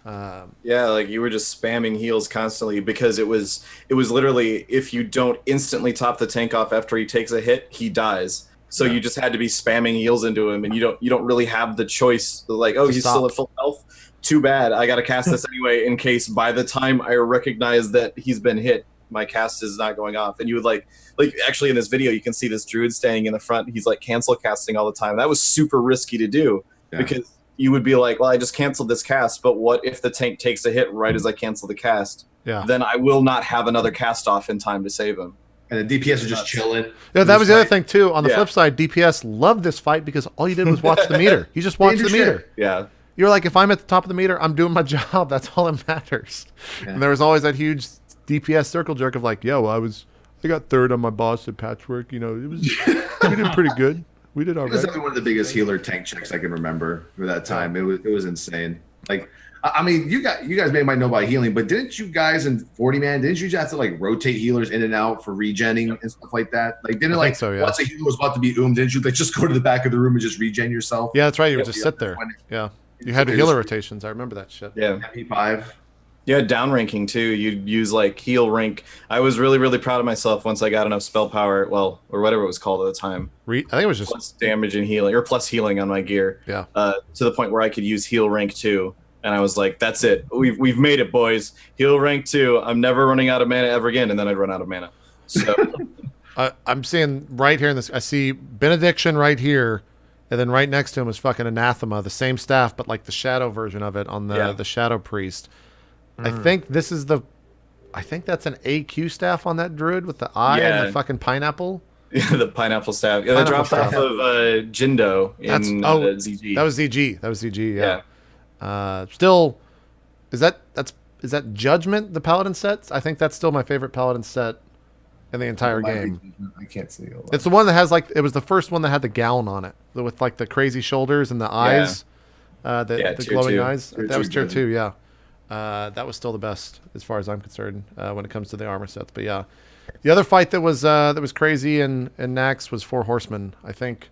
Like you were just spamming heals constantly because it was literally if you don't instantly top the tank off after he takes a hit, he dies. So you just had to be spamming heals into him, and you don't really have the choice. Like, he's still at full health. Too bad. I got to cast this anyway in case by the time I recognize that he's been hit, my cast is not going off. And you would like actually in this video you can see this druid standing in the front. He's like cancel casting all the time. That was super risky to do because you would be like, well, I just canceled this cast, but what if the tank takes a hit right as I cancel the cast? Then I will not have another cast off in time to save him. And the DPS was just chilling. Yeah, that was the other thing too. On the flip side, DPS loved this fight because all you did was watch the meter. You just watched the meter. Yeah. You're like, if I'm at the top of the meter, I'm doing my job. That's all that matters. And there was always that huge DPS circle jerk of like, I got third on my boss at Patchwork. You know, we did pretty good. We did all right. It was definitely one of the biggest healer tank checks I can remember for that time. It was insane. Like, I mean, you guys might know about healing, but didn't you guys in 40-man, didn't you just have to like rotate healers in and out for regenning and stuff like that? Like, didn't once a healer was about to be didn't you like just go to the back of the room and just regen yourself? Yeah, that's right. You would just sit there. Yeah. You had healer rotations. I remember that shit. Yeah. MP5. Yeah, downranking too. You'd use like heal rank. I was really, really proud of myself once I got enough spell power, or whatever it was called at the time. I think it was just plus damage and healing, or plus healing on my gear. Yeah. To the point where I could use heal rank 2. And I was like, that's it. We've made it, boys. Heal rank 2. I'm never running out of mana ever again. And then I'd run out of mana. So I'm seeing right here in this. I see Benediction right here, and then right next to him is fucking Anathema, the same staff, but like the shadow version of it on the Shadow Priest. I think this is I think that's an AQ staff on that druid with the eye and the fucking pineapple. Yeah, the pineapple staff. Yeah, they dropped off of Jindo in ZG. That was ZG. That was ZG. Yeah. Still, is that Judgment, the Paladin set? I think that's still my favorite Paladin set in the entire game. I can't see. It's the one that has it was the first one that had the gown on it with like the crazy shoulders and the eyes, the glowing eyes. That was tier 2. Yeah. That was still the best as far as I'm concerned when it comes to the armor sets. But yeah, the other fight that was crazy in Nax was 4 Horsemen. I think.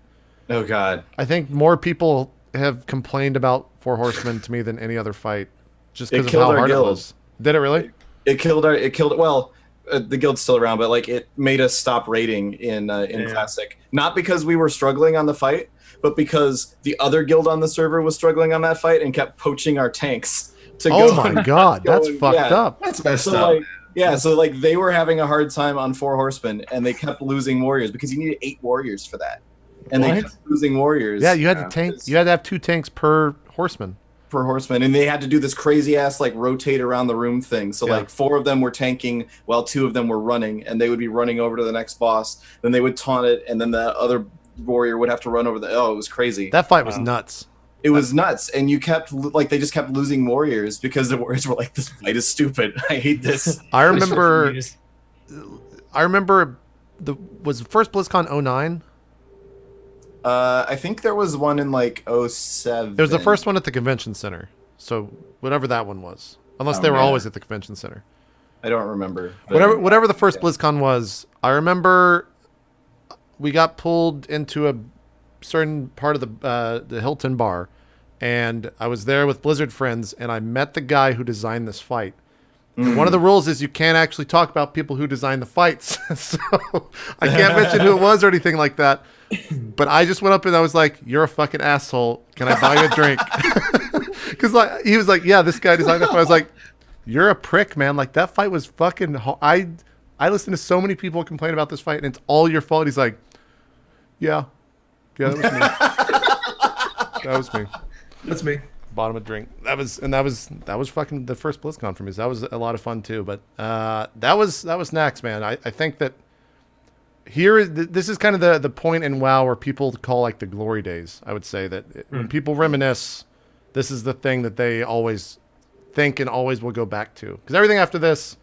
Oh God. I think more people have complained about 4 Horsemen to me than any other fight, just because of how hard it was. Did it really? It killed. Well, the guild's still around, but like it made us stop raiding in Classic. Not because we were struggling on the fight, but because the other guild on the server was struggling on that fight and kept poaching our tanks. Oh my God, that's fucked up. That's messed up. So they were having a hard time on 4 Horsemen, and they kept losing warriors because you needed 8 warriors for that, and they kept losing warriors. Yeah, you had to tank. You had to have 2 tanks per horseman. Per horseman, and they had to do this crazy ass like rotate around the room thing. So like 4 of them were tanking while 2 of them were running, and they would be running over to the next boss. Then they would taunt it, and then the other warrior would have to run over it was crazy. That fight was nuts. It was nuts, and you kept they just kept losing warriors because the warriors were like, "This fight is stupid. I hate this." I remember. Was the first BlizzCon 09? I think there was one in like 07. There was the first one at the convention center. So whatever that one was, unless they were always at the convention center. I don't remember. Whatever the first BlizzCon was, I remember we got pulled into a certain part of the Hilton bar, and I was there with Blizzard friends, and I met the guy who designed this fight. And one of the rules is you can't actually talk about people who design the fights. So I can't mention who it was or anything like that. But I just went up and I was like, "You're a fucking asshole. Can I buy you a drink?" Because he was like, "Yeah, this guy designed that fight." I was like, "You're a prick, man. Like that fight was fucking. I listened to so many people complain about this fight, and it's all your fault." He's like, "Yeah, that was me. That was me. That's me." Bottom of drink. That was fucking the first BlizzCon for me. So that was a lot of fun too. But that was Nax, man. I think that this is kind of the point in WoW where people call like the glory days. I would say that when people reminisce, this is the thing that they always think and always will go back to. Because everything after this,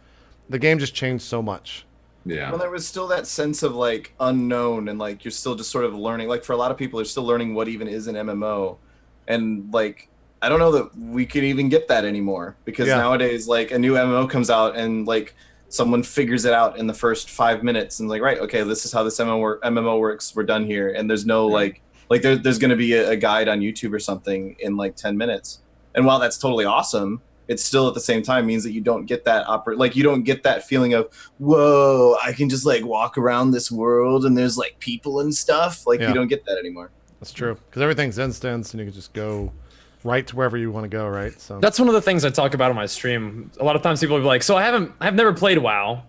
the game just changed so much. Yeah. Well, there was still that sense of like unknown, and like you're still just sort of learning. Like for a lot of people, they're still learning what even is an MMO, and like I don't know that we can even get that anymore because nowadays like a new MMO comes out and like someone figures it out in the first 5 minutes and like, right, okay, this is how this MMO works. We're done here, and there's no like there's going to be a guide on YouTube or something in like 10 minutes. And while that's totally awesome, it still at the same time means that you don't get that you don't get that feeling of, whoa, I can just like walk around this world and there's like people and stuff. Like you don't get that anymore. That's true, because everything's instance and you can just go right to wherever you want to go, right? So that's one of the things I talk about on my stream. A lot of times people will be like, "So I've never played WoW.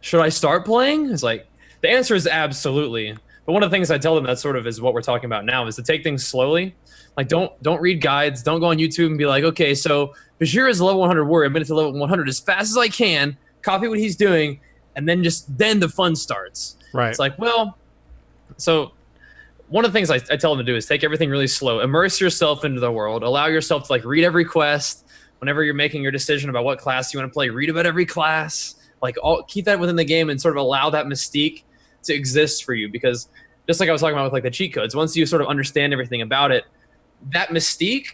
Should I start playing?" It's like the answer is absolutely. But one of the things I tell them that sort of is what we're talking about now is to take things slowly. Like don't read guides. Don't go on YouTube and be like, "Okay, so Bashir is a level 100 warrior. I'm going to to level 100 as fast as I can. Copy what he's doing, and then the fun starts." Right. It's like, well, so one of the things I tell them to do is take everything really slow, immerse yourself into the world, allow yourself to like read every quest. Whenever you're making your decision about what class you want to play, read about every class. Like keep that within the game and sort of allow that mystique to exist for you. Because just like I was talking about with like the cheat codes, once you sort of understand everything about it, that mystique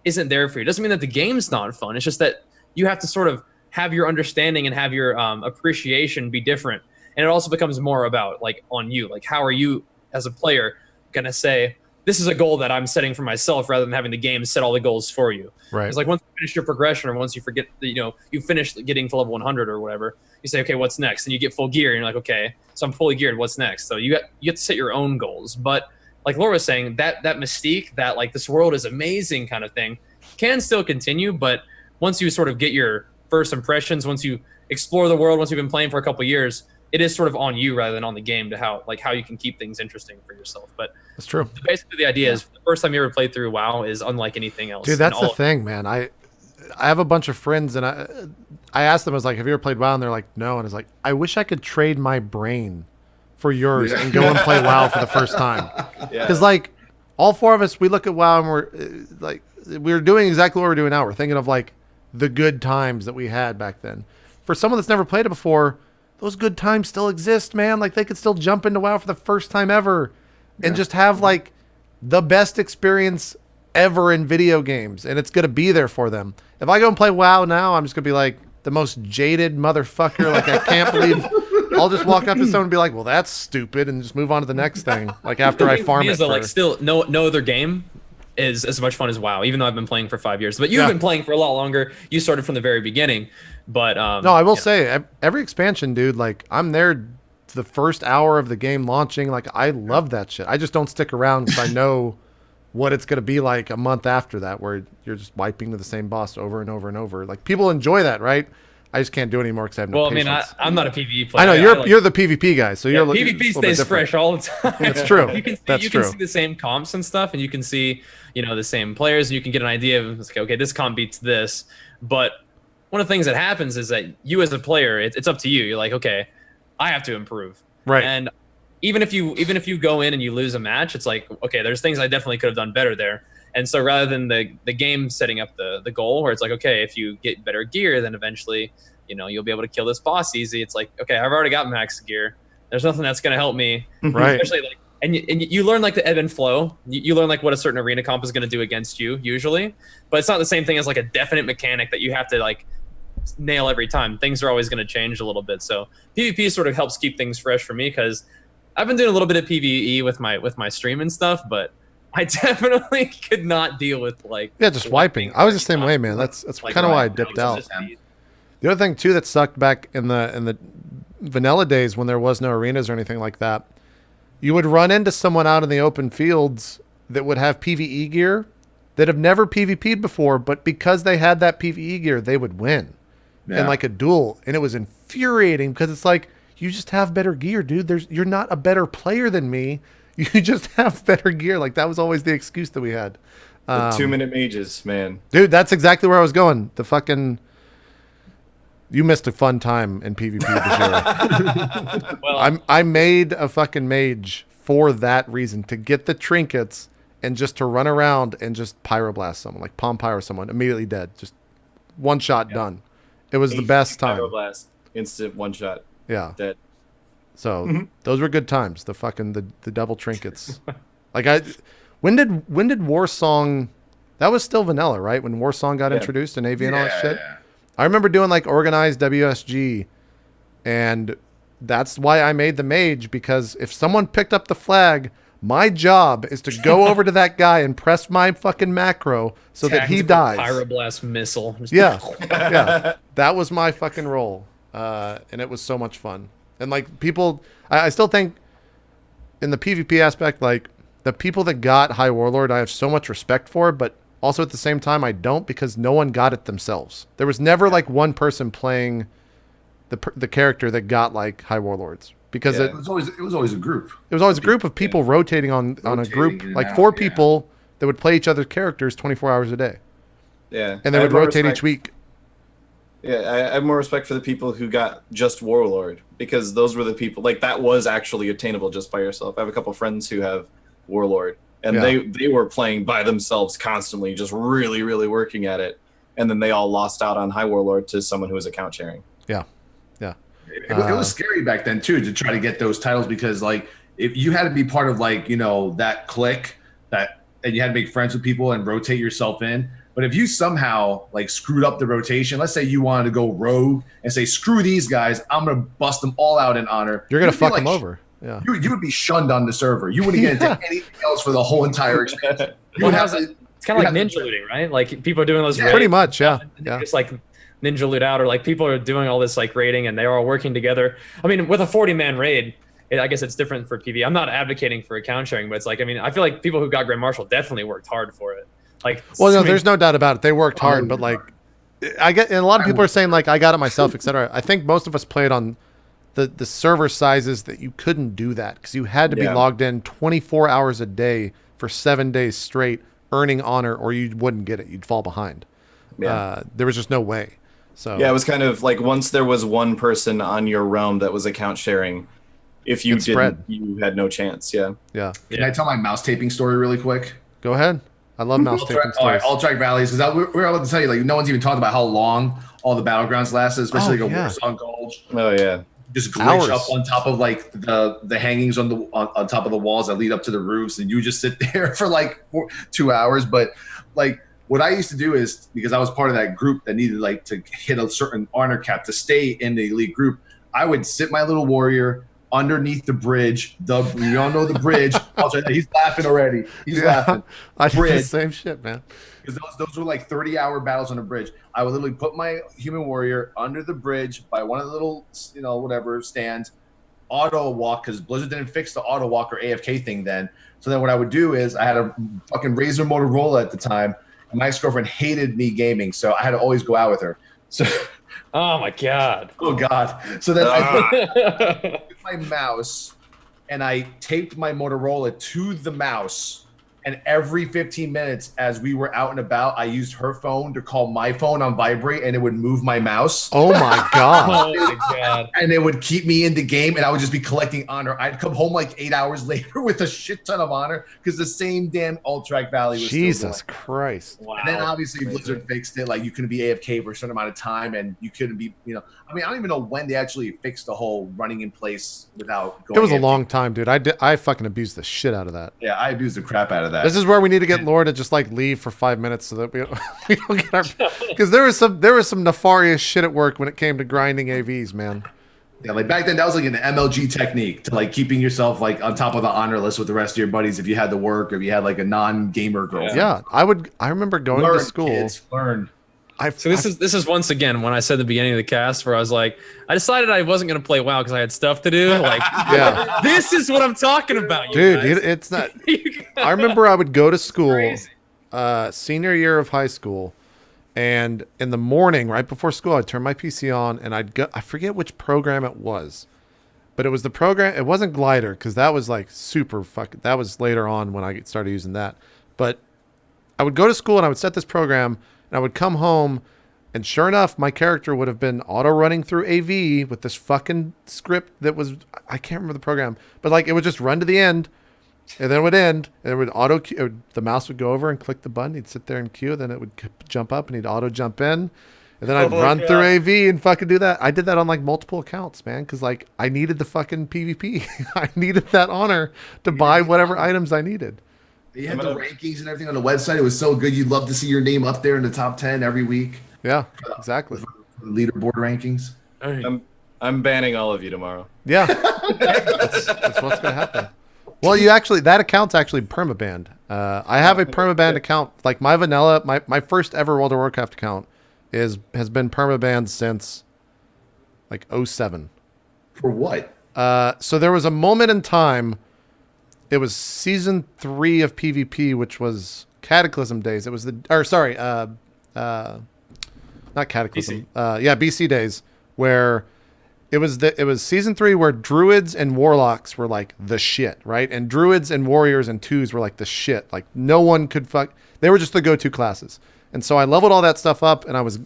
isn't there for you. It doesn't mean that the game's not fun. It's just that you have to sort of have your understanding and have your appreciation be different. And it also becomes more about like on you. Like how are you as a player gonna say, this is a goal that I'm setting for myself rather than having the game set all the goals for you. Right. It's like once you finish your progression or once you forget that, you finish getting to level 100 or whatever, you say, okay, what's next? And you get full gear and you're like, okay, so I'm fully geared. What's next? So you have to set your own goals. But like Laura was saying, that mystique, that like this world is amazing kind of thing can still continue. But once you sort of get your first impressions, once you explore the world, once you've been playing for a couple of years, it is sort of on you rather than on the game to how you can keep things interesting for yourself. But That's true. basically the idea is the first time you ever played through WoW is unlike anything else. Dude, that's the thing, man. I have a bunch of friends, and I asked them, I was like, have you ever played WoW? And they're like, no. And I was like, I wish I could trade my brain for yours and go and play WoW for the first time. Because like all four of us, we look at WoW and we're doing exactly what we're doing now. We're thinking of like the good times that we had back then. For someone that's never played it before, those good times still exist, man. Like they could still jump into WoW for the first time ever and just have like the best experience ever in video games, and it's gonna be there for them. If I go and play WoW now, I'm just gonna be like the most jaded motherfucker. Like I can't believe. I'll just walk up to someone and be like, "Well, that's stupid," and just move on to the next thing. Like after I farm it. So like still no other game is as much fun as WoW, even though I've been playing for 5 years. But you've been playing for a lot longer. You started from the very beginning. But no, I will say every expansion, dude. Like I'm there the first hour of the game launching. Like I love that shit. I just don't stick around because I know what it's going to be like a month after that, where you're just wiping to the same boss over and over and over. Like people enjoy that, right? I just can't do it anymore because I have no patience. I mean, I'm not a PvE player. I know you're the PvP guy, so you're PvP stays fresh all the time. That's true. You can see the same comps and stuff, and you can see the same players, and you can get an idea of like, okay, this comp beats this. But one of the things that happens is that you as a player, it's up to you. You're like, okay, I have to improve, right? And even if you go in and you lose a match, it's like, okay, there's things I definitely could have done better there. And so rather than the game setting up the goal where it's like, okay, if you get better gear, then eventually, you'll be able to kill this boss easy. It's like, okay, I've already got max gear. There's nothing that's going to help me. Right. Especially like, and you learn like the ebb and flow. You learn like what a certain arena comp is going to do against you usually, but it's not the same thing as like a definite mechanic that you have to like nail every time. Things are always going to change a little bit. So PvP sort of helps keep things fresh for me because I've been doing a little bit of PvE with my stream and stuff, but I definitely could not deal with like just wiping. I was the same way, man. That's like, kind of why I dipped out. The other thing too that sucked back in the vanilla days when there was no arenas or anything like that, you would run into someone out in the open fields that would have PvE gear that have never PvP'd before, but because they had that PvE gear, they would win in like a duel, and it was infuriating because it's like, you just have better gear, dude. You're not a better player than me. You just have better gear. Like that was always the excuse that we had. The 2-minute mages, man. Dude, that's exactly where I was going. You missed a fun time in PvP this year. Well, I made a fucking mage for that reason, to get the trinkets and just to run around and just pyroblast someone, like palm pyro someone, immediately dead. Just one shot done. It was the best time. Pyroblast, instant one shot. Yeah. Dead. So those were good times. The devil trinkets. Like when did Warsong? That was still vanilla, right? When Warsong got introduced and AV and all that shit. Yeah. I remember doing like organized WSG, and that's why I made the mage, because if someone picked up the flag, my job is to go over to that guy and press my fucking macro so that he dies. Pyroblast missile. Yeah. That was my fucking role. And it was so much fun. And like people, I still think in the PvP aspect, like the people that got High Warlord, I have so much respect for, but also at the same time, I don't, because no one got it themselves. There was never like one person playing the character that got like High Warlords, because it was always a group. It was always a group of people rotating on a group, like 4 people that would play each other's characters 24 hours a day. Yeah. And they would rotate each week. Yeah, I have more respect for the people who got just Warlord, because those were the people, like that was actually attainable just by yourself. I have a couple friends who have Warlord, and they were playing by themselves constantly, just really, really working at it. And then they all lost out on High Warlord to someone who was account sharing. Yeah. It was scary back then too, to try to get those titles, because like if you had to be part of like, that clique and you had to make friends with people and rotate yourself in. But if you somehow like screwed up the rotation, let's say you wanted to go rogue and say, screw these guys, I'm going to bust them all out in honor. You're going to fuck them over. Yeah. You would be shunned on the server. You wouldn't get into anything else for the whole entire experience. It's kind of like ninja looting, right? Like people are doing those. Pretty much, yeah. Just like ninja loot out, or like people are doing all this like raiding and they're all working together. I mean, with a 40-man raid, I guess it's different for PvE. I'm not advocating for account sharing, but it's like, I mean, I feel like people who got Grand Marshal definitely worked hard for it. Like, well, no, there's no doubt about it. They worked hard, but like, and a lot of people are saying like, I got it myself, etc. I think most of us played on the server sizes that you couldn't do that because you had to be Yeah. logged in 24 hours a day for 7 days straight, earning honor, or you wouldn't get it. You'd fall behind. Yeah. There was just no way. So Yeah, it was kind of like once there was one person on your realm that was account sharing, if you It spread. you had no chance. Yeah. yeah. Can I tell my mouse taping story really quick? Go ahead. I love mouse taping All right, stories. All Track Valleys, because we're about to tell you, like, no one's even talked about how long all the battlegrounds lasted, especially like a Warzone Gulch. Oh yeah. Just glitch Hours. up on top of like the hangings on top of the walls that lead up to the roofs, and you just sit there for like 2 hours. But like what I used to do is, because I was part of that group that needed like to hit a certain honor cap to stay in the elite group, I would sit my little warrior underneath the bridge. We all know the bridge. He's laughing already. He's laughing. I did the Bridge. same shit, man. Because those were like 30-hour battles on a bridge. I would literally put my human warrior under the bridge by one of the little, whatever stands, auto walk, because Blizzard didn't fix the auto walk or AFK thing then. So then what I would do is, I had a fucking Razer Motorola at the time, and my ex-girlfriend hated me gaming, so I had to always go out with her. So, Oh my god. oh god. So then I took my mouse and I taped my Motorola to the mouse. And every 15 minutes, as we were out and about, I used her phone to call my phone on vibrate, and it would move my mouse. Oh my god. Oh my god. And it would keep me in the game, and I would just be collecting honor. I'd come home like 8 hours later with a shit ton of honor because the same damn All Track Valley was still Jesus going. Christ. Wow. And then obviously Blizzard fixed it. Like, you couldn't be AFK for a certain amount of time, and you couldn't be, I mean, I don't even know when they actually fixed the whole running in place without going. It was a AFK. long time, dude. I fucking abused the shit out of that. Yeah, I abused the crap out of that. This is where we need to get Laura to just like leave for 5 minutes so that we don't get our, because there was some nefarious shit at work when it came to grinding AVs, man. Yeah, like back then, that was like an MLG technique to like keeping yourself like on top of the honor list with the rest of your buddies if you had to work or if you had like a non-gamer girl. Yeah, I remember going to school. Kids, learn. So this is once again when I said at the beginning of the cast where I was like, I decided I wasn't gonna play WoW because I had stuff to do. Like, Yeah. this is what I'm talking about, you Dude, guys. it's not. I remember I would go to school, Crazy. senior year of high school, and in the morning, right before school, I'd turn my PC on and I'd go. I forget which program it was, but it was the program. It wasn't Glider because that was like super fucking. That was later on when I started using that. But I would go to school and I would set this program and I would come home. And sure enough, my character would have been auto running through AV with this fucking script that was, I can't remember the program, but like it would just run to the end and then it would end and it would the mouse would go over and click the button. He'd sit there and queue. Then it would jump up and he'd auto jump in. And then I'd run through AV and fucking do that. I did that on like multiple accounts, man. Cause like I needed the fucking PvP. I needed that honor to buy whatever items I needed. You had the rankings and everything on the website. It was so good. You'd love to see your name up there in the top 10 every week. Yeah, exactly. Leaderboard rankings. I'm banning all of you tomorrow. Yeah, that's what's gonna happen. Well, that account's actually permabanned. I have a permabanned account. Like my vanilla, my first ever World of Warcraft account has been permabanned since like 07. For what? So there was a moment in time. It was season 3 of PvP, which was Cataclysm days. It was not Cataclysm. BC days, where it was season 3 where druids and warlocks were like the shit, right? And druids and warriors and twos were like the shit. Like no one could fuck. They were just the go-to classes. And so I leveled all that stuff up, and I was.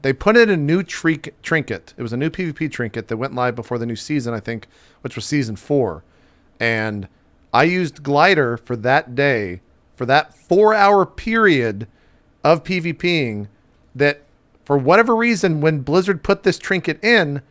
They put in a new trinket. It was a new PvP trinket that went live before the new season, I think, which was season 4, and I used Glider for that day, for that 4-hour period of PvPing. That for whatever reason, when Blizzard put this trinket in,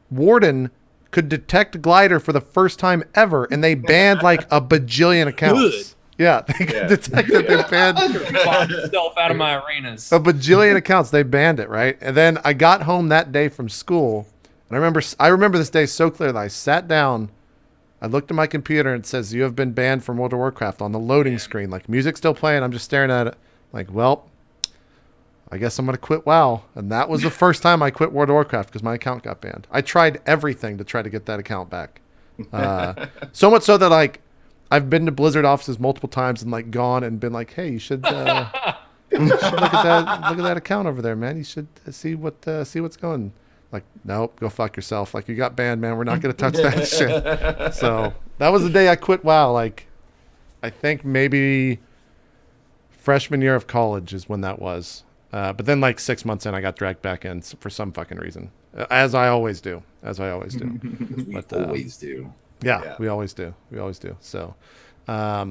Warden could detect Glider for the first time ever, and they banned like a bajillion accounts. Good. Yeah, they could detect it. They banned Bomb yourself out of my arenas. a bajillion accounts. They banned it, right? And then I got home that day from school, and I remember this day so clearly. I sat down, I looked at my computer, and it says, "You have been banned from World of Warcraft" on the loading screen. Like music's still playing. I'm just staring at it, like, well, I guess I'm going to quit WoW. And that was the first time I quit World of Warcraft because my account got banned. I tried everything to try to get that account back. So much so that like I've been to Blizzard offices multiple times and like gone and been like, hey, you should look at that account over there, man. You should see what's going. Like, nope, go fuck yourself. Like, you got banned, man. We're not going to touch that shit. So that was the day I quit WoW. Like, I think maybe freshman year of college is when that was. But then like 6 months in, I got dragged back in for some fucking reason. As I always do. We But, always do. Yeah, we always do. So, I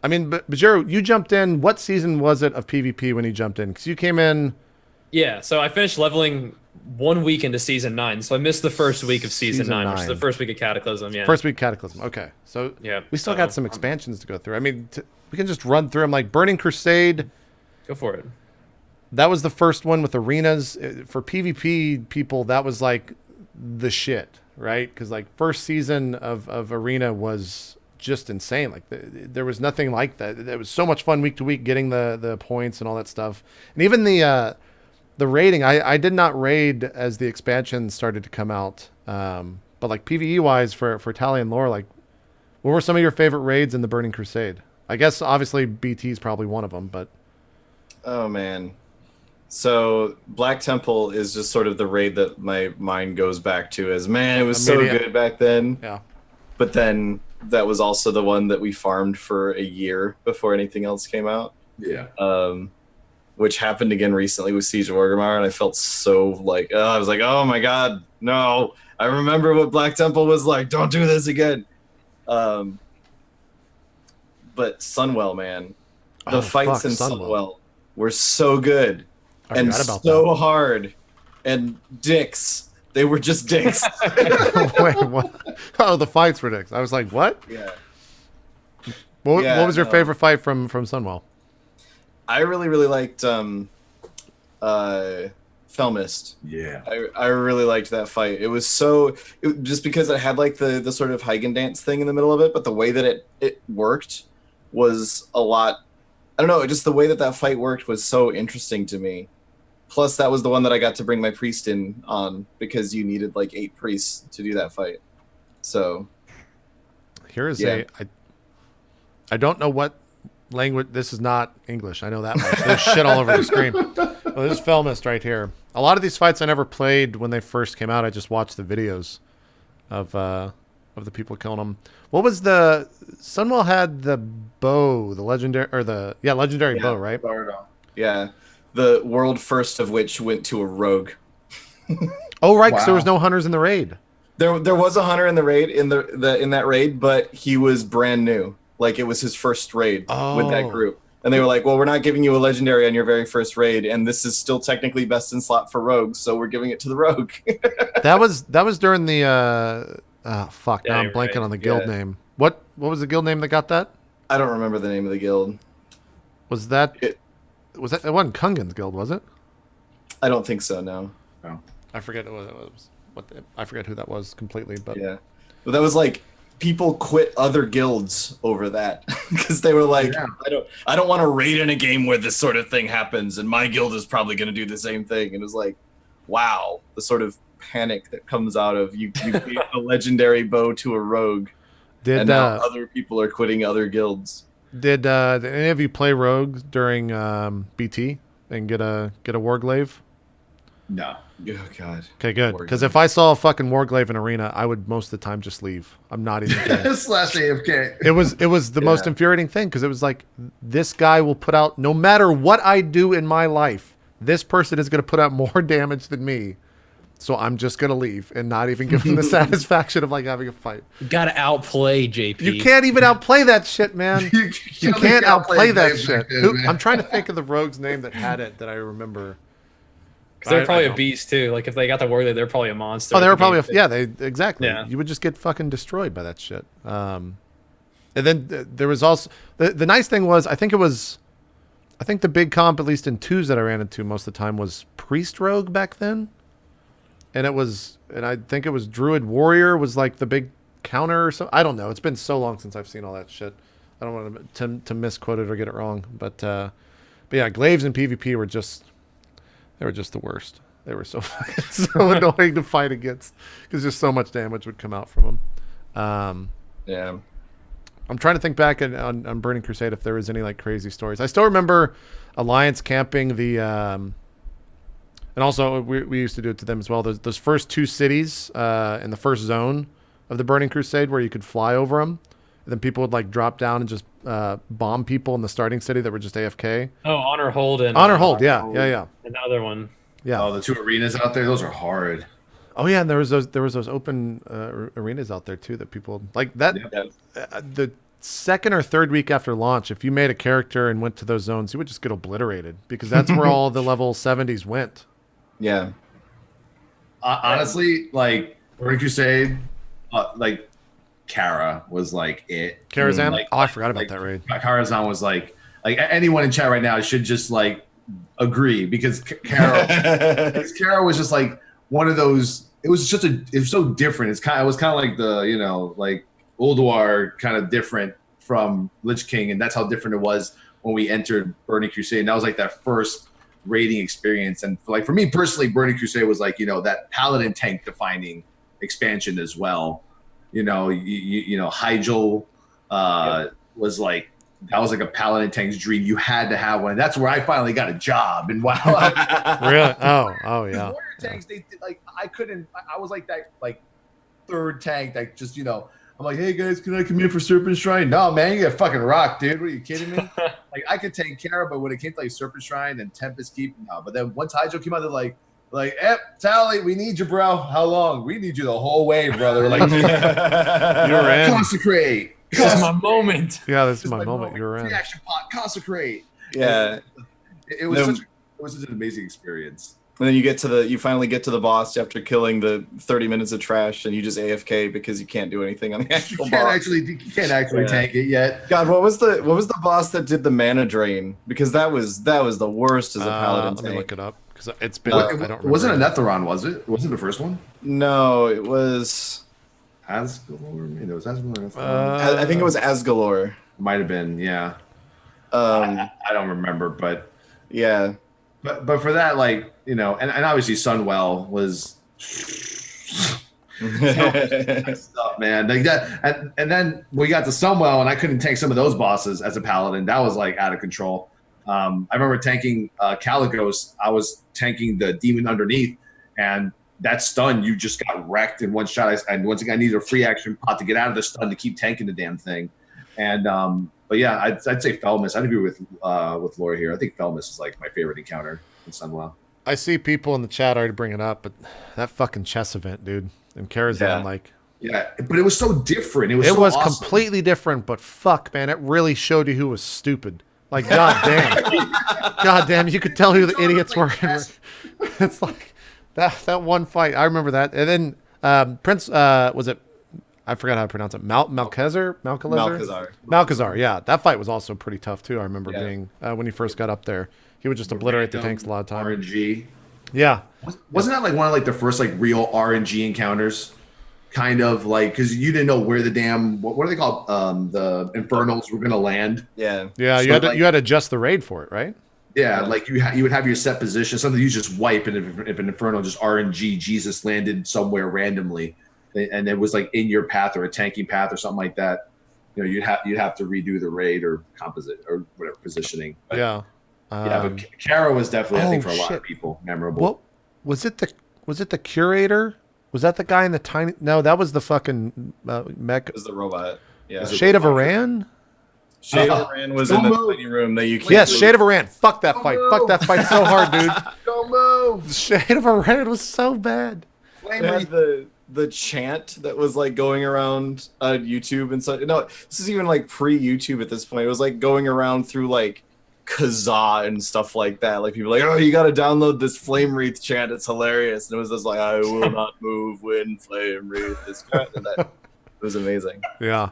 mean, but Jero, you jumped in. What season was it of PvP when you jumped in? Because you came in. Yeah, so I finished leveling 1 week into season 9, so I missed the first week of season 9, which is the first week of Cataclysm. Yeah, First week Cataclysm. Okay, so yeah, we still got some expansions to go through. I mean, we can just run through them. Like Burning Crusade. Go for it. That was the first one with arenas. For PvP people, that was like the shit, right? Because like first season of Arena was just insane. Like there was nothing like that. It was so much fun week to week getting the points and all that stuff. And even the raiding, I did not raid as the expansion started to come out. But like PvE wise for Tally and Lore, like what were some of your favorite raids in the Burning Crusade? I guess obviously BT is probably one of them, but Oh man. So Black Temple is just sort of the raid that my mind goes back to as, man, it was so good back then. Yeah. But then that was also the one that we farmed for a year before anything else came out. Yeah. Which happened again recently with Siege of Orgrimmar, and I felt so like, I was like, oh my god, no. I remember what Black Temple was like. Don't do this again. But Sunwell, man. The fights in Sunwell were so good. And so hard. And dicks. They were just dicks. Wait, what? Oh, the fights were dicks. I was like, what? Yeah. What was your favorite fight from Sunwell? I really, really liked Felmist. Yeah. I really liked that fight. It was just because it had like the sort of Hagen dance thing in the middle of it, but the way that it worked was a lot. I don't know, just the way that fight worked was so interesting to me. Plus, that was the one that I got to bring my priest in on because you needed like 8 priests to do that fight. So here is I don't know what language. This is not English. I know that much. There's shit all over the screen. Well, there's Felmist right here. A lot of these fights I never played when they first came out. I just watched the videos of the people killing them. What was the Sunwell had the bow, the legendary legendary bow, right? Yeah, the world first of which went to a rogue. Oh right, because there was no hunters in the raid. There was a hunter in the raid in that raid, but he was brand new. Like it was his first raid with that group. And they were like, well, we're not giving you a legendary on your very first raid, and this is still technically best in slot for rogues, so we're giving it to the rogue. That was during the fuck, now I'm blanking on the guild name. What was the guild name that got that? I don't remember the name of the guild. Was that it wasn't Kungan's guild, was it? I don't think so, no. No. I forget what it was. I forget who that was completely, but yeah. But that was like people quit other guilds over that because they were like, I don't want to raid in a game where this sort of thing happens, and my guild is probably going to do the same thing. And it was like, wow, the sort of panic that comes out of you gave a legendary bow to a rogue, and now other people are quitting other guilds. Did any of you play rogues during BT and get a warglaive? No. Oh god. Okay, good. Because if I saw a fucking warglaive in arena, I would most of the time just leave. I'm not even kidding. Slash AFK. It was the most infuriating thing because it was like this guy will put out, no matter what I do in my life, this person is going to put out more damage than me. So I'm just going to leave and not even give them the satisfaction of like having a fight. You got to outplay JP. You can't even outplay that shit, man. You can't outplay that shit. I'm trying to think of the rogue's name that had it that I remember. Because they're probably a beast too. Like if they got the warglaive, they're probably a monster. Oh, they were probably exactly. Yeah. You would just get fucking destroyed by that shit. And then there was also the nice thing was I think the big comp, at least in twos that I ran into most of the time, was Priest Rogue back then. And I think it was Druid Warrior was like the big counter or something. I don't know. It's been so long since I've seen all that shit. I don't want to misquote it or get it wrong. But yeah, glaives in PvP were just the worst. They were so annoying to fight against because just so much damage would come out from them. Yeah. I'm trying to think back on Burning Crusade if there was any like crazy stories. I still remember Alliance camping the And also, we used to do it to them as well. Those first 2 cities in the first zone of the Burning Crusade where you could fly over them, and then people would like drop down and just bomb people in the starting city that were just AFK. Oh, Honor Hold and Honor Hold, yeah. Another one. Yeah. Oh, the 2 arenas out there, those are hard. Oh yeah, and there was those open arenas out there too that people like that. The second or third week after launch, if you made a character and went to those zones, you would just get obliterated because that's where all the level 70s went. Yeah. Honestly, like Burning Crusade, like Kara was like it. Karazhan? Like, I forgot about that raid. Karazhan was like anyone in chat right now should just like agree because Kara was just like one of those. It was so different. It was kind of like the like Ulduar kind of different from Lich King, and that's how different it was when we entered Burning Crusade. And that was like that first raiding experience, and for me personally, Burning Crusade was like that paladin tank defining expansion as well. Hyjal was like. That was like a paladin tank's dream. You had to have one. That's where I finally got a job. And wow, really? Oh yeah. Warrior tanks, they like I couldn't. I was like that like third tank that just I'm like, hey guys, can I come in for Serpent Shrine? No man, you get fucking rocked, dude. What are you kidding me? Like I could take care of, but when it came to like Serpent Shrine and Tempest Keep, no. But then once Hyjo came out, they're like, Tally, we need you, bro. How long? We need you the whole way, brother. Like You're in. Consecrate. This is my moment. Yeah, this is my moment. You're in. Reaction pot, consecrate. Yeah. It was such an amazing experience. And then you finally get to the boss after killing the 30 minutes of trash, and you just AFK because you can't do anything on the actual boss. You can't actually tank it yet. God, what was the boss that did the mana drain? Because that was the worst as a paladin Let me tank. look it up because it's been. I don't remember. Wasn't it Netheron? Was it? Wasn't the first one? No, it was. Asgalore? It was Asgalore. I think it was Asgalore. Might have been, yeah. I I don't remember, but yeah. But for that, like and obviously Sunwell was stuff, man. Like that, and then we got to Sunwell, and I couldn't tank some of those bosses as a paladin. That was like out of control. I remember tanking Caligos. I was tanking the demon underneath, and that stun, you just got wrecked in one shot. And once again, I needed a free action pot to get out of the stun to keep tanking the damn thing. And but yeah, I'd say Felmus. I'd agree with Laura here. I think Felmus is like my favorite encounter in Sunwell. I see people in the chat already bring it up, but that fucking chess event, dude, and Karazhan, yeah, but it was so different. It was awesome. Completely different, but fuck, man, it really showed you who was stupid. Like, god damn, you could tell who the idiots were. It's like. That one fight, I remember that. And then Prince, was it? I forgot how to pronounce it. Malchazar, yeah. That fight was also pretty tough too. I remember being when he first got up there, he would just obliterate the tanks a lot of time. RNG. Yeah. Wasn't that like one of like the first like real RNG encounters? Kind of like because you didn't know where the damn what are they called? The Infernals were gonna land. Yeah. Yeah. So you had to adjust the raid for it, right? Yeah, like you would have your set position, something you just wipe, and if an Inferno just RNG Jesus landed somewhere randomly, and it was like in your path or a tanking path or something like that, you'd have to redo the raid or composite or whatever positioning. But, yeah, but Kara was definitely I think for a lot of people memorable. What was it? The curator? Was that the guy in the tiny? No, that was the fucking mech. It was the robot. Yeah, Shade of Iran. Shade of Iran was in the tiny room that you can't. Yes, Shade of Iran. Fuck that fight. Fuck that fight so hard, dude. Don't move. Shade of Iran was so bad. It had the chant that was like going around YouTube and such. No, this is even like pre-YouTube at this point. It was like going around through like Kazaa and stuff like that. Like people like, oh, you got to download this Flame Wreath chant. It's hilarious. And it was just like, I will not move when Flame Wreath is cut. And that it was amazing. Yeah.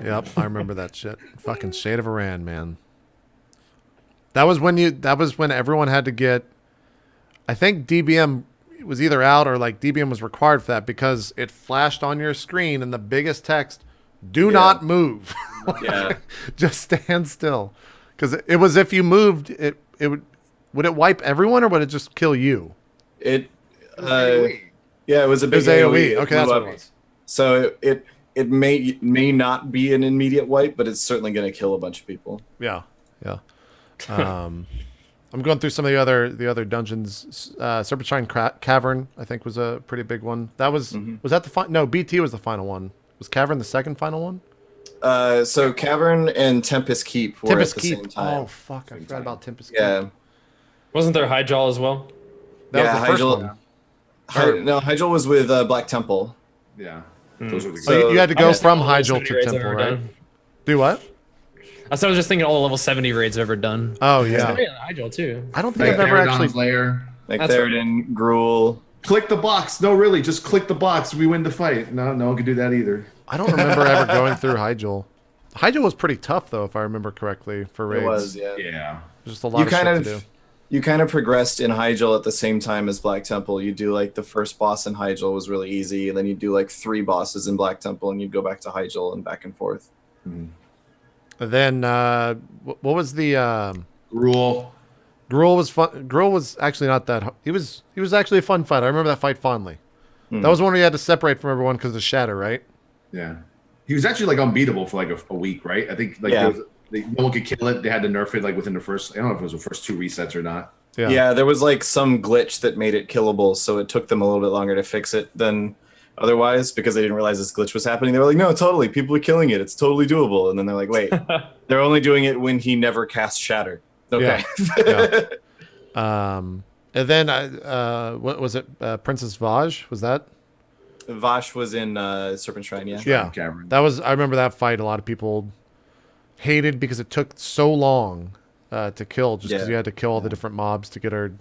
Yep, I remember that shit. Fucking Shade of Iran, man. That was when everyone had to get. I think DBM was either out or like DBM was required for that because it flashed on your screen in the biggest text, "Do not move." Yeah, just stand still. Because it was if you moved, it would it wipe everyone or would it just kill you? Yeah, it was a big AOE. Okay, that's what it was. So it may not be an immediate wipe, but it's certainly going to kill a bunch of people. Yeah. I'm going through some of the other dungeons. Serpentine Cavern, I think, was a pretty big one. That was was that the no, BT was the final one. Was Cavern the second final one? So Cavern and Tempest Keep were Tempest at the Keep. same time. Oh fuck, I forgot about Tempest Yeah. Keep. Wasn't there Hyjal as well? That Yeah, was the first Hyjal- one. No, Hyjal was with Black Temple. Yeah. Hmm. Those were the Oh, you had to go I just from think all the Hyjal 70 to raids I've Temple, ever right? done. Do what? I was just thinking all the level 70 raids I've ever done. Oh yeah. Yeah, Hyjal too. I don't think I've ever actually. layer. Like That's Theroden, Gruul. Click the box. No, really, just click the box. We win the fight. No, no one can do that either. I don't remember ever going through Hyjal. Hyjal was pretty tough though, if I remember correctly, for raids. It was, yeah. Yeah. Just a lot of shit to do. You kind of progressed in Hyjal at the same time as Black Temple. You do like the first boss in Hyjal was really easy, and then you do like 3 bosses in Black Temple, and you'd go back to Hyjal and back and forth. And then what was the Gruul. Gruul was fun. Gruul was actually not that. He was actually a fun fight. I remember that fight fondly. That was one where you had to separate from everyone because of Shatter, right? Yeah. He was actually like unbeatable for like a week, right? I think like Yeah. no one could kill it. They had to nerf it like within the first. I don't know if it was the first 2 resets or not. Yeah, there was like some glitch that made it killable, so it took them a little bit longer to fix it than otherwise because they didn't realize this glitch was happening. They were like, no, totally, people are killing it. It's totally doable. And then they're like, wait, they're only doing it when he never casts Shatter. Okay. Yeah. And then what was it? Princess Vaj, was that? Vash was in Serpent Shrine, yeah. Yeah. Cavern. That was. I remember that fight. A lot of people hated because it took so long to kill, just because you had to kill all the different mobs to get her,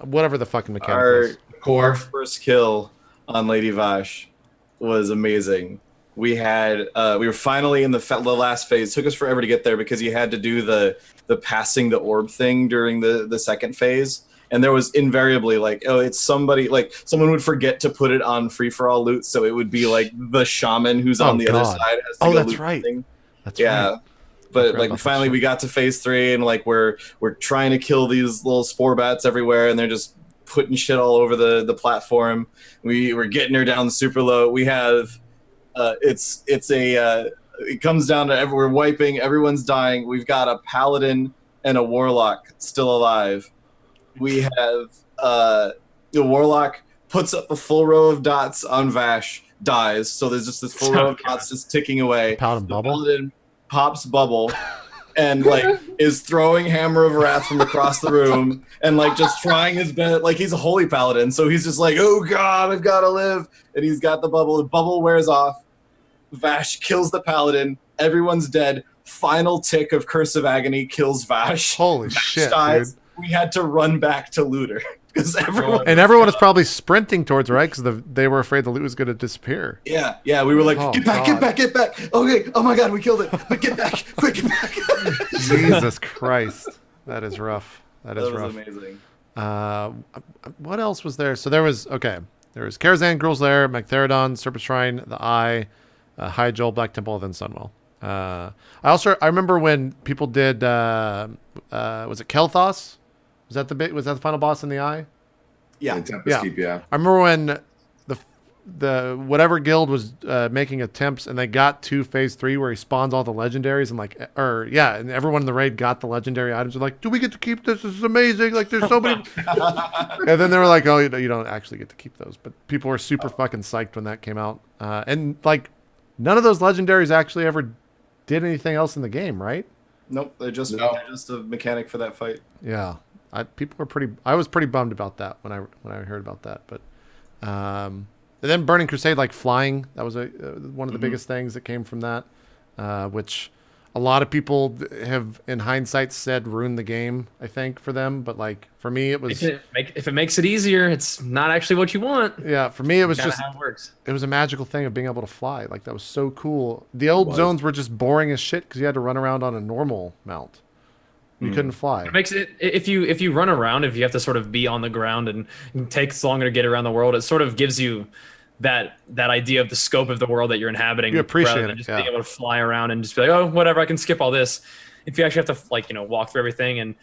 whatever the fucking mechanic was. Our first kill on Lady Vash was amazing. We had we were finally in the last phase. It took us forever to get there because you had to do the passing the orb thing during the second phase. And there was invariably like, oh, it's somebody, like someone would forget to put it on free for all loot, so it would be like the shaman who's on the other side has to go that's loot right. the thing. That's Yeah. right. But like finally we got to phase 3 and like we're trying to kill these little spore bats everywhere and they're just putting shit all over the platform. We were getting her down super low. We have it comes down to we're wiping, everyone's dying. We've got a paladin and a warlock still alive. We have the warlock puts up a full row of dots on Vash, dies. So there's just this full row of dots just ticking away. Paladin bubble. Paladin pops bubble and like is throwing Hammer of Wrath from across the room and like just trying his best. Like he's a holy paladin, so he's just like, oh god, I've got to live. And he's got the bubble. The bubble wears off. Vash kills the paladin. Everyone's dead. Final tick of Curse of Agony kills Vash. Holy Vash shit, dies. dude. We had to run back to looter because everyone is probably sprinting towards her, right? Because they were afraid the loot was going to disappear. Yeah, we were like, Oh, get back, God. get back. Okay, oh my god, we killed it. But get back, quick, get back. Jesus Christ, that is rough. That is was rough. amazing. What else was there? So there was Karazhan, Gruul's Lair, Magtheridon, Serpent Shrine, the Eye, Hyjal, Black Temple, then Sunwell. I remember when people did was it Kel'Thas? Was that the final boss in the Eye? Yeah. Tempest Keep, yeah. I remember when the whatever guild was making attempts and they got to phase 3 where he spawns all the legendaries and and everyone in the raid got the legendary items. They're like, do we get to keep this? This is amazing. Like there's so many. And then they were like, oh, you don't actually get to keep those. But people were super fucking psyched when that came out. And like none of those legendaries actually ever did anything else in the game, right? Nope, they're just a mechanic for that fight. Yeah. I was pretty bummed about that when I heard about that, but and then Burning Crusade, like flying, that was one of the biggest things that came from that, which a lot of people have in hindsight said ruined the game, I think, for them, but like for me it was if it makes it easier, it's not actually what you want. yeah, for me it was Kinda just how it works. it was a magical thing of being able to fly. Like that was so cool. The old zones were just boring as shit because you had to run around on a normal mount. You couldn't fly. It makes it if you run around, if you have to sort of be on the ground and it takes longer to get around the world, it sort of gives you that idea of the scope of the world that you're inhabiting. You appreciate rather than it, just yeah. being able to fly around and just be like, oh, whatever, I can skip all this. If you actually have to walk through everything and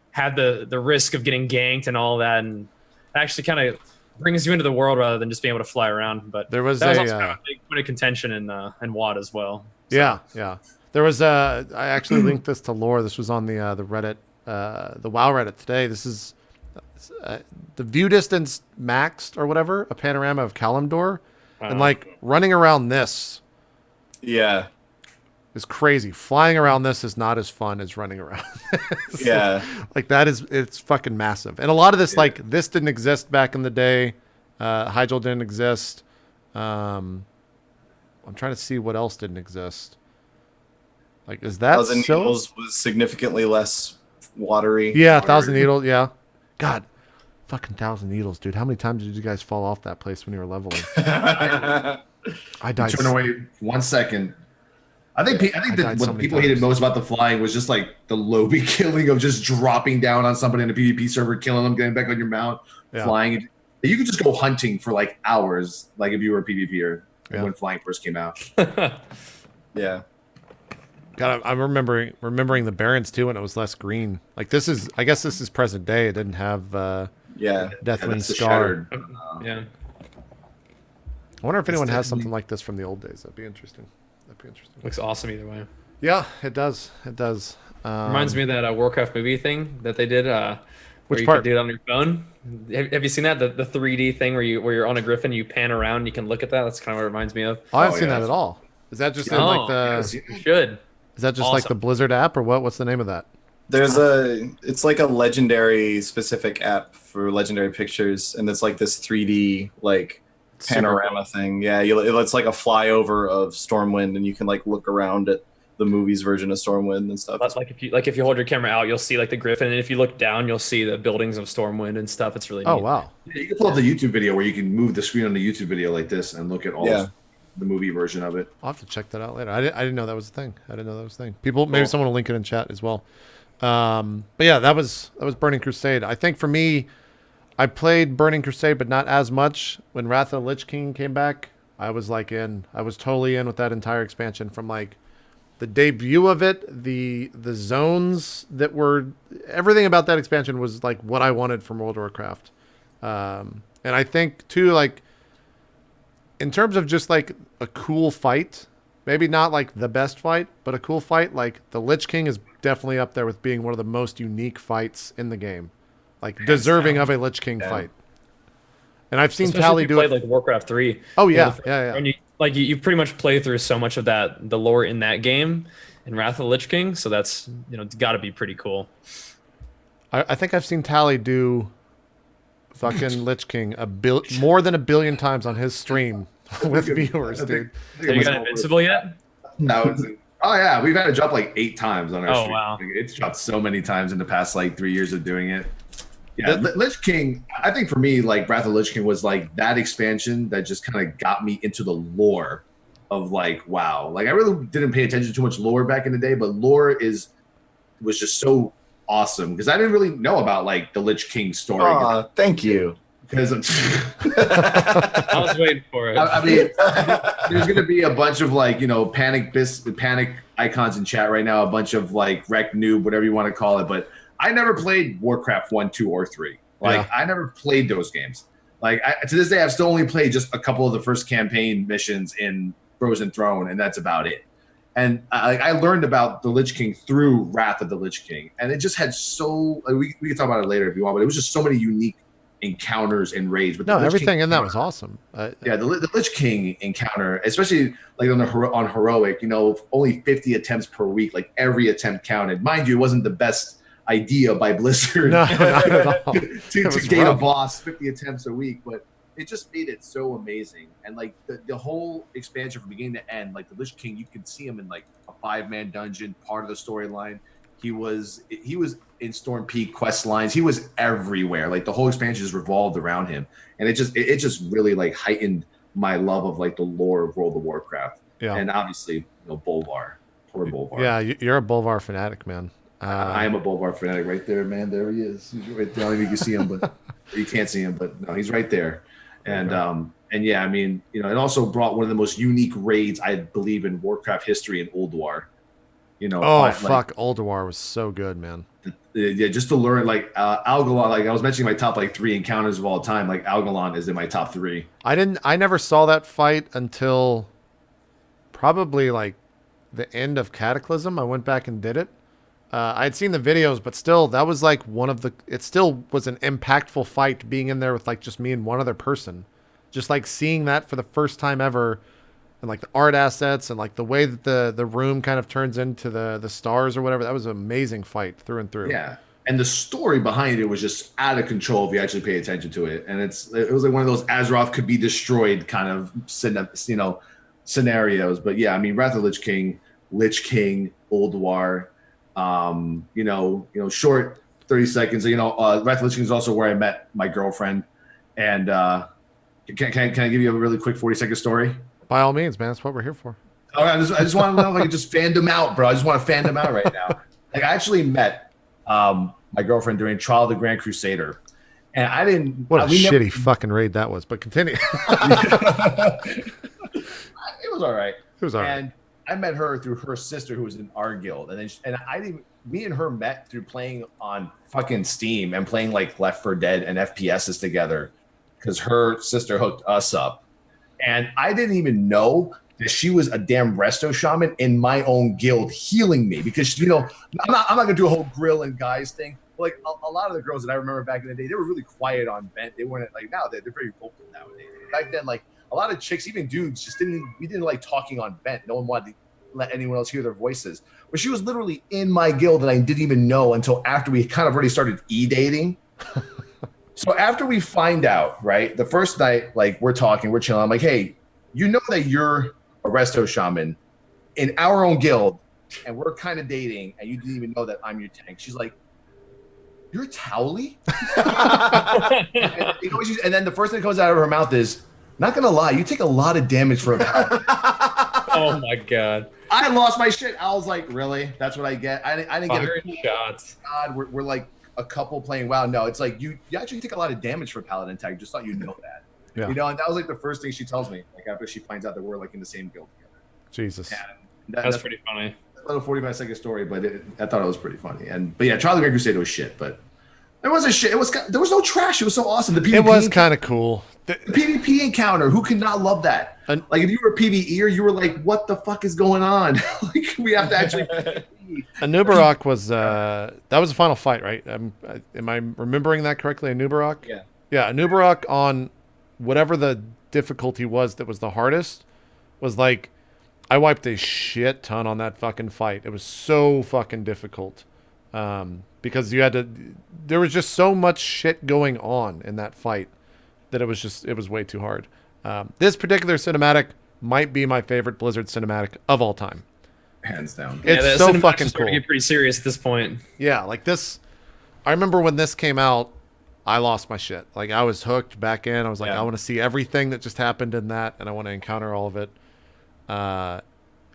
have the risk of getting ganked and all that, and it actually kind of brings you into the world rather than just being able to fly around. But There was that was a, also kind of a big point of contention in WoD as well. So, Yeah. There was I actually linked this to lore. This was on the Reddit the WoW Reddit today. This is the view distance maxed or whatever, a panorama of Kalimdor, and like running around this Yeah. is crazy. Flying around this is not as fun as running around. Yeah. Like it's fucking massive. And a lot of this, like this didn't exist back in the day. Hyjal didn't exist. I'm trying to see what else didn't exist. Like, is that Thousand so? Needles was significantly less watery. Yeah, Thousand Needles. Yeah. God, fucking Thousand Needles, dude. How many times did you guys fall off that place when you were leveling? I died. Turn away 1 second. I think that so what many people hated times. most about the flying was just like the lobby killing of just dropping down on somebody in a PvP server, killing them, getting back on your mount, flying. You could just go hunting for like hours, like if you were a PvPer when flying first came out. Yeah. God, I'm remembering the Barrens too when it was less green. Like this is, I guess this is present day. It didn't have Yeah. Deathwind that's the Scar. shattered. Yeah. I wonder if anyone has definitely- something like this from the old days. That'd be interesting. Looks awesome either way. Yeah, it does. It does. Reminds me of that Warcraft movie thing that they did. Where Which you part? could do it on your phone. Have you seen that? The 3D thing where you're on a griffin, you pan around, you can look at that. That's kind of what it reminds me of. I haven't Oh, seen yeah. that at all. Is that just in Oh, like the? You should. Is that just like the awesome. Blizzard app or what? What's the name of that? It's like a legendary specific app for legendary pictures, and it's like this 3D like panorama thing. Yeah, it's like a flyover of Stormwind, and you can like look around at the movie's version of Stormwind and stuff. That's like if you hold your camera out, you'll see like the griffin, and if you look down, you'll see the buildings of Stormwind and stuff. It's really neat. Oh wow. Yeah, you can pull up the YouTube video where you can move the screen on the YouTube video like this and look at all the movie version of it. I'll have to check that out later. I didn't know that was a thing. People, maybe someone will link it in chat as well. But yeah, that was Burning Crusade. I think for me, I played Burning Crusade, but not as much. When Wrath of the Lich King came back, I was totally in with that entire expansion from like the debut of it, the zones that were, everything about that expansion was like what I wanted from World of Warcraft. And I think too, like in terms of just like a cool fight, maybe not like the best fight, but a cool fight, like the Lich King is definitely up there with being one of the most unique fights in the game. Like deserving of a Lich King fight. And I've seen Especially Tally if do you it. played like Warcraft 3. Oh You know, yeah, the first yeah. one, you pretty much play through so much of the lore in that game in Wrath of the Lich King, so that's got to be pretty cool. I think I've seen Tally do fucking Lich King more than 1 billion times on his stream with viewers, dude. Have you got Invincible yet? No, oh yeah, we've had it drop like 8 times on our Oh, stream. wow. Like, it's dropped so many times in the past like 3 years of doing it. Yeah, Lich King. I think for me, like Wrath of the Lich King was like that expansion that just kind of got me into the lore of like wow. Like I really didn't pay attention to too much lore back in the day, but lore was just so awesome because I didn't really know about like the Lich King story. Aw, thank you. Because I was waiting for it. I mean, there's gonna be a bunch of like panic icons in chat right now, a bunch of like wreck noob, whatever you want to call it. But I never played Warcraft 1, 2, or 3. Like I never played those games. Like to this day, I've still only played just a couple of the first campaign missions in Frozen Throne, and that's about it. And I learned about the Lich King through Wrath of the Lich King, and it just had so we can talk about it later if you want, but it was just so many unique encounters and raids. But No, the Lich everything King in that was awesome. yeah, the Lich King encounter, especially like on heroic, only 50 attempts per week. Like every attempt counted. Mind you, it wasn't the best idea by Blizzard No, not at all. to gain a boss 50 attempts a week, but it just made it so amazing. And like the whole expansion from beginning to end, like the Lich King, you could see him in like a 5-man dungeon, part of the storyline. He was in Storm Peak quest lines. He was everywhere. Like the whole expansion just revolved around him, and it just really like heightened my love of like the lore of World of Warcraft. Yeah. And obviously, Bolvar, poor Bolvar. Yeah, you're a Bolvar fanatic, man. I am a Bolvar fanatic right there, man. There he is. He's right there. I don't think you can see him, but you can't see him, but no, he's right there. And and yeah, I mean, it also brought one of the most unique raids I believe in Warcraft history in Ulduar. Fuck, Ulduar was so good, man. Yeah, just to learn like Algalon. Like I was mentioning, my top like 3 encounters of all time. Like Algalon is in my top 3. I never saw that fight until probably like the end of Cataclysm. I went back and did it. I had seen the videos, but still, that was like it still was an impactful fight being in there with like just me and one other person. Just like seeing that for the first time ever, and like the art assets and like the way that the room kind of turns into the stars or whatever. That was an amazing fight through and through. Yeah. And the story behind it was just out of control if you actually pay attention to it. And it was like one of those Azeroth could be destroyed kind of scenarios. But yeah, I mean, Wrath of Lich King, Old War, short 30 seconds. Wrath of Lich King is also where I met my girlfriend. And can I give you a really quick 40-second story? By all means, man. That's what we're here for. All right, I just want to know if I can just fandom out, bro. I just want to fandom out right now. Like, I actually met my girlfriend during Trial of the Grand Crusader, and I didn't. What a shitty fucking raid that was. But continue. It was all right. It was all right. And I met her through her sister, who was in our guild, and I didn't. Me and her met through playing on fucking Steam and playing like Left 4 Dead and FPSs together, because her sister hooked us up, and I didn't even know that she was a damn resto shaman in my own guild healing me, because I'm not gonna do a whole grill and guys thing. Like a lot of the girls that I remember back in the day, they were really quiet on vent. They weren't like now they're very vocal nowadays. Back then, like a lot of chicks, even dudes, we didn't like talking on vent. No one wanted to let anyone else hear their voices. But she was literally in my guild and I didn't even know until after we kind of already started dating. So after we find out, right, the first night, like we're talking, we're chilling. I'm like, hey, you know that you're a resto shaman in our own guild, and we're kind of dating, and you didn't even know that I'm your tank. She's like, you're Towley? and then the first thing that comes out of her mouth is, not gonna lie, you take a lot of damage for a paladin. Oh my god. I lost my shit. I was like, really? That's what I get? I didn't get Firing shots. God, we're like a couple playing WoW. No, it's like you actually take a lot of damage for a paladin tag. Just thought you know that. Yeah. And that was like the first thing she tells me, like after she finds out that we're like in the same guild together. Jesus. That's pretty funny. A little 45-second story, but I thought it was pretty funny. But yeah, Trial of the Great Crusade was shit, but there wasn't shit. There was no trash. It was so awesome. The PvP it was kind of cool. The PvP encounter. Who could not love that? Like if you were a PvEer, you were like, "What the fuck is going on?" Like we have to actually. Anubarak was that was the final fight, right? Am I remembering that correctly? Anubarak. Yeah. Yeah, Anubarak on whatever the difficulty was that was the hardest was like I wiped a shit ton on that fucking fight. It was so fucking difficult. Because there was just so much shit going on in that fight that it was way too hard. This particular cinematic might be my favorite Blizzard cinematic of all time. Hands down. It's so fucking cool. Get pretty serious at this point. Yeah, like this. I remember when this came out, I lost my shit. Like I was hooked back in. I was like, I want to see everything that just happened in that, and I want to encounter all of it.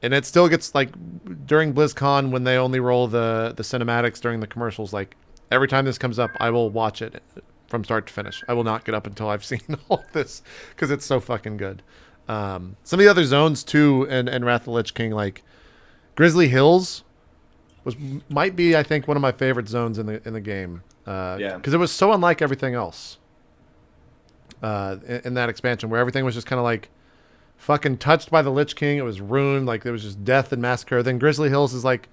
And it still gets like during BlizzCon when they only roll the cinematics during the commercials. Like every time this comes up, I will watch it from start to finish. I will not get up until I've seen all of this because it's so fucking good. Some of the other zones too, and Wrath of the Lich King, like Grizzly Hills, might be I think one of my favorite zones in the game. Because it was so unlike everything else. In that expansion, where everything was just kind of like fucking touched by the Lich King. It was ruined. Like there was just death and massacre. Then Grizzly Hills is like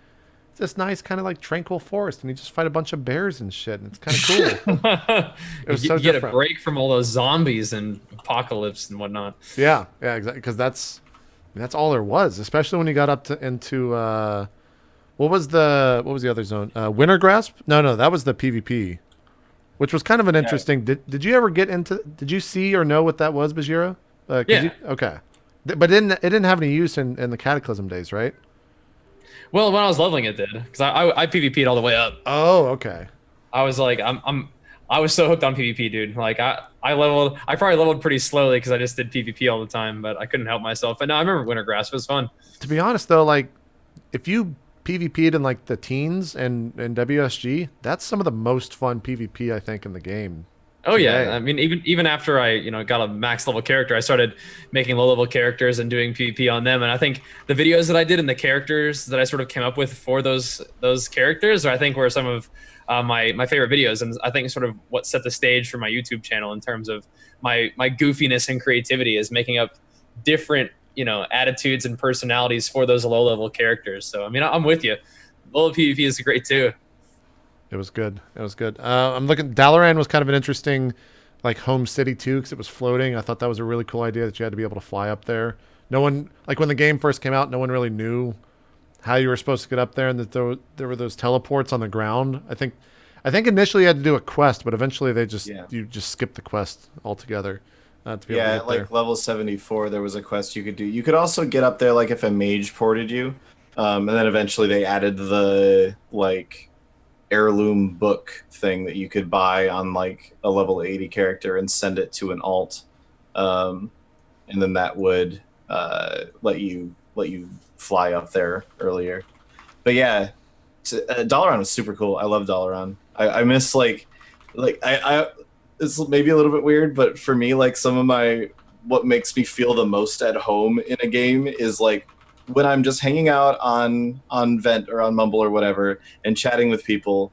this nice kind of like tranquil forest, and you just fight a bunch of bears and shit, and it's kind of cool. It was so you get different. a break from all those zombies and apocalypse and whatnot. Yeah, exactly. Because that's all there was, especially when you got up into what was the other zone? Winter Grasp? No, that was the PvP, which was kind of an interesting. Did you ever get into? Did you see or know what that was, Bajira? Yeah. Okay. But it didn't have any use in the Cataclysm days, right? Well, when I was leveling it did, because I PvP'd all the way up. Oh, okay. I was like, I was so hooked on PvP, dude. Like I probably leveled pretty slowly because I just did PvP all the time, but I couldn't help myself. But no, I remember Winter Grasp was fun. To be honest though, like if you PvP'd in like the teens and WSG, that's some of the most fun PvP I think in the game. Oh today. yeah, I mean even after I got a max level character, I started making low level characters and doing PvP on them. And I think the videos that I did and the characters that I sort of came up with for those characters, I think were some of my favorite videos, and I think sort of what set the stage for my YouTube channel in terms of my goofiness and creativity is making up different attitudes and personalities for those low level characters. So I mean I'm with you. Bullet PvP is great too. It was good. It was good. I'm looking. Dalaran was kind of an interesting, like, home city too, because it was floating. I thought that was a really cool idea that you had to be able to fly up there. No one, like when the game first came out, no one really knew how you were supposed to get up there, and that there were those teleports on the ground. I think initially you had to do a quest, but eventually you just skipped the quest altogether. To be able to get like there. level 74, there was a quest you could do. You could also get up there like if a mage ported you, and then eventually they added the like heirloom book thing that you could buy on like a level 80 character and send it to an alt, and then that would let you fly up there earlier. But yeah, Dalaran was super cool. I love Dalaran. I miss like I it's maybe a little bit weird, but for me, like some of what makes me feel the most at home in a game is like when I'm just hanging out on Vent or on Mumble or whatever and chatting with people.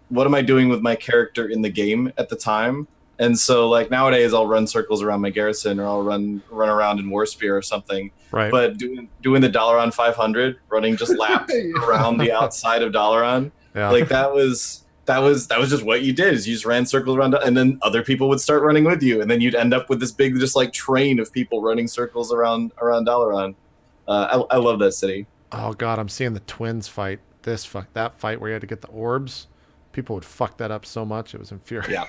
What am I doing with my character in the game at the time? And so like nowadays I'll run circles around my garrison, or I'll run around in War Spear or something. Right. But doing the Dalaran 500, running just laps around the outside of Dalaran, like that was just what you did. Is you just ran circles around, and then other people would start running with you, and then you'd end up with this big just like train of people running circles around Dalaran. I love that city. Oh god, I'm seeing the twins fight. That fight where you had to get the orbs. People would fuck that up so much. It was infuriating. Yeah.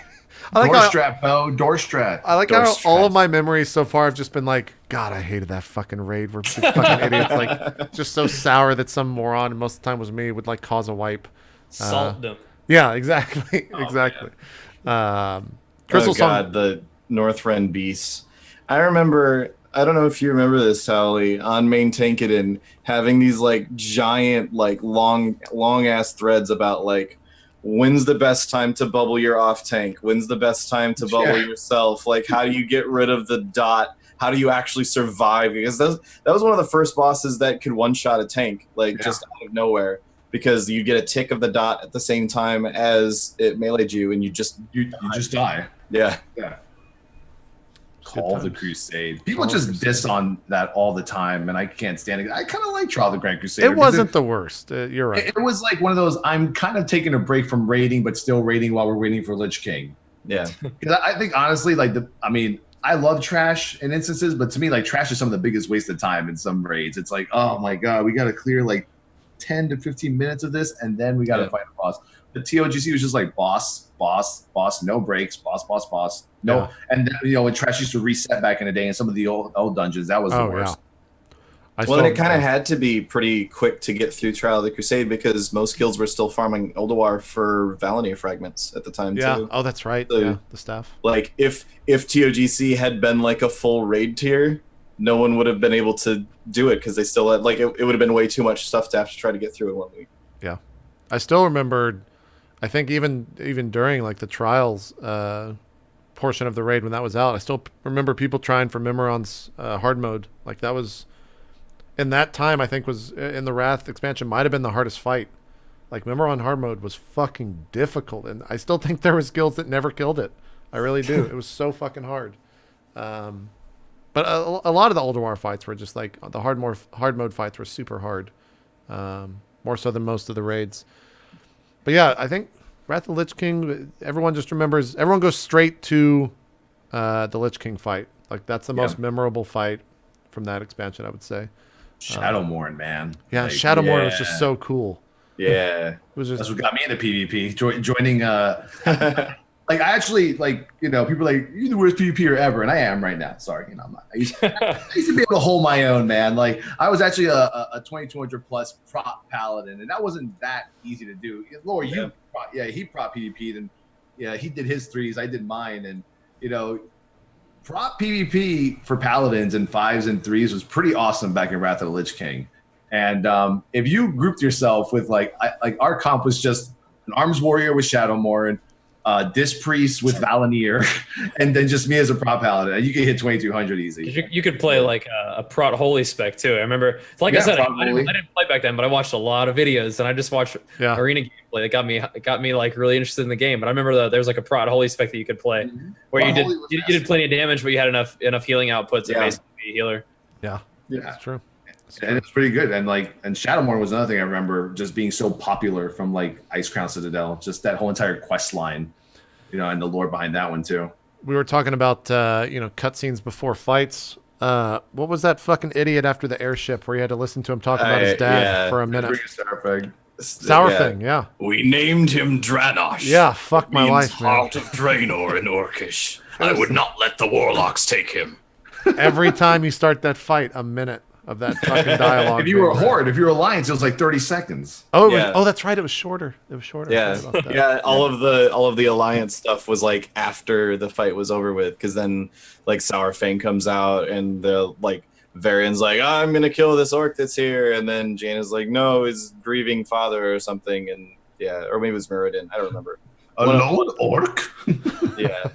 Doorstrap, Bo. Doorstrap. I like how all of my memories so far have just been like, God, I hated that fucking raid where these fucking idiots, like, just so sour that some moron, and most of the time was me, would like cause a wipe. Salt them. Yeah, exactly. Exactly. Crystal God, the Northrend beasts. I remember, I don't know if you remember this, Sally, on Main Tankadin, having these like giant, like long ass threads about like, when's the best time to bubble your off tank? When's the best time to bubble yourself? Like, how do you get rid of the dot? How do you actually survive? Because that was one of the first bosses that could one-shot a tank, like just out of nowhere, because you get a tick of the dot at the same time as it meleeed you, and you just die. Yeah. Call of the Crusade. People just diss on that all the time, and I can't stand it. I kind of like Trial of the Grand Crusade. It wasn't the worst. You're right. It was like one of those, I'm kind of taking a break from raiding, but still raiding while we're waiting for Lich King. Yeah. Because I think, honestly, like, I love trash in instances, but to me, like, trash is some of the biggest waste of time in some raids. It's like, oh my God, we got to clear like 10 to 15 minutes of this, and then we got to fight a boss. The TOGC was just like boss, no breaks, boss. No, and when trash used to reset back in the day in some of the old dungeons, that was the worst. Well, and it kind of had to be pretty quick to get through Trial of the Crusade because most guilds were still farming Ulduar for Valenia fragments at the time too. Oh, that's right. So, the stuff. Like if TOGC had been like a full raid tier, no one would have been able to do it because they still had like it would have been way too much stuff to have to try to get through in 1 week. Yeah, I still remembered. I think even during like the trials portion of the raid when that was out, I still remember people trying for Mimiron's hard mode. Like that was in that time. I think was in the Wrath expansion might have been the hardest fight. Like Mimiron hard mode was fucking difficult, and I still think there was guilds that never killed it. I really do. It was so fucking hard. But a lot of the Ulduar fights were just like the hard mode fights were super hard, more so than most of the raids. But yeah, I think Wrath of the Lich King, everyone goes straight to the Lich King fight. Like that's the most memorable fight from that expansion, I would say. Shadowmourne, man. Yeah, like, Shadowmourne was just so cool. Yeah. It was just, that's what got me into PvP, joining like I actually people are like, you're the worst PvPer ever, and I am right now. Sorry, I'm not. I used to be able to hold my own, man. Like I was actually a 2200 plus prop paladin, and that wasn't that easy to do. Laura, he prop PvP'd, and he did his threes, I did mine, and prop PvP for paladins and 5s and 3s was pretty awesome back in Wrath of the Lich King. And if you grouped yourself with like our comp was just an arms warrior with Shadowmourne, Disc Priest with Valenier, and then just me as a prop paladin. You could hit 2200 easy. You could play like a prot holy spec too. I remember, like I said, I didn't play back then, but I watched a lot of videos, and I just watched arena gameplay. It got me like really interested in the game. But I remember that there was like a prot holy spec that you could play, where you did plenty of damage, but you had enough healing output to basically be a healer. Yeah, that's true. And it's pretty good. And Shadowmoor was another thing I remember just being so popular from like Ice Crown Citadel, just that whole entire quest line, and the lore behind that one too. We were talking about cutscenes before fights. What was that fucking idiot after the airship where you had to listen to him talk about his dad for a minute? Sourfang, yeah. We named him Dranosh. Yeah, fuck my life, man. Heart of Draenor in Orcish. I would not let the warlocks take him. Every time you start that fight, a minute of that fucking dialogue. If you were a Horde, if you were Alliance, it was like 30 seconds. Oh, that's right. It was shorter. Yeah, yeah. All of the Alliance stuff was like after the fight was over with, because then like Sourfang comes out and the like Varian's like, oh, I'm gonna kill this orc that's here, and then Jaina's like, no, his grieving father or something, and or maybe it was Muradin. I don't remember. A lone orc? Yeah.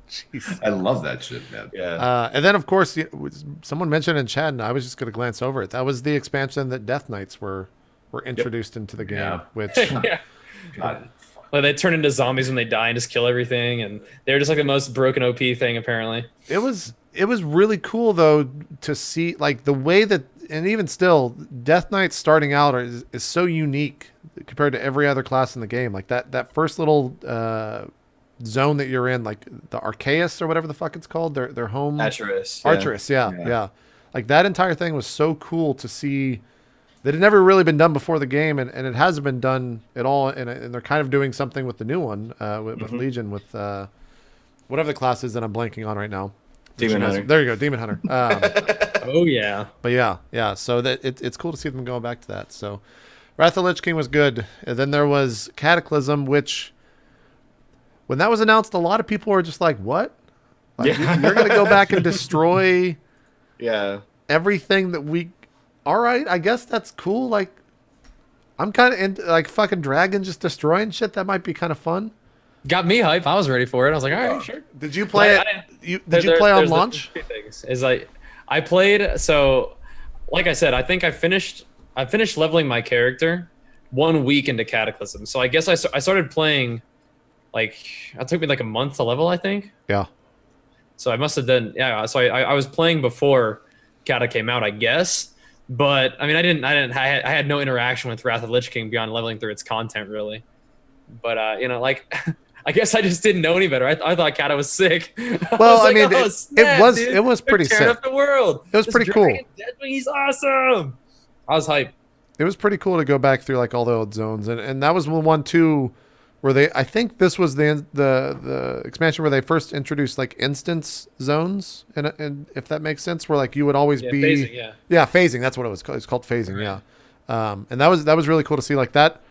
Jeez. I love that shit, man. Yeah. And then, of course, someone mentioned in chat, and I was just going to glance over it. That was the expansion that Death Knights were introduced into the game, which... God. Like they turn into zombies when they die and just kill everything, and they're just like the most broken OP thing, apparently. It was really cool, though, to see, like, the way that... And even still, Death Knights starting out is so unique compared to every other class in the game. Like that first little zone that you're in, like the Archaeus or whatever the fuck it's called, their home. Archerus, yeah. Like that entire thing was so cool to see that it never really been done before the game, and it hasn't been done at all. And they're kind of doing something with the new one with Legion, with whatever the class is that I'm blanking on right now. Demon Hunter. There you go, Demon Hunter. Oh yeah. But yeah. So that it's cool to see them going back to that. So Wrath of the Lich King was good. And then there was Cataclysm, which when that was announced, a lot of people were just like, "What? Like, you're going to go back and destroy everything that we? All right, I guess that's cool. Like, I'm kind of into like fucking dragons just destroying shit. That might be kind of fun." Got me hype. I was ready for it. I was like, all right, sure. Did you play it? Did you play on launch? Two things. Is like I played. So, like I said, I think I finished leveling my character 1 week into Cataclysm. So I guess I started playing. Like it took me like a month to level, I think. Yeah. So I must have done. Yeah. So I was playing before Cata came out, I guess. But I mean, I had no interaction with Wrath of the Lich King beyond leveling through its content, really. But like. I guess I just didn't know any better. I thought Cata was sick. Well, I mean, it was pretty sick. Up the world. It was pretty cool. He's awesome. I was hyped. It was pretty cool to go back through like all the old zones, and that was the one too, where I think this was the expansion where they first introduced like instance zones, and if that makes sense, where like you would always be phasing, phasing. That's what it was called. It's called phasing, right. And that was really cool to see like that.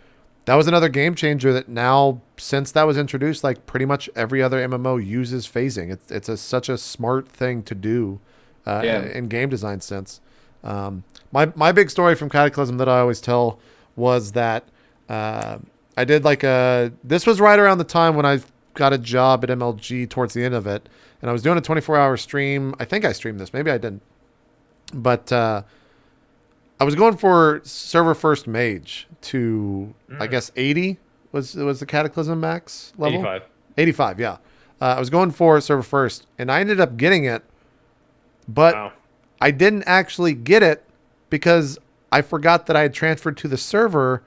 That was another game changer that now, since that was introduced, like pretty much every other MMO uses phasing. It's such a smart thing to do in game design sense. My big story from Cataclysm that I always tell was that I did this was right around the time when I got a job at MLG towards the end of it, and I was doing a 24-hour stream. I think I streamed this. Maybe I didn't. But I was going for server first mage to I guess 80 was the Cataclysm max level. 85, yeah. I was going for server first, and I ended up getting it, but I didn't actually get it because I forgot that I had transferred to the server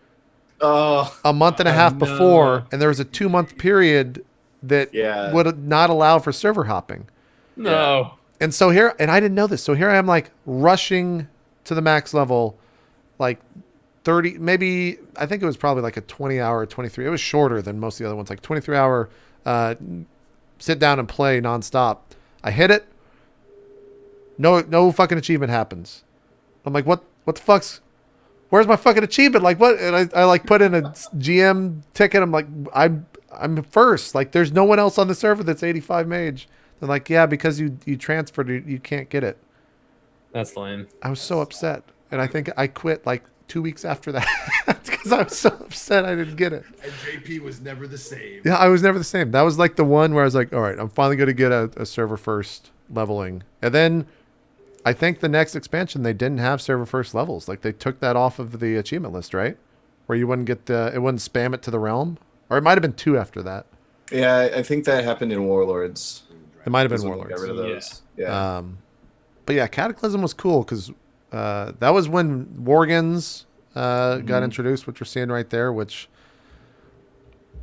a month and a half before, and there was a 2-month period that would not allow for server hopping. No. And so here, and I didn't know this, so here I am like rushing to the max level, like 30, maybe, I think it was probably like a 20-hour, 23. It was shorter than most of the other ones, like 23-hour sit down and play nonstop. I hit it. No fucking achievement happens. I'm like, what the fuck's, where's my fucking achievement? Like what? And I like put in a GM ticket. I'm like, I'm first. Like there's no one else on the server that's 85 mage. They're like, yeah, because you transferred, you can't get it. That's lame. I was so upset, and I think I quit like 2 weeks after that because I was so upset I didn't get it. And JP was never the same. Yeah, I was never the same. That was like the one where I was like, all right, I'm finally going to get a server first leveling. And then I think the next expansion, they didn't have server first levels. Like they took that off of the achievement list, right? Where you wouldn't get it wouldn't spam it to the realm, or it might have been 2 after that. Yeah, I think that happened in Warlords. It might have been Warlords. Got rid of those. But yeah, Cataclysm was cool because That was when Worgens got introduced, which we're seeing right there, which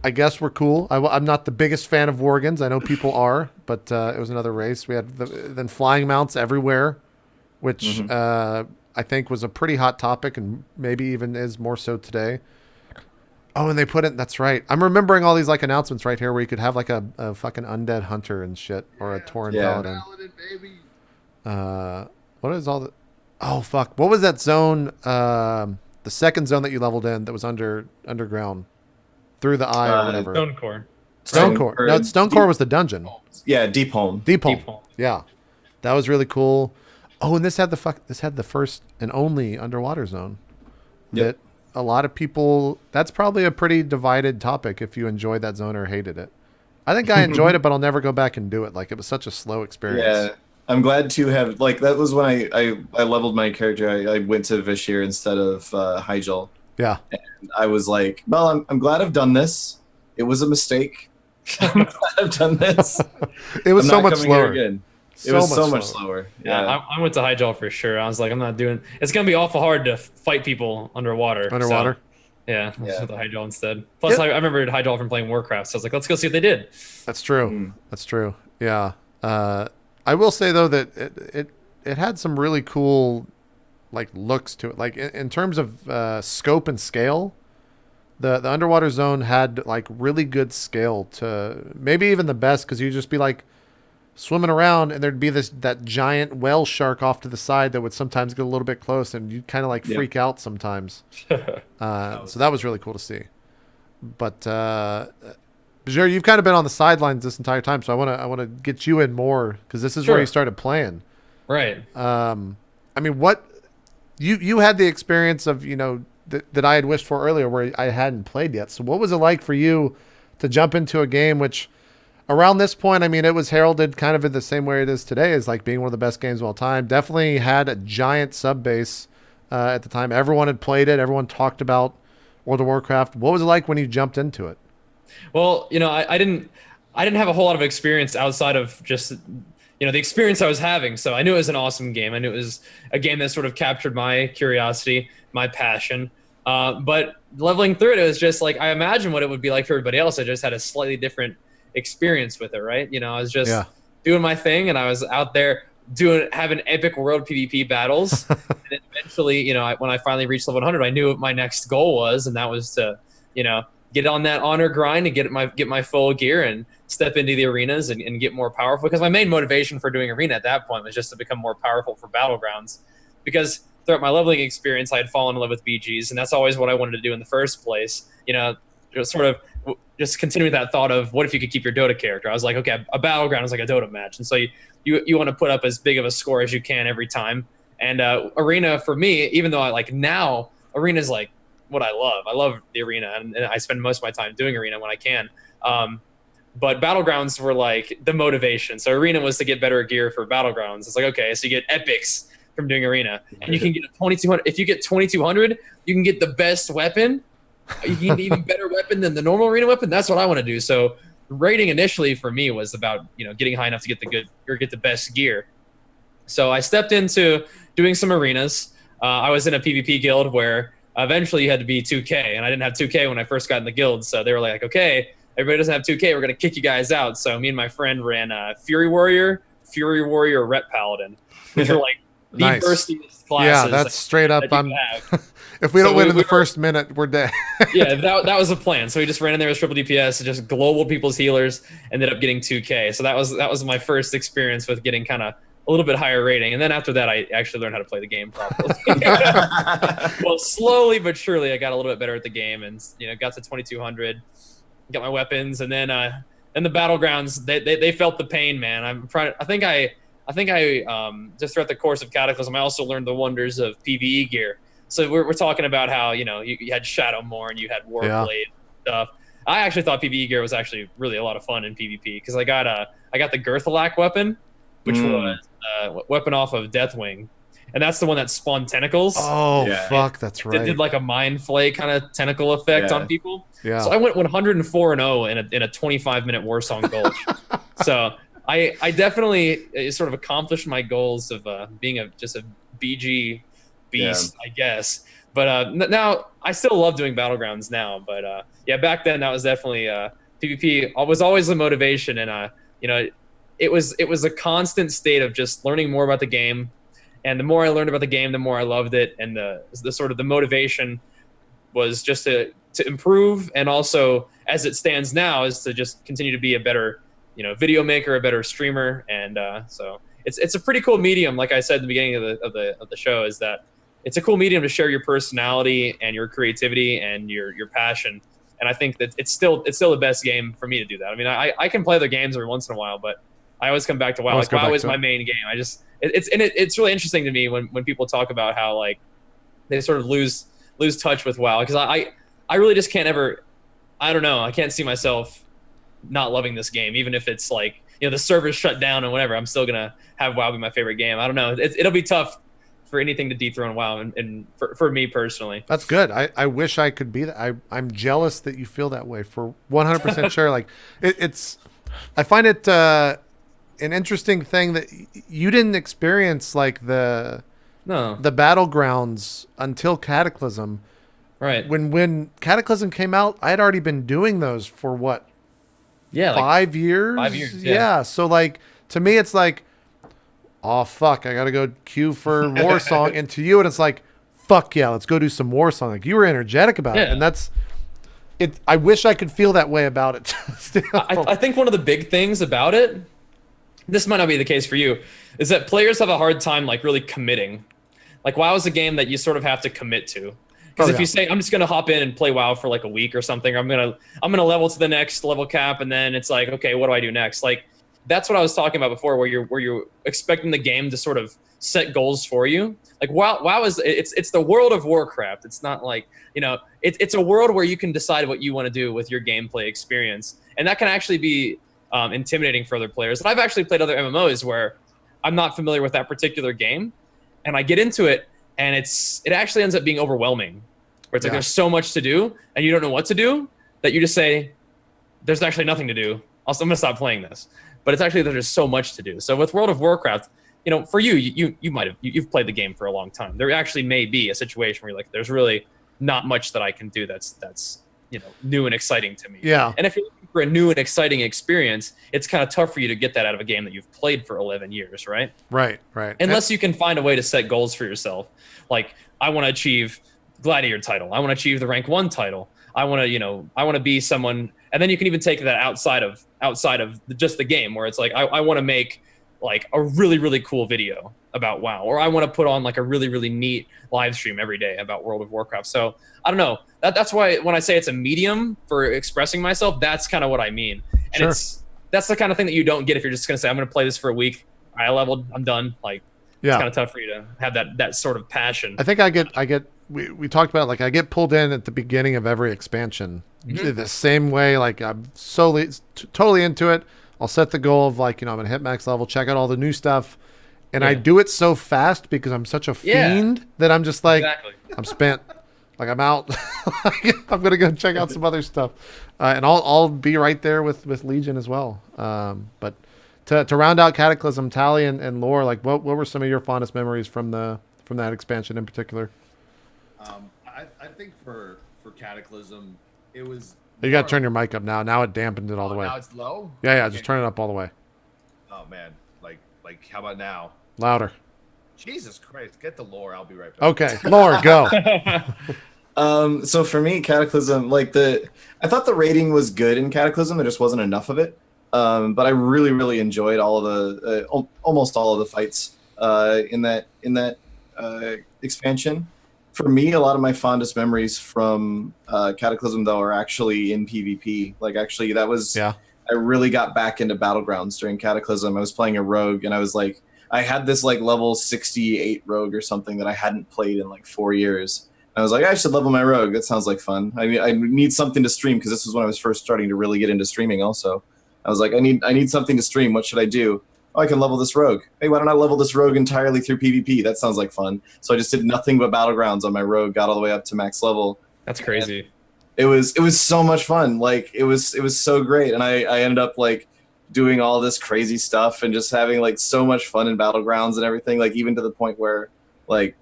I guess were cool. I'm not the biggest fan of Worgens. I know people are, but it was another race. We had then flying mounts everywhere, which I think was a pretty hot topic and maybe even is more so today. Oh, and they put it, that's right. I'm remembering all these like announcements right here where you could have like a fucking undead hunter and shit, or a Tauren paladin. What is all the, oh fuck. What was that zone, the second zone that you leveled in that was underground? Through the eye or whatever. Stonecore. No, Stonecore was the dungeon. Yeah, Deep Home. Deep Home. Yeah. That was really cool. Oh, and this had the first and only underwater zone. That a lot of people, that's probably a pretty divided topic if you enjoyed that zone or hated it. I think I enjoyed it, but I'll never go back and do it. Like, it was such a slow experience. Yeah. I'm glad to have, like, that was when I leveled my character. I went to Vashir instead of Hyjal. Yeah. And I was like, well, I'm glad I've done this. It was a mistake. I'm glad I've done this. It was so much slower. It was so much slower. Yeah, I went to Hyjal for sure. I was like, I'm not doing, it's going to be awful hard to fight people underwater. So, yeah, let's go to Hyjal instead. Plus, I remember Hyjal from playing Warcraft, so I was like, let's go see what they did. That's true. That's true. Yeah. I will say, though, that it had some really cool like looks to it, like in terms of scope and scale. The underwater zone had like really good scale, to maybe even the best, because you'd just be like swimming around and there'd be that giant whale shark off to the side that would sometimes get a little bit close and you'd kind of like freak out sometimes. So that was really cool to see. But Bajir, you've kind of been on the sidelines this entire time, so I want to get you in more, because this is where you started playing. Right. I mean, what you had the experience of, that I had wished for earlier, where I hadn't played yet. So what was it like for you to jump into a game which around this point, I mean, it was heralded kind of in the same way it is today, as like being one of the best games of all time. Definitely had a giant sub base at the time. Everyone had played it. Everyone talked about World of Warcraft. What was it like when you jumped into it? Well, I didn't have a whole lot of experience outside of just the experience I was having. So I knew it was an awesome game. I knew it was a game that sort of captured my curiosity, my passion. But leveling through it, it was just like, I imagine what it would be like for everybody else. I just had a slightly different experience with it, right? I was just doing my thing, and I was out there having epic world PvP battles. And then eventually, when I finally reached level 100, I knew what my next goal was, and that was to, get on that honor grind and get my full gear and step into the arenas and get more powerful. Because my main motivation for doing arena at that point was just to become more powerful for battlegrounds. Because throughout my leveling experience, I had fallen in love with BGs, and that's always what I wanted to do in the first place. Just sort of just continuing that thought of, what if you could keep your Dota character? I was like, okay, a battleground is like a Dota match, and so you want to put up as big of a score as you can every time. And arena for me, even though arena is like what I love. I love the arena, and I spend most of my time doing arena when I can. But battlegrounds were like the motivation. So arena was to get better gear for battlegrounds. It's like, okay, so you get epics from doing arena, and you can get a 2200. If you get 2200, you can get the best weapon. You can get an even better weapon than the normal arena weapon. That's what I want to do. So raiding initially for me was about getting high enough to get the best gear. So I stepped into doing some arenas. I was in a PvP guild where eventually you had to be 2K, and I didn't have 2K when I first got in the guild. So they were like, okay, everybody doesn't have 2K. We're going to kick you guys out. So me and my friend ran Fury Warrior, Rep Paladin, which were like the burstiest classes. Yeah, that's straight up. If we don't win in the first minute, we're dead. Yeah, that was the plan. So we just ran in there with triple DPS, just global people's healers, ended up getting 2K. So that was my first experience with getting kind of a little bit higher rating. And then after that, I actually learned how to play the game properly. Well, slowly but surely, I got a little bit better at the game, and got to 2200, got my weapons, and then the battlegrounds, they felt the pain, man. I think I just throughout the course of Cataclysm, I also learned the wonders of PvE gear. So we're talking about how you had Shadowmoor and you had Warblade stuff. I actually thought PvE gear was actually really a lot of fun in PvP, because I got the Girthalak weapon, which was weapon off of Deathwing, and that's the one that spawned tentacles. Oh fuck, that's right. It did like a mind flay kind of tentacle effect on people. Yeah. So I went 104-0 in a 25-minute Warsong Gulch. So I definitely sort of accomplished my goals of being just a BG beast, I guess. But now I still love doing Battlegrounds now. But yeah, back then that was definitely PvP was always the motivation, and you know, it was a constant state of just learning more about the game. And the more I learned about the game, the more I loved it, and the sort of the motivation was just to improve, and also as it stands now is to just continue to be a better, you know, video maker, a better streamer. And so it's a pretty cool medium. Like I said at the beginning of the show, is that it's a cool medium to share your personality and your creativity and your passion. And I think that it's still the best game for me to do that. I mean, I can play other games every once in a while, but I always come back to WoW. Like WoW is my main game. It's really interesting to me when people talk about how like they sort of lose touch with WoW, because I really just can't ever, I don't know, I can't see myself not loving this game, even if it's like, you know, the server's shut down and whatever. I'm still gonna have WoW be my favorite game. I don't know. It'll be tough for anything to dethrone WoW, and for me personally. That's good. I wish I could be that. I'm jealous that you feel that way, for 100% sure. Like I find it an interesting thing that you didn't experience like the Battlegrounds until Cataclysm. Right. When Cataclysm came out, I had already been doing those for what? Yeah, 5 years? 5 years. Yeah. So like to me it's like, oh fuck, I gotta go queue for Warsong. And to you it's like, fuck yeah, let's go do some Warsong. Like you were energetic about it. And that's it. I wish I could feel that way about it. I think one of the big things about it, this might not be the case for you, is that players have a hard time like really committing. Like WoW is a game that you sort of have to commit to. Because if you say, I'm just gonna hop in and play WoW for like a week or something, or I'm gonna level to the next level cap, and then it's like, okay, what do I do next? Like that's what I was talking about before, where you're expecting the game to sort of set goals for you. Like WoW is it's the World of Warcraft. It's not like, you know, it's a world where you can decide what you want to do with your gameplay experience, and that can actually be intimidating for other players. And I've actually played other MMOs where I'm not familiar with that particular game, and I get into it, and it actually ends up being overwhelming. Where it's like there's so much to do, and you don't know what to do, that you just say, there's actually nothing to do. I'm gonna stop playing this. But it's actually there's so much to do. So with World of Warcraft, you know, for you've played the game for a long time. There actually may be a situation where you're like, there's really not much that I can do that's you know, new and exciting to me. Yeah. And if you're looking for a new and exciting experience, it's kind of tough for you to get that out of a game that you've played for 11 years, right? Right. Unless you can find a way to set goals for yourself. Like, I want to achieve Gladiator title. I want to achieve the rank 1 title. I want to be someone, and then you can even take that outside of just the game, where it's like, I want to make like a really, really cool video about WoW, or I want to put on like a really, really neat live stream every day about World of Warcraft. So I don't know. That's why when I say it's a medium for expressing myself, that's kind of what I mean. And that's the kind of thing that you don't get if you're just going to say, I'm going to play this for a week. I leveled, I'm done. Like, it's kind of tough for you to have that sort of passion. I think we talked about, like, I get pulled in at the beginning of every expansion the same way. Like, I'm totally into it. I'll set the goal of, like, you know, I'm going to hit max level, check out all the new stuff. And I do it so fast because I'm such a fiend that I'm just like, I'm spent. Like, I'm out. I'm going to go check out some other stuff. And I'll be right there with Legion as well. But to round out Cataclysm, Tally and Lore, like, what were some of your fondest memories from that expansion in particular? I think for Cataclysm, it was... You got to turn your mic up now. Now it dampened it all the way. Now it's low? Yeah, just turn it up all the way. Oh, man. Like, how about now? Louder. Jesus Christ. Get the Lore. I'll be right back. Okay. Lore, go. So for me, Cataclysm, like I thought the rating was good in Cataclysm. There just wasn't enough of it. But I really, really enjoyed all of the almost all of the fights in that expansion. For me, a lot of my fondest memories from Cataclysm, though, are actually in PvP. Like, actually, that was I really got back into Battlegrounds during Cataclysm. I was playing a rogue, and I was like, I had this like level 68 rogue or something that I hadn't played in like 4 years. I was like, I should level my rogue. That sounds like fun. I mean, I need something to stream, because this was when I was first starting to really get into streaming also. I was like, I need something to stream. What should I do? Oh, I can level this rogue. Hey, why don't I level this rogue entirely through PvP? That sounds like fun. So I just did nothing but Battlegrounds on my rogue, got all the way up to max level. That's crazy. It was so much fun. Like, it was so great. And I ended up like doing all this crazy stuff and just having like so much fun in Battlegrounds and everything. Like, even to the point where like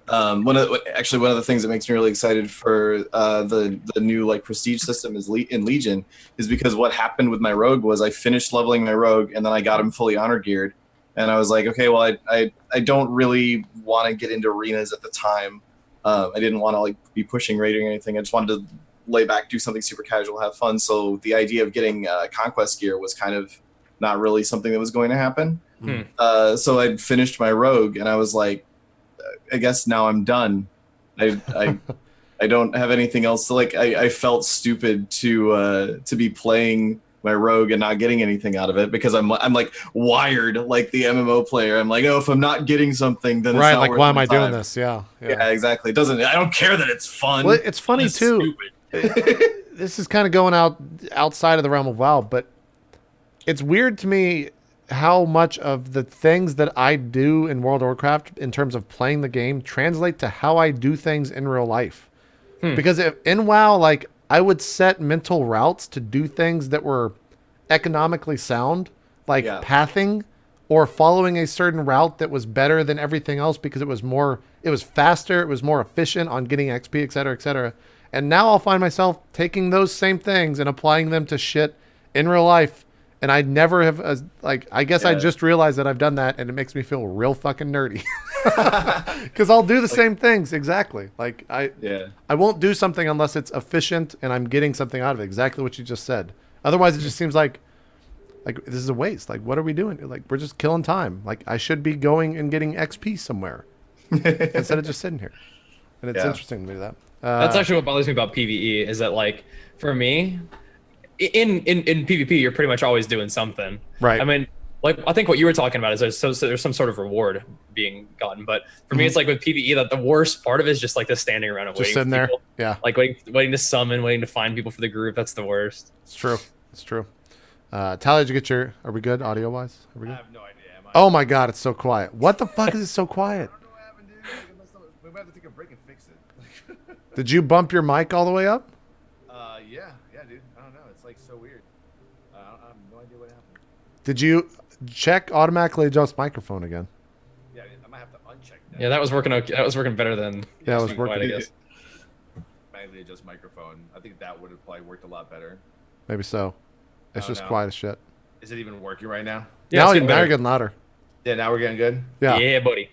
One of the things that makes me really excited for the new like prestige system in Legion is because what happened with my rogue was I finished leveling my rogue and then I got him fully honor geared, and I was like, okay, well I don't really want to get into arenas at the time. I didn't want to like be pushing raiding or anything. I just wanted to lay back, do something super casual, have fun. So the idea of getting conquest gear was kind of not really something that was going to happen. So I'd finished my rogue and I was like, I guess now I'm done. I don't have anything else to like. I felt stupid to be playing my rogue and not getting anything out of it because I'm like wired like the MMO player. I'm like, oh, if I'm not getting something, then it's Right, not like worth why am my I doing time. this? Yeah. Yeah, exactly. It doesn't. I don't care that it's fun. Well, it's funny It's too. stupid. This is kind of going outside of the realm of WoW, but it's weird to me how much of the things that I do in World of Warcraft in terms of playing the game translate to how I do things in real life. Because in WoW, like I would set mental routes to do things that were economically sound, like pathing or following a certain route that was better than everything else because it was faster, it was more efficient on getting XP, et cetera, et cetera. And now I'll find myself taking those same things and applying them to shit in real life. And I never have, I guess I just realized that I've done that, and it makes me feel real fucking nerdy. Because I'll do the same things, exactly. Like, I won't do something unless it's efficient and I'm getting something out of it, exactly what you just said. Otherwise, it just seems like this is a waste. Like, what are we doing? Like, we're just killing time. Like, I should be going and getting XP somewhere instead of just sitting here. And it's interesting to do that. That's actually what bothers me about PvE is that, like, for me, in PvP, you're pretty much always doing something. Right. I mean, like, I think what you were talking about is there's some sort of reward being gotten. But for me, it's like with PvE that the worst part of it is just like the standing around and Just waiting sitting for there. people. Yeah. Like waiting to summon, waiting to find people for the group. That's the worst. It's true. It's true. Tally, did you get your... Are we good audio-wise? Are we good? I have no idea. Oh my god, it's so quiet. What the fuck is it so quiet? I don't know what happened, dude. We might have to take a break and fix it. Did you bump your mic all the way up? Yeah, dude. I don't know. It's like so weird. I have no idea what happened. Did you check automatically adjust microphone again? Yeah, I might have to uncheck that. Yeah, that was working. Okay. That was working better than. Yeah, it was Speaking White, working. I guess. Manually adjust microphone. I think that would have probably worked a lot better. Maybe so. It's don't just know. quiet as shit. Is it even working right now? Yeah, now it's you're getting better. getting louder. Yeah, now we're getting good. Yeah. Yeah, buddy.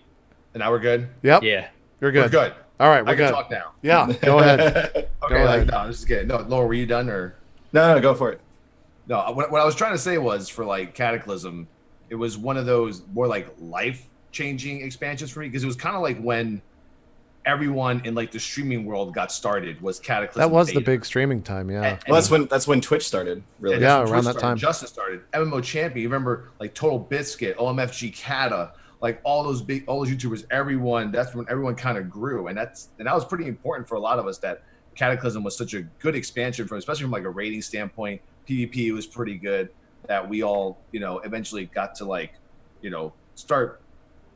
And now we're good. Yep. Yeah. You're good. We're good. All right, we're I can good. talk now. Yeah, go ahead. Okay, Go ahead. no, this is good. No, Laura, were you done or? No, go for it. No, what I was trying to say was for like Cataclysm, it was one of those more like life-changing expansions for me because it was kind of like when everyone in like the streaming world got started was Cataclysm. That was the beta. big streaming time, yeah. And Well, that's when Twitch started. Really. Yeah, that's when around Twitch that started, time. Justice started. MMO Champion. You remember like Total Biscuit, OMFG Kata, like all those YouTubers. Everyone. That's when everyone kind of grew, and that was pretty important for a lot of us. That Cataclysm was such a good expansion from, especially from like a rating standpoint. PvP was pretty good. That we all, eventually got to like, start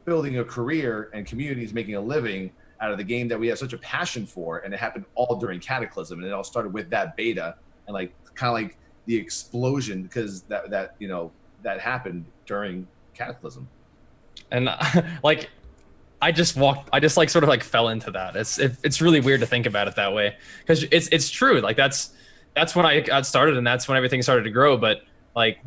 building a career and communities, making a living out of the game that we have such a passion for, and it happened all during Cataclysm, and it all started with that beta and like kind of like the explosion because that happened during Cataclysm. And like, I just like sort of like fell into that. It's really weird to think about it that way because it's true. Like that's when I got started and that's when everything started to grow. But like,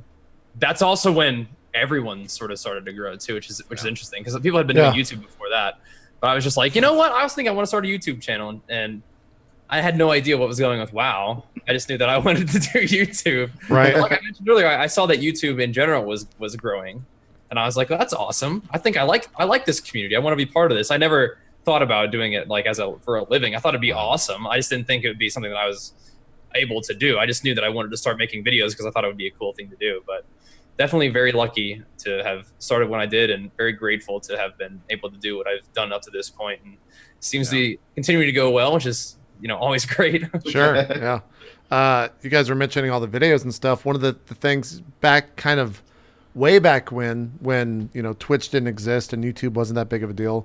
that's also when everyone sort of started to grow too, which is interesting because people had been doing YouTube before that. But I was just like, you know what? I was thinking I want to start a YouTube channel, and I had no idea what was going with WoW. I just knew that I wanted to do YouTube. Right. Like I mentioned earlier, I saw that YouTube in general was growing, and I was like, well, that's awesome. I think I like this community. I want to be part of this. I never thought about doing it like for a living. I thought it'd be awesome. I just didn't think it would be something that I was able to do. I just knew that I wanted to start making videos because I thought it would be a cool thing to do. But definitely very lucky to have started when I did, and very grateful to have been able to do what I've done up to this point. And it seems to be continuing to go well, which is always great. Sure. Yeah. You guys were mentioning all the videos and stuff. One of the things back kind of way back when Twitch didn't exist and YouTube wasn't that big of a deal,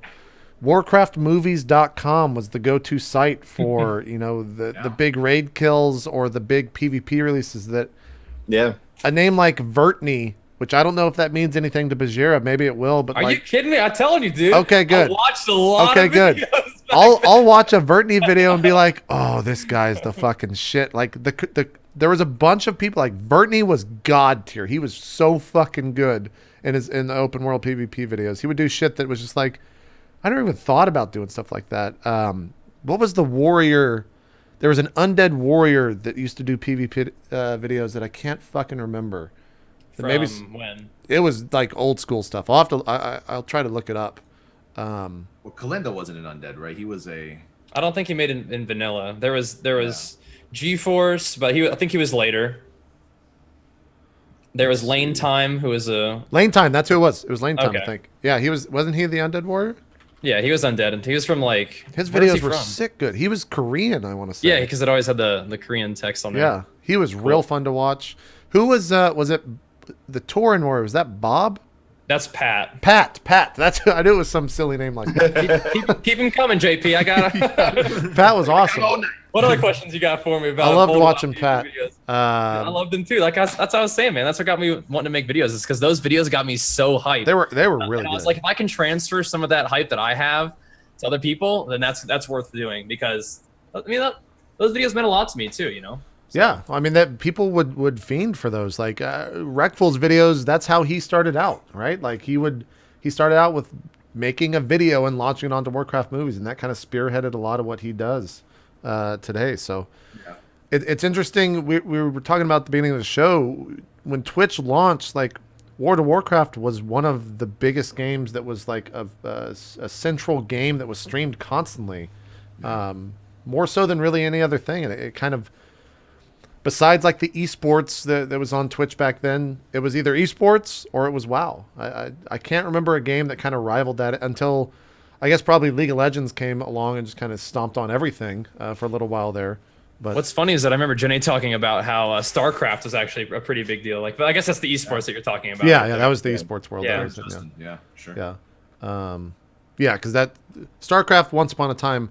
warcraftmovies.com was the go-to site for the big raid kills or the big PvP releases that a name like Vertney which I don't know if that means anything to Bajira. Maybe it will, but Are like, you kidding me? I'm telling you, dude. Okay, good. I watched a lot Okay, of good. videos. I'll watch a Vertney video and be like, oh, this guy's the fucking shit. Like there was a bunch of people like Vertney was god tier. He was so fucking good in the open world PvP videos. He would do shit that was just like, I never even thought about doing stuff like that. What was the warrior? There was an undead warrior that used to do PvP videos that I can't fucking remember. From when? It was like old school stuff. I'll try to look it up. Well, Kalinda wasn't an undead, right? He was a. I don't think he made it in vanilla. There was G-Force, but I think he was later. There was Lane Time, who was a Lane Time. That's who it was. It was Lane Time, Okay. I think. Yeah, wasn't he the undead warrior? yeah, he was undead, and he was from like His where is videos he were from? sick good. He was Korean, I want to say. Yeah, because it always had the Korean text on there. Yeah, he was real fun to watch. Who was it? The Tauren warrior? Was that Bob? That's Pat. Pat. That's I knew it was some silly name like that. Keep him coming, JP. I got. Pat was awesome. What other questions you got for me about? I loved old watching YouTube Pat. videos? I loved them too. Like that's what I was saying, man. That's what got me wanting to make videos. Is because those videos got me so hyped. They were really And I was good. like, if I can transfer some of that hype that I have to other people, then that's worth doing, because I mean those videos meant a lot to me too. You know. Yeah, I mean that people would fiend for those. Like Reckful's videos, that's how he started out, right? Like he started out with making a video and launching it onto Warcraft movies, and that kind of spearheaded a lot of what he does today. So it's interesting. We were talking about at the beginning of the show when Twitch launched. Like World of Warcraft was one of the biggest games that was like a central game that was streamed constantly, more so than really any other thing, and it kind of. Besides, like the esports that was on Twitch back then, it was either esports or it was WoW. I can't remember a game that kind of rivaled that until, I guess probably League of Legends came along and just kind of stomped on everything for a little while there. But What's funny is that I remember Jenny talking about how StarCraft was actually a pretty big deal. Like, but I guess that's the esports that you're talking about. yeah, that was the esports world. Yeah. that was it, Justin. Yeah, sure. yeah, because that StarCraft once upon a time,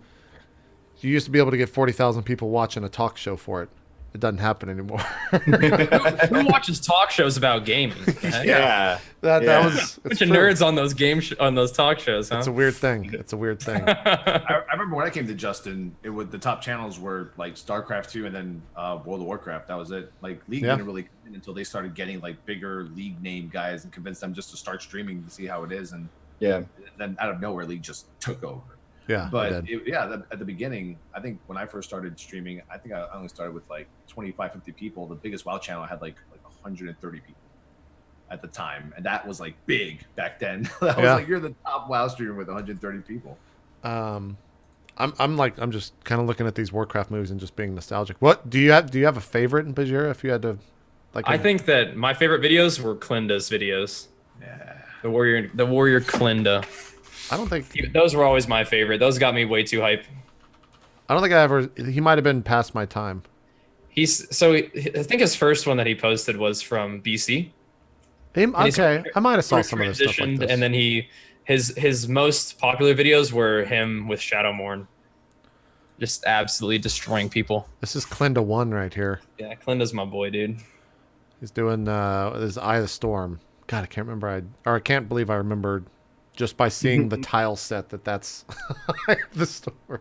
you used to be able to get 40,000 people watching a talk show for it. It doesn't happen anymore. Who watches talk shows about gaming? Yeah. That was Bunch of nerds on those on those talk shows, huh? It's a weird thing. It's a weird thing. I remember when I came to Justin, the top channels were like StarCraft 2 and then World of Warcraft. That was it. Like League didn't really come in until they started getting like bigger League name guys and convinced them just to start streaming to see how it is. And then out of nowhere, League just took over. Yeah, But at the beginning, I think when I first started streaming, I think I only started with like 25, 50 people. The biggest WoW channel had like 130 people at the time, and that was like big back then. I was like, you're the top WoW streamer with 130 people. I'm just kind of looking at these Warcraft movies and just being nostalgic. What do you have a favorite in Bajira if you had to like I think that my favorite videos were Klinda's videos. Yeah. The warrior Klinda. I don't think Those were always my favorite. Those got me way too hype. he might have been past my time. I think his first one that he posted was from BC. I might have saw some of this stuff like Transitioned, this. and then his most popular videos were him with Shadowmourne, just absolutely destroying people. This is Klinda 1 right here. Yeah, Klinda's my boy, dude. He's doing this Eye of the Storm. God, I can't believe I remembered just by seeing the tile set that's the Storm.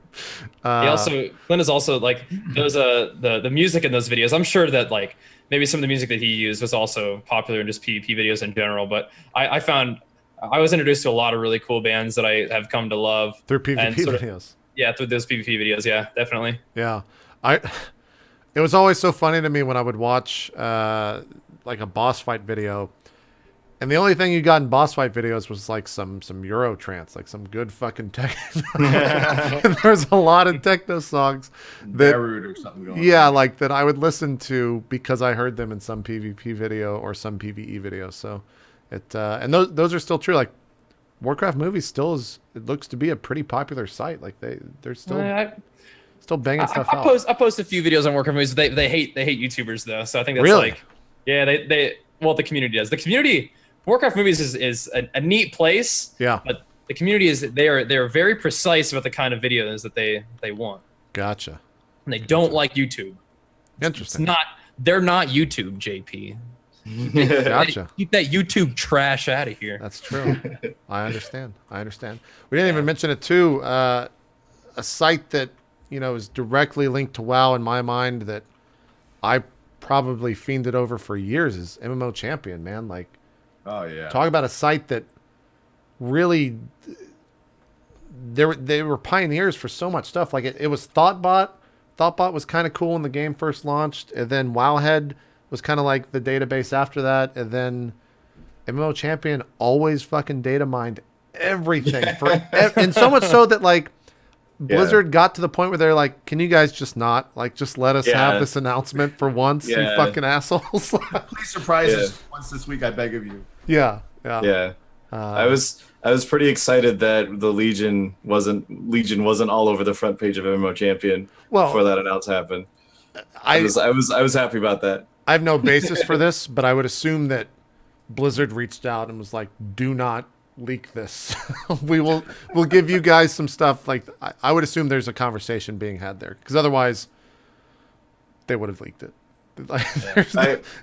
Klinda's also like those the music in those videos. I'm sure that like maybe some of the music that he used was also popular in just PvP videos in general. But I found I was introduced to a lot of really cool bands that I have come to love through PvP videos. Through those PvP videos. Yeah, definitely. Yeah, it was always so funny to me when I would watch like a boss fight video. And the only thing you got in boss fight videos was like some Euro trance, like some good fucking techno. And there's a lot of techno songs that, or something going yeah, like that I would listen to because I heard them in some PvP video or some PvE video. So and those are still true. Like Warcraft movies it looks to be a pretty popular site. Like they're still banging stuff out. I post a few videos on Warcraft movies. They hate YouTubers though, so I think that's really? like, yeah, the community does. The community. Warcraft movies is a neat place. Yeah. But the community they're very precise about the kind of videos that they want. Gotcha. And they don't like YouTube. Interesting. They're not YouTube, JP. Gotcha. Keep that YouTube trash out of here. That's true. I understand. We didn't even mention it too. A site that is directly linked to WoW in my mind that I probably fiended over for years is MMO Champion, man. Like, Oh yeah. talk about a site that really they were pioneers for so much stuff. Like it was Thoughtbot. Thoughtbot was kind of cool when the game first launched, and then Wowhead was kind of like the database after that, and then MMO Champion always fucking data mined everything and so much so that like Blizzard got to the point where they're like, can you guys just not just let us have this announcement for once, you fucking assholes. Please surprise us once this week, I beg of you. Yeah. I was pretty excited that the Legion wasn't all over the front page of MMO Champion before that announcement happened. I was happy about that. I have no basis for this, but I would assume that Blizzard reached out and was like, do not leak this. we'll give you guys some stuff. Like I would assume there's a conversation being had there, because otherwise they would have leaked it.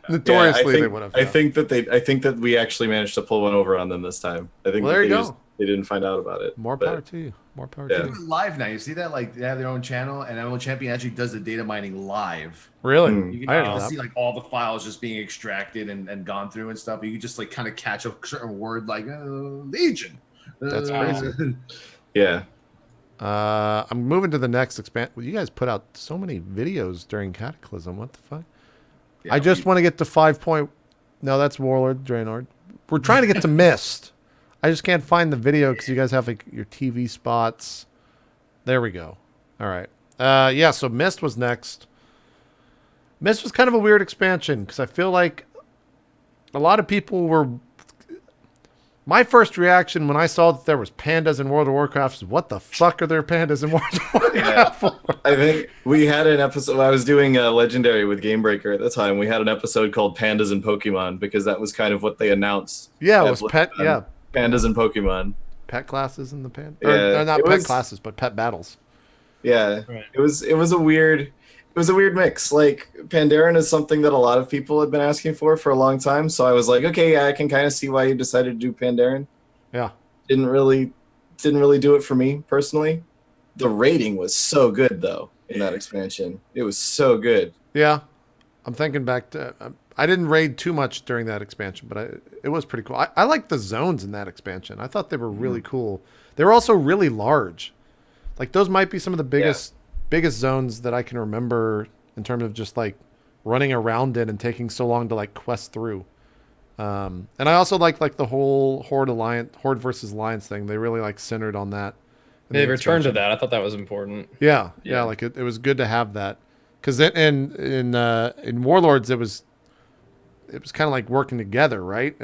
Notoriously they would have. I think that we actually managed to pull one over on them this time. I think there you go. They didn't find out about it. More power to you. To you. Live now. You see that? Like they have their own channel, and MMO Champion actually does the data mining live. Really? You can see like all the files just being extracted and gone through and stuff. You can just like kind of catch a certain word like Legion. That's crazy. Yeah. I'm moving to the next expand. Well, you guys put out so many videos during Cataclysm. What the fuck? Yeah, I just want to get to 5 point. No, that's Warlord, Draenord. We're trying to get to Mist. I just can't find the video because you guys have like your TV spots. There we go. All right. Yeah, so Mist was next. Mist was kind of a weird expansion because I feel like a lot of people were... My first reaction when I saw that there was pandas in World of Warcraft is, what the fuck are there pandas in World of Warcraft for? I think we had an episode... I was doing Legendary with Gamebreaker at the time. We had an episode called Pandas and Pokemon because that was kind of what they announced. Yeah, it was pet... Yeah. Pandas and Pokemon. Pet classes in the panda? Yeah, or not pet classes, but pet battles. Yeah. Right. It was a weird mix. Like Pandaren is something that a lot of people had been asking for a long time. So I was like, okay, yeah, I can kind of see why you decided to do Pandaren. Yeah. Didn't really do it for me personally. The rating was so good though in that expansion. It was so good. Yeah. I'm thinking back to I didn't raid too much during that expansion, but it was pretty cool. I liked the zones in that expansion. I thought they were really cool. They were also really large. Like those might be some of the biggest zones that I can remember in terms of just like running around it and taking so long to like quest through. And I also like the whole Horde versus Alliance thing. They really like centered on that. They returned to that. I thought that was important. Yeah. Like it was good to have that, because in Warlords it was kind of like working together, right?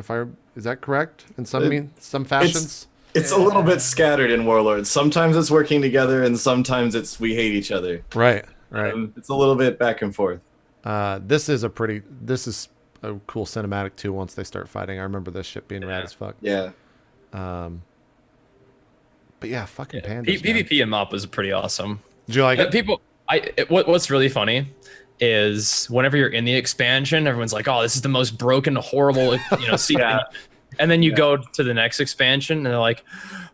Is that correct in some fashions? It's a little bit scattered in Warlords. Sometimes it's working together, and sometimes it's we hate each other. Right. It's a little bit back and forth. This is a cool cinematic too. Once they start fighting, I remember this shit being rad as fuck. Yeah. But yeah, fucking pandas. PvP and MOP was pretty awesome. Did you like it? What's really funny is whenever you're in the expansion, everyone's like, "Oh, this is the most broken, horrible, season." And then you go to the next expansion, and they're like,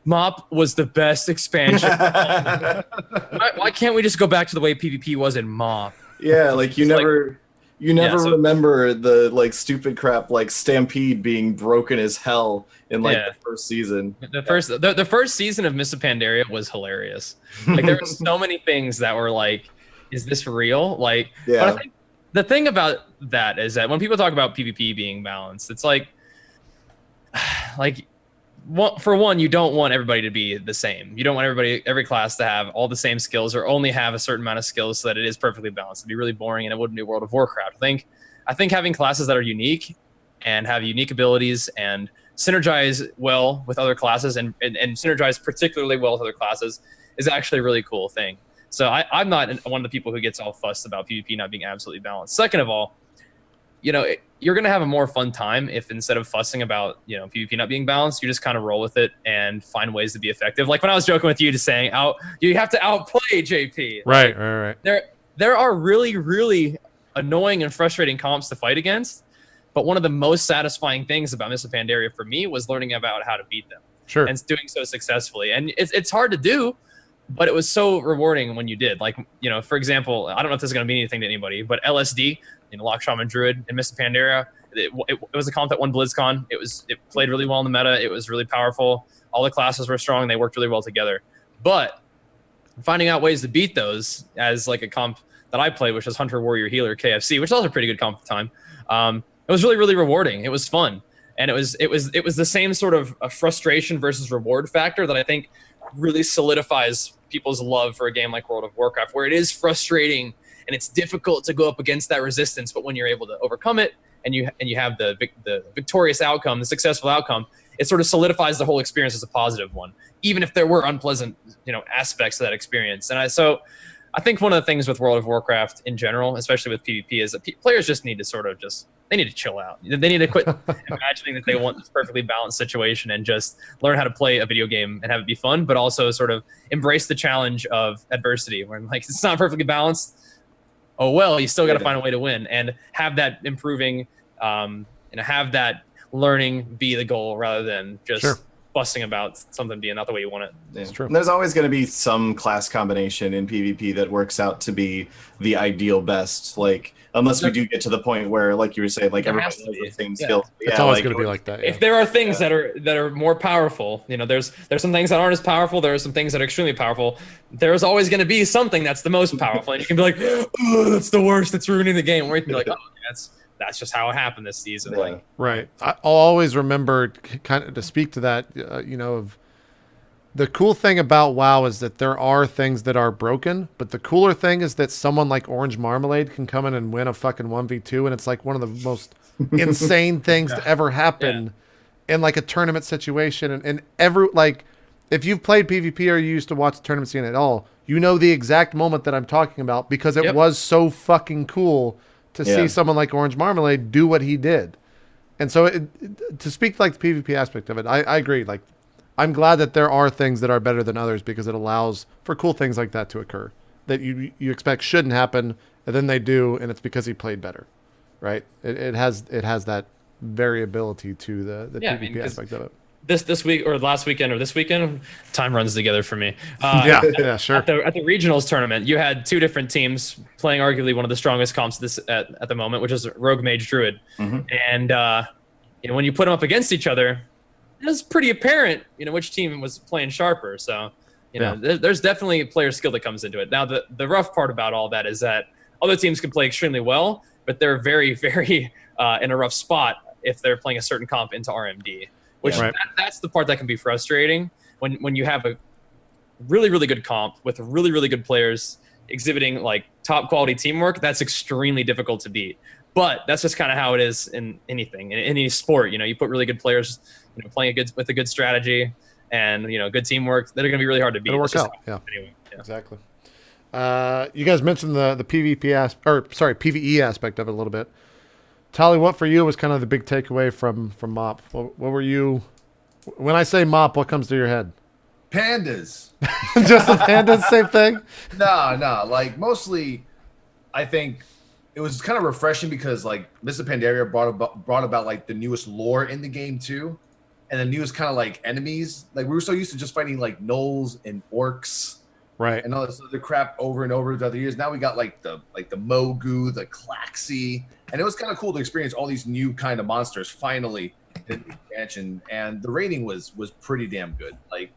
"MOP was the best expansion." Why can't we just go back to the way PvP was in MOP? Yeah, like you never remember the like stupid crap like Stampede being broken as hell in the first season. The first season of Mists of Pandaria was hilarious. Like there were so many things that were like, is this real? Like, but I think the thing about that is that when people talk about PvP being balanced, it's like for one, you don't want everybody to be the same. You don't want every class to have all the same skills or only have a certain amount of skills so that it is perfectly balanced. It'd be really boring, and it wouldn't be World of Warcraft. I think having classes that are unique and have unique abilities and synergize well with other classes and synergize particularly well with other classes is actually a really cool thing. So I'm not one of the people who gets all fussed about PvP not being absolutely balanced. Second of all, you're going to have a more fun time if instead of fussing about, PvP not being balanced, you just kind of roll with it and find ways to be effective. Like when I was joking with you, just saying, you have to outplay JP. Right. There are really, really annoying and frustrating comps to fight against, But one of the most satisfying things about Mists of Pandaria for me was learning about how to beat them. Sure. And doing so successfully. And it's hard to do, but it was so rewarding when you did. Like, for example, I don't know if this is going to mean anything to anybody, but LSD, Lock Shaman Druid and Mists of Pandaria, it was a comp that won BlizzCon. It played really well in the meta. It was really powerful. All the classes were strong. They worked really well together. But finding out ways to beat those as like a comp that I played, which was Hunter, Warrior, Healer, KFC, which was also a pretty good comp at the time. It was really, really rewarding. It was fun. And it was the same sort of a frustration versus reward factor that I think really solidifies people's love for a game like World of Warcraft, where it is frustrating and it's difficult to go up against that resistance, but when you're able to overcome it and you have the victorious outcome, the successful outcome, it sort of solidifies the whole experience as a positive one, even if there were unpleasant, aspects of that experience. And I think one of the things with World of Warcraft in general, especially with PvP, is that players just need to they need to chill out. They need to quit imagining that they want this perfectly balanced situation and just learn how to play a video game and have it be fun, but also sort of embrace the challenge of adversity where like, it's not perfectly balanced. Oh, well, you still got to find a way to win and have that improving, have that learning be the goal rather than just fussing about something being not the way you want it. It's true. And there's always going to be some class combination in PvP that works out to be the ideal best. Like, unless we do get to the point where, like you were saying, like everybody has the same skills. It's always going to be like that. If there are things that are more powerful, there's some things that aren't as powerful. There are some things that are extremely powerful. There's always going to be something that's the most powerful, and you can be like, "Oh, that's the worst. It's ruining the game." Or you can be like, "Oh, that's just how it happened this season." Yeah. Like, right. I'll always remember kind of to speak to that. Of the cool thing about WoW is that there are things that are broken, but the cooler thing is that someone like Orange Marmalade can come in and win a fucking 1v2, and it's like one of the most insane things to ever happen in like a tournament situation. And if you've played PvP or you used to watch the tournament scene at all, you know the exact moment that I'm talking about because it was so fucking cool to see someone like Orange Marmalade do what he did. And so to speak like the PvP aspect of it, I agree. Like, I'm glad that there are things that are better than others because it allows for cool things like that to occur that you expect shouldn't happen, and then they do, and it's because he played better, right? It has that variability to the PvP aspect of it. This week or last weekend or this weekend, time runs together for me. Yeah, sure. At the regionals tournament, you had two different teams playing arguably one of the strongest comps at the moment, which is Rogue Mage Druid. Mm-hmm. And when you put them up against each other, it was pretty apparent, which team was playing sharper. So, there's definitely player skill that comes into it. Now, the rough part about all that is that other teams can play extremely well, but they're very, very in a rough spot if they're playing a certain comp into RMD. Which that's the part that can be frustrating when you have a really, really good comp with really, really good players exhibiting like top quality teamwork. That's extremely difficult to beat. But that's just kind of how it is in anything, in any sport. You put really good players, playing with a good strategy and good teamwork. They're going to be really hard to beat. It'll work out. Yeah. Anyway, exactly. You guys mentioned the PvE aspect of it a little bit. Tali, what for you was kind of the big takeaway from MoP? What were you? When I say MoP, what comes to your head? Pandas. Just the pandas, same thing? No. Like, mostly, I think it was kind of refreshing because, like, Mists of Pandaria brought about like the newest lore in the game too, and the newest kind of like enemies. Like, we were so used to just fighting like gnolls and orcs, right, and all this other crap over and over throughout the years. Now we got like the Mogu, the Klaxi, and it was kind of cool to experience all these new kind of monsters finally in the expansion. And the rating was pretty damn good. Like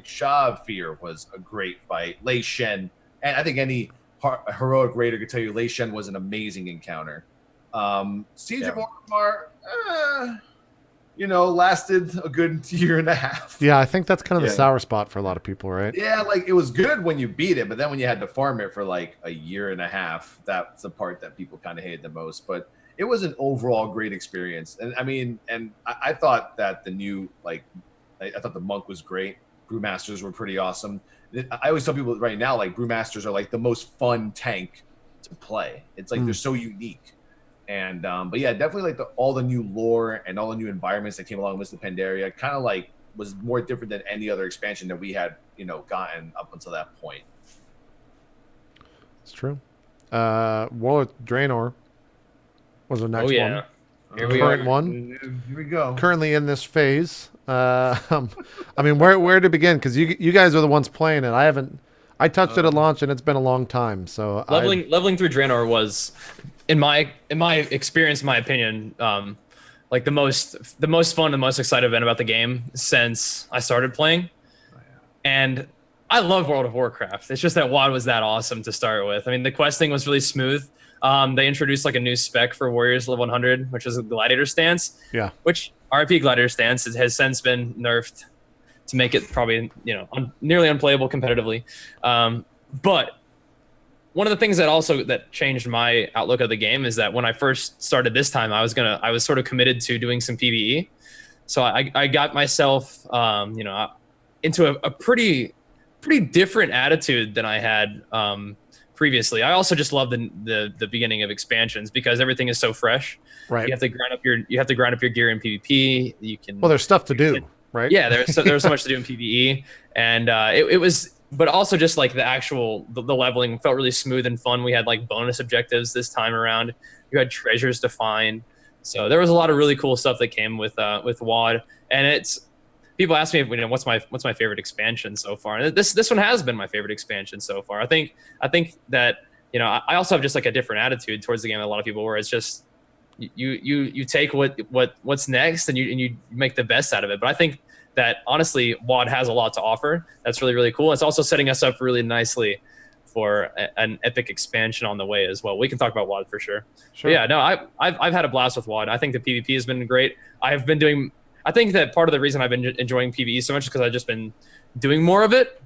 Shav Fear was a great fight. Lei Shen, and I think any heroic raider could tell you Lei Shen was an amazing encounter. Siege of Orgrimmar, lasted a good year and a half. Yeah, I think that's kind of the sour spot for a lot of people, right? Yeah, like it was good when you beat it, but then when you had to farm it for like a year and a half, that's the part that people kind of hated the most. But it was an overall great experience. And I mean, I thought that the new, I thought the monk was great. Brewmasters were pretty awesome. I always tell people right now, like, Brewmasters are like the most fun tank to play. It's like they're so unique. And but yeah, definitely like all the new lore and all the new environments that came along with the Pandaria kind of like was more different than any other expansion that we had, gotten up until that point. It's true. Warlord Draenor was the next one. Here we current are. one. Here we go. Currently in this phase. I mean, where to begin? Because you guys are the ones playing it. I touched it at launch, and it's been a long time. So Leveling through Draenor was, in my experience, in my opinion, like the most fun and most excited I've been about the game since I started playing. And I love World of Warcraft. It's just that WoD was that awesome to start with. I mean, the questing was really smooth. They introduced like a new spec for Warriors level 100, which is a Gladiator stance. Yeah. Which RP Gladiator stance has since been nerfed to make it probably nearly unplayable competitively. But one of the things that changed my outlook of the game is that when I first started this time, I was sort of committed to doing some PvE. So I got myself into a pretty different attitude than I had previously. I also just love the beginning of expansions because everything is so fresh. Right. You have to grind up your gear in PvP. You can. Well, there's stuff to do, right? Yeah, there's so much to do in PvE, and it was, but also just like the leveling felt really smooth and fun. We had like bonus objectives this time around. You had treasures to find, so there was a lot of really cool stuff that came with WoD, and it's. People ask me, what's my favorite expansion so far? And this one has been my favorite expansion so far. I think that I also have just like a different attitude towards the game than a lot of people, where it's just you take what's next and you make the best out of it. But I think that honestly, WoD has a lot to offer. That's really, really cool. It's also setting us up really nicely for an epic expansion on the way as well. We can talk about WoD for sure. But yeah, no, I've had a blast with WoD. I think the PvP has been great. I think that part of the reason I've been enjoying PvE so much is because I've just been doing more of it.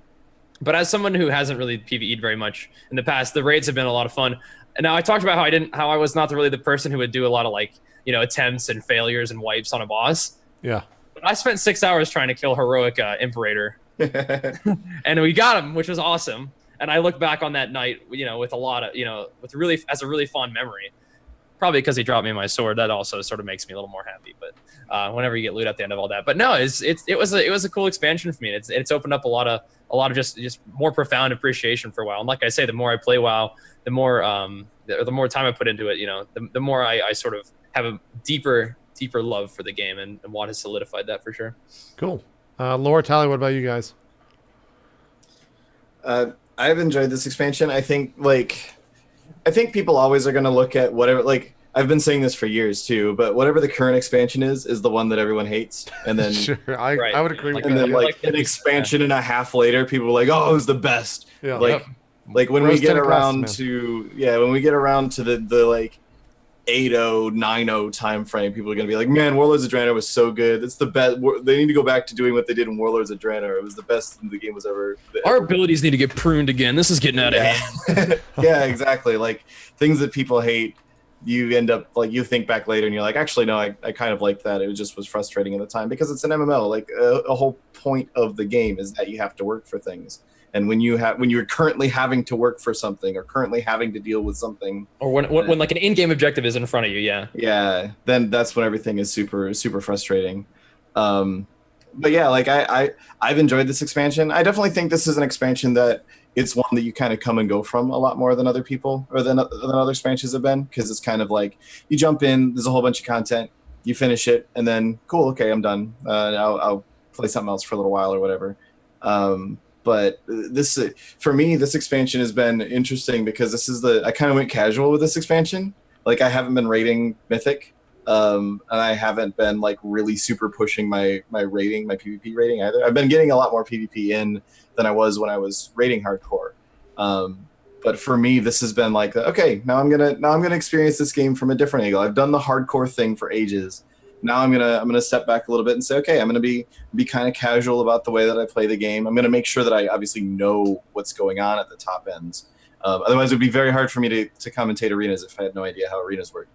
But as someone who hasn't really PvE'd very much in the past, the raids have been a lot of fun. And now I talked about how I was not really the person who would do a lot of attempts and failures and wipes on a boss. Yeah. But I spent 6 hours trying to kill heroic Imperator, and we got him, which was awesome. And I look back on that night, with a lot of, as a really fond memory. Probably because he dropped me my sword. That also sort of makes me a little more happy. But whenever you get loot at the end of all that, but no, it was a cool expansion for me. It's opened up a lot of just more profound appreciation for WoW. And like I say, the more I play WoW, the more time I put into it, the more I sort of have a deeper love for the game, and WoD has solidified that for sure. Cool. Laura, Tally, what about you guys? I've enjoyed this expansion. I think people always are going to look at whatever, I've been saying this for years too, but whatever the current expansion is the one that everyone hates. And then Sure, I would agree with and that. then an expansion and a half later, people are like, oh, it was the best. Yeah. When Rose we get tinted around glasses, to the 8.0, 9.0 time frame, people are going to be like, man, Warlords of Draenor was so good. It's the best. They need to go back to doing what they did in Warlords of Draenor. It was the best the game was ever. Our abilities need to get pruned again. This is getting out of hand. Yeah, exactly. Like things that people hate, you end up you think back later and you're like, actually, no, I kind of liked that. It was frustrating at the time because it's an MMO. A whole point of the game is that you have to work for things. And when you're currently having to work for something or currently having to deal with something, or when like an in-game objective is in front of you, yeah, then that's when everything is super super frustrating. But yeah, I've enjoyed this expansion. I definitely think this is an expansion that it's one that you kind of come and go from a lot more than other people or than other expansions have been, because it's kind of like you jump in, there's a whole bunch of content, you finish it, and then cool, okay, I'm done. I'll play something else for a little while or whatever. But for me, this expansion has been interesting because I kind of went casual with this expansion. I haven't been rating Mythic, and I haven't been really super pushing my PvP rating either. I've been getting a lot more PvP in than I was when I was rating hardcore. But for me, this has been okay, now I'm gonna experience this game from a different angle. I've done the hardcore thing for ages. Now I'm gonna step back a little bit and say, okay, I'm gonna be kind of casual about the way that I play the game. I'm gonna make sure that I obviously know what's going on at the top ends. Otherwise, it would be very hard for me to commentate arenas if I had no idea how arenas work.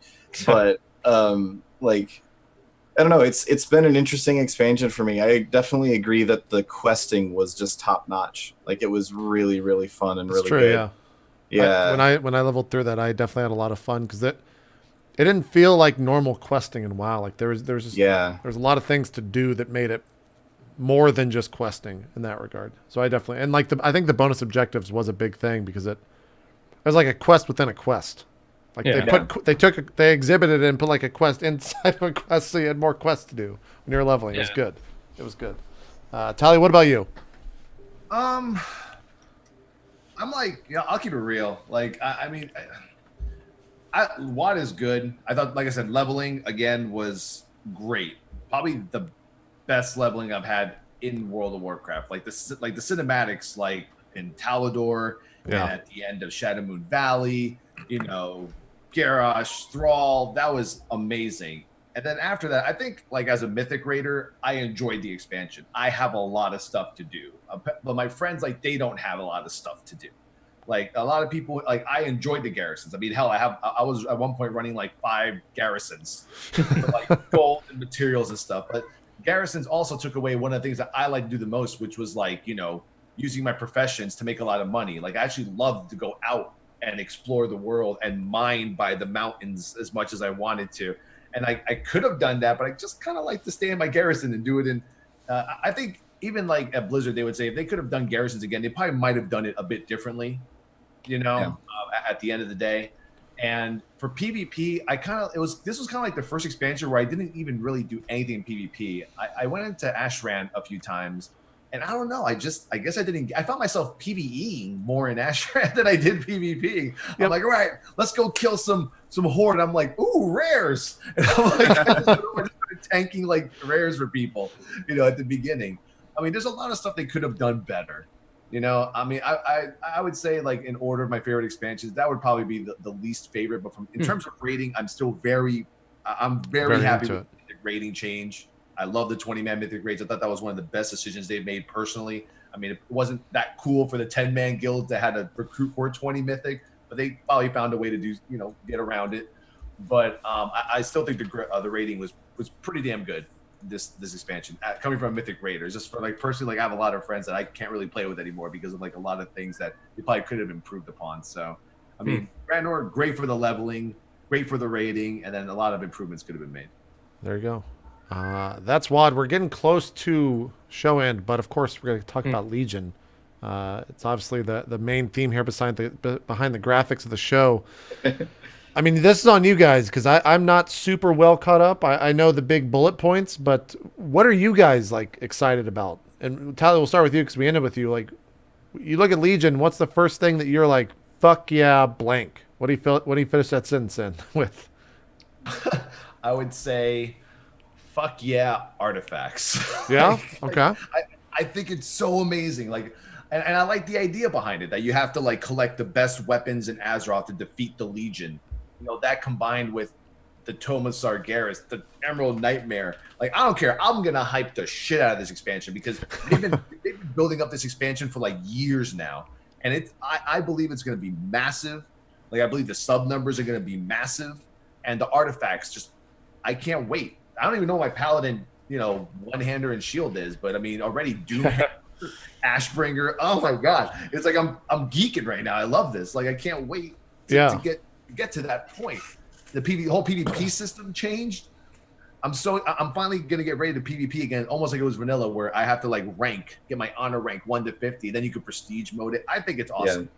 But I don't know. It's been an interesting expansion for me. I definitely agree that the questing was just top notch. It was really really fun and really true, good. Yeah. When I leveled through that, I definitely had a lot of fun because it didn't feel like normal questing in WoW. There was a lot of things to do that made it more than just questing in that regard. So I definitely, and I think the bonus objectives was a big thing because it was like a quest within a quest. Like Yeah. they exhibited it and put like a quest inside of a quest, so you had more quests to do when you were leveling. It was Yeah. good. It was good. Tally, what about you? I'm like, I'll keep it real. Like, I mean, WAD is good. I thought, like I said, leveling again was great. Probably the best leveling I've had in World of Warcraft. Like the cinematics, like in Talador Yeah. and at the end of Shadow Moon Valley, Garrosh, Thrall, that was amazing. And then after that, I think like as a Mythic Raider, I enjoyed the expansion. I have a lot of stuff to do, but my friends, like, they don't have a lot of stuff to do. Like a lot of people, like, I enjoyed the garrisons. I mean, hell, I was at one point running like 5 garrisons for like gold and materials and stuff. But garrisons also took away one of the things that I like to do the most, which was like, using my professions to make a lot of money. Like I actually loved to go out and explore the world and mine by the mountains as much as I wanted to. And I could have done that, but I just kind of like to stay in my garrison and do it. And I think even like at Blizzard, they would say if they could have done garrisons again, they probably might have done it a bit differently, at the end of the day. And for PvP, this was kind of like the first expansion where I didn't even really do anything in PvP. I went into Ashran a few times, and I don't know. I guess I found myself PvEing more in Ashran than I did PvP. Yep. I'm like, all right, let's go kill some horde. I'm like, ooh, rares. And I'm like, I just started tanking like rares for people, at the beginning. I mean, there's a lot of stuff they could have done better. I mean, I would say, like, in order of my favorite expansions, that would probably be the least favorite. But in terms of rating, I'm very happy with the rating change. I love the 20-man mythic raids. I thought that was one of the best decisions they've made personally. I mean, it wasn't that cool for the 10-man guild to have to recruit for 20 mythic, but they probably found a way to do, get around it. But I still think the rating was pretty damn good. This expansion coming from Mythic Raiders, just for like personally, like I have a lot of friends that I can't really play with anymore because of like a lot of things that they probably could have improved upon. So I mean, Grandor, great for the leveling, great for the rating, and then a lot of improvements could have been made. There you go. That's WAD. We're getting close to show end, but of course we're going to talk about Legion. It's obviously the main theme here behind the graphics of the show. I mean, this is on you guys because I'm not super well caught up. I know the big bullet points, but what are you guys like excited about? And Tyler, we'll start with you because we ended with you. Like, you look at Legion. What's the first thing that you're like, fuck yeah, blank? What do you finish that sentence in with? I would say, fuck yeah, artifacts. Yeah. Okay. I think it's so amazing. Like, and I like the idea behind it that you have to like collect the best weapons in Azeroth to defeat the Legion. That combined with the Tome of Sargeras, the Emerald Nightmare. Like, I don't care. I'm gonna hype the shit out of this expansion because they've been building up this expansion for like years now, and I believe it's gonna be massive. Like, I believe the sub numbers are gonna be massive, and the artifacts I can't wait. I don't even know what my paladin, one-hander and shield is, but I mean, already Doom, Ashbringer. Oh my god, it's like I'm geeking right now. I love this. Like, I can't wait to get to that point. The whole PvP system changed. I'm finally gonna get ready to PvP again, almost like it was vanilla, where I have to like get my honor rank 1 to 50. Then you can prestige mode it. I think it's awesome.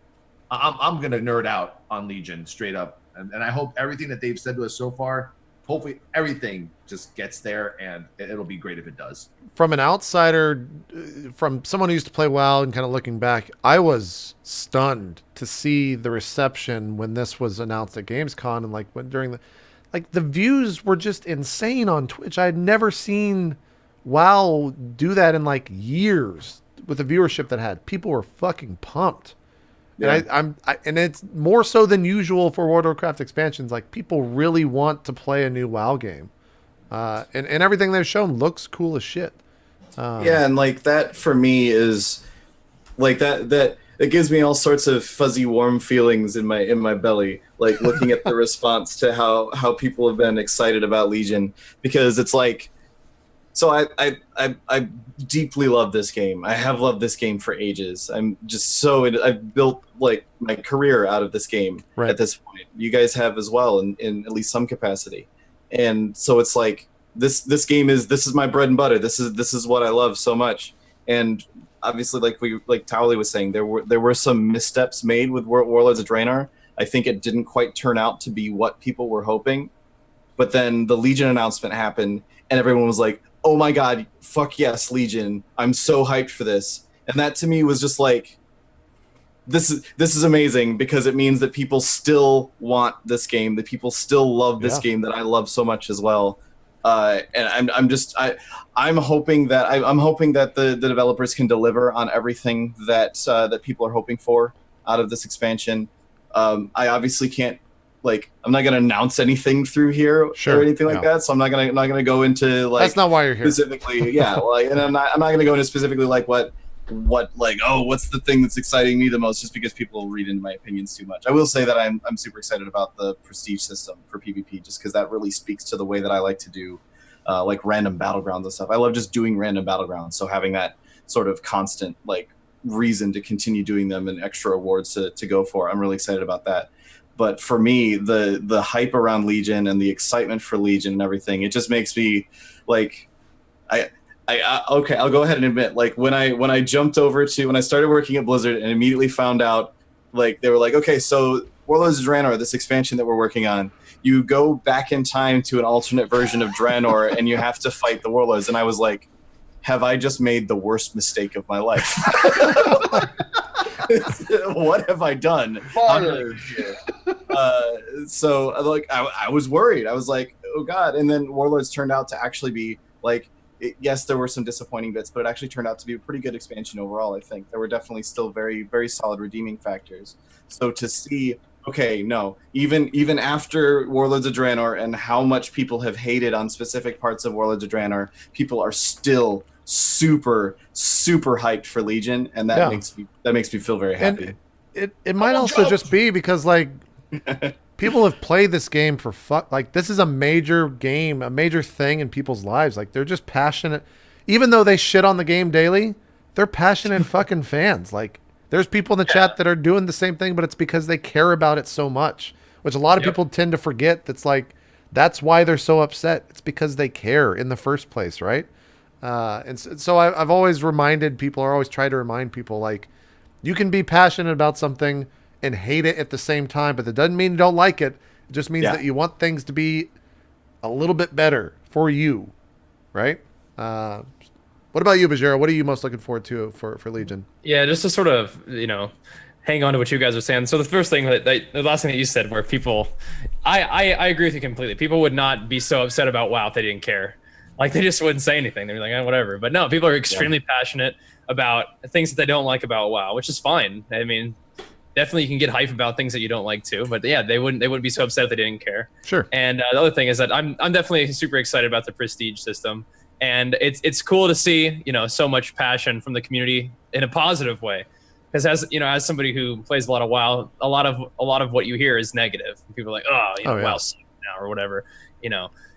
Yeah. I'm gonna nerd out on Legion straight up, and I hope everything that they've said to us so far, hopefully everything just gets there, and it'll be great if it does. From an outsider, from someone who used to play WoW and kind of looking back, I was stunned to see the reception when this was announced at Gamescom, and like during the views were just insane on Twitch. I had never seen WoW do that in like years with the viewership that had. People were fucking pumped. Yeah. And and it's more so than usual for World of Warcraft expansions. Like, people really want to play a new WoW game. And everything they've shown looks cool as shit. And like that for me is like that it gives me all sorts of fuzzy warm feelings in my belly, like looking at the response to how people have been excited about Legion, because it's like, so I deeply love this game. I have loved this game for ages. I'm just I've built like my career out of this game at this point. You guys have as well in at least some capacity. And so it's like this game is my bread and butter. This is what I love so much. And obviously, like Towley was saying, there were some missteps made with Warlords of Draenor, I think it didn't quite turn out to be what people were hoping. But then the Legion announcement happened, and everyone was like, "Oh my God, fuck yes, Legion! I'm so hyped for this." And that to me was just like, this is amazing, because it means that people still want this game, that people still love this game that I love so much as well. And I'm hoping that the developers can deliver on everything that that people are hoping for out of this expansion. I obviously can't, like, I'm not going to announce anything through here or anything like that, so I'm not gonna go into, like, that's not why you're here specifically. And I'm not gonna go into specifically like what like, oh, what's the thing that's exciting me the most, just because people read into my opinions too much. I will say that I'm super excited about the prestige system for PvP, just because that really speaks to the way that I like to do like random battlegrounds and stuff. I love just doing random battlegrounds, so having that sort of constant, like, reason to continue doing them and extra awards to go for, I'm really excited about that. But for me, the hype around Legion and the excitement for Legion and everything, it just makes me, like, okay, I'll go ahead and admit, like, when I jumped over to, when I started working at Blizzard and immediately found out, like, they were like, okay, so Warlords of Draenor, this expansion that we're working on, you go back in time to an alternate version of Draenor and you have to fight the Warlords. And I was like, have I just made the worst mistake of my life? What have I done? So, like, I was worried. I was like, oh God. And then Warlords turned out to actually be, like, yes, there were some disappointing bits, but it actually turned out to be a pretty good expansion overall. I think there were definitely still very, very solid redeeming factors. So to see, okay, no, even after Warlords of Draenor and how much people have hated on specific parts of Warlords of Draenor, people are still super hyped for Legion, and that makes me feel very happy. And it might also just be because, like, people have played this game for like, this is a major game, a major thing in people's lives. Like, they're just passionate, even though they shit on the game daily. They're passionate fucking fans. Like, there's people in the chat that are doing the same thing, but it's because they care about it so much, which a lot of people tend to forget. That's like, that's why they're so upset. It's because they care in the first place, right? And so I've always reminded people, or always try to remind people, like, you can be passionate about something and hate it at the same time, but that doesn't mean you don't like it. It just means that you want things to be a little bit better for you, right? What about you, Bajira? What are you most looking forward to for Legion? Yeah, just to sort of, hang on to what you guys are saying. So the first thing the last thing that you said, where people, I agree with you completely. People would not be so upset about WoW if they didn't care. Like, they just wouldn't say anything. They'd be like, oh, whatever. But no, people are extremely passionate about things that they don't like about WoW, which is fine. I mean, definitely you can get hype about things that you don't like too. But yeah, they wouldn't be so upset if they didn't care. Sure. And the other thing is that I'm definitely super excited about the prestige system, and it's cool to see so much passion from the community in a positive way. Because as somebody who plays a lot of WoW, a lot of what you hear is negative. People are like, WoW sucks now or whatever,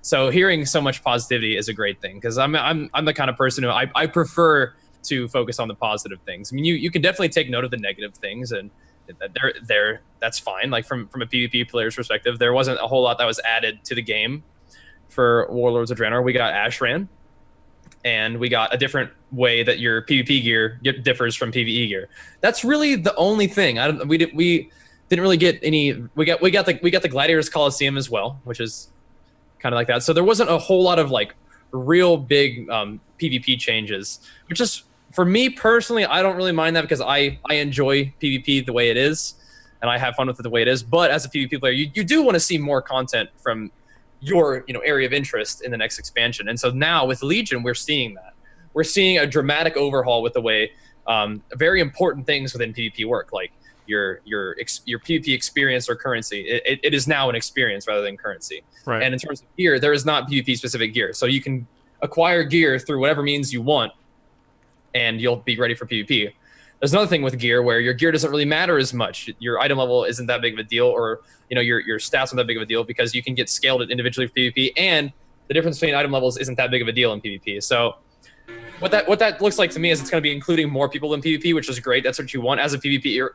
So hearing so much positivity is a great thing, because I'm the kind of person who I prefer to focus on the positive things. I mean, you can definitely take note of the negative things, and that's fine. Like, from a PvP player's perspective, there wasn't a whole lot that was added to the game for Warlords of Draenor. We got Ashran, and we got a different way that your PvP gear differs from PvE gear. That's really the only thing. We didn't really get any. We got the Gladiators Coliseum as well, which is kind of like that. So there wasn't a whole lot of, like, real big PvP changes, which is, for me personally, I don't really mind that, because I enjoy PvP the way it is, and I have fun with it the way it is. But as a PvP player, you do want to see more content from your area of interest in the next expansion. And so now with Legion, we're seeing that. We're seeing a dramatic overhaul with the way very important things within PvP work, like your PvP experience or currency. It is now an experience rather than currency. Right. And in terms of gear, there is not PvP specific gear. So you can acquire gear through whatever means you want, and you'll be ready for PvP. There's another thing with gear where your gear doesn't really matter as much. Your item level isn't that big of a deal, or your stats aren't that big of a deal, because you can get scaled individually for PvP, and the difference between item levels isn't that big of a deal in PvP. So what that looks like to me is it's going to be including more people in PvP, which is great. That's what you want as a PvP.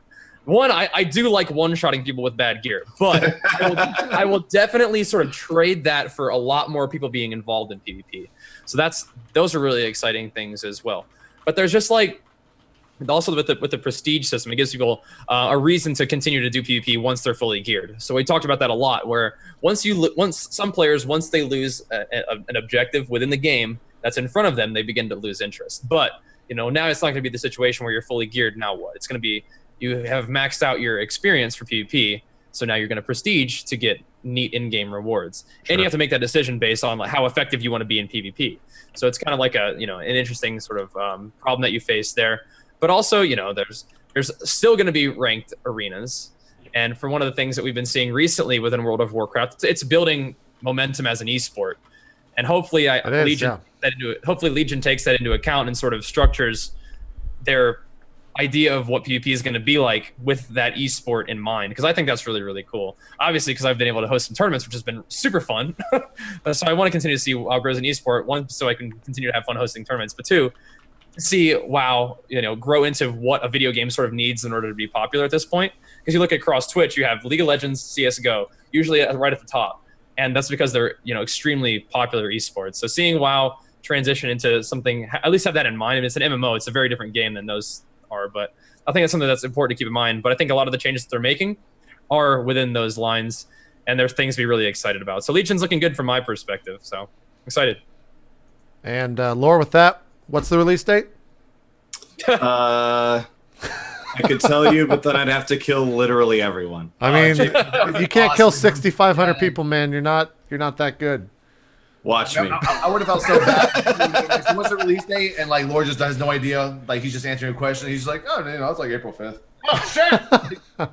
I do like one-shotting people with bad gear, but I will definitely sort of trade that for a lot more people being involved in PvP. So those are really exciting things as well. But there's just, like, Also with the prestige system, it gives people a reason to continue to do PvP once they're fully geared. So we talked about that a lot, where once some players, once they lose an objective within the game that's in front of them, they begin to lose interest. But now it's not going to be the situation where you're fully geared. Now what? It's going to be you have maxed out your experience for PvP, so now you're going to prestige to get neat in-game rewards, and you have to make that decision based on like how effective you want to be in PvP. So it's kind of like an interesting sort of problem that you face there. But also, there's still going to be ranked arenas. And for one of the things that we've been seeing recently within World of Warcraft, it's building momentum as an esport. And hopefully Legion takes that into account and sort of structures their idea of what PvP is going to be like with that esport in mind. Because I think that's really, really cool. Obviously, because I've been able to host some tournaments, which has been super fun. So I want to continue to see WoW grows in esport. One, so I can continue to have fun hosting tournaments. But two, see WoW, grow into what a video game sort of needs in order to be popular at this point. Because you look across Twitch, you have League of Legends, CS:GO, usually right at the top, and that's because they're extremely popular esports. So seeing WoW transition into something, at least have that in mind. I mean, it's an MMO; it's a very different game than those are, but I think that's something that's important to keep in mind. But I think a lot of the changes that they're making are within those lines, and there's things to be really excited about. So Legion's looking good from my perspective. So excited. And Laura, with that, what's the release date? I could tell you, but then I'd have to kill literally everyone. I mean, you can't kill 6,500 people, man. You're not that good. Watch me. I would have felt so bad. What's the release date? And like Lord just has no idea. Like he's just answering a question. He's like, oh, it's like April 5th. Oh shit!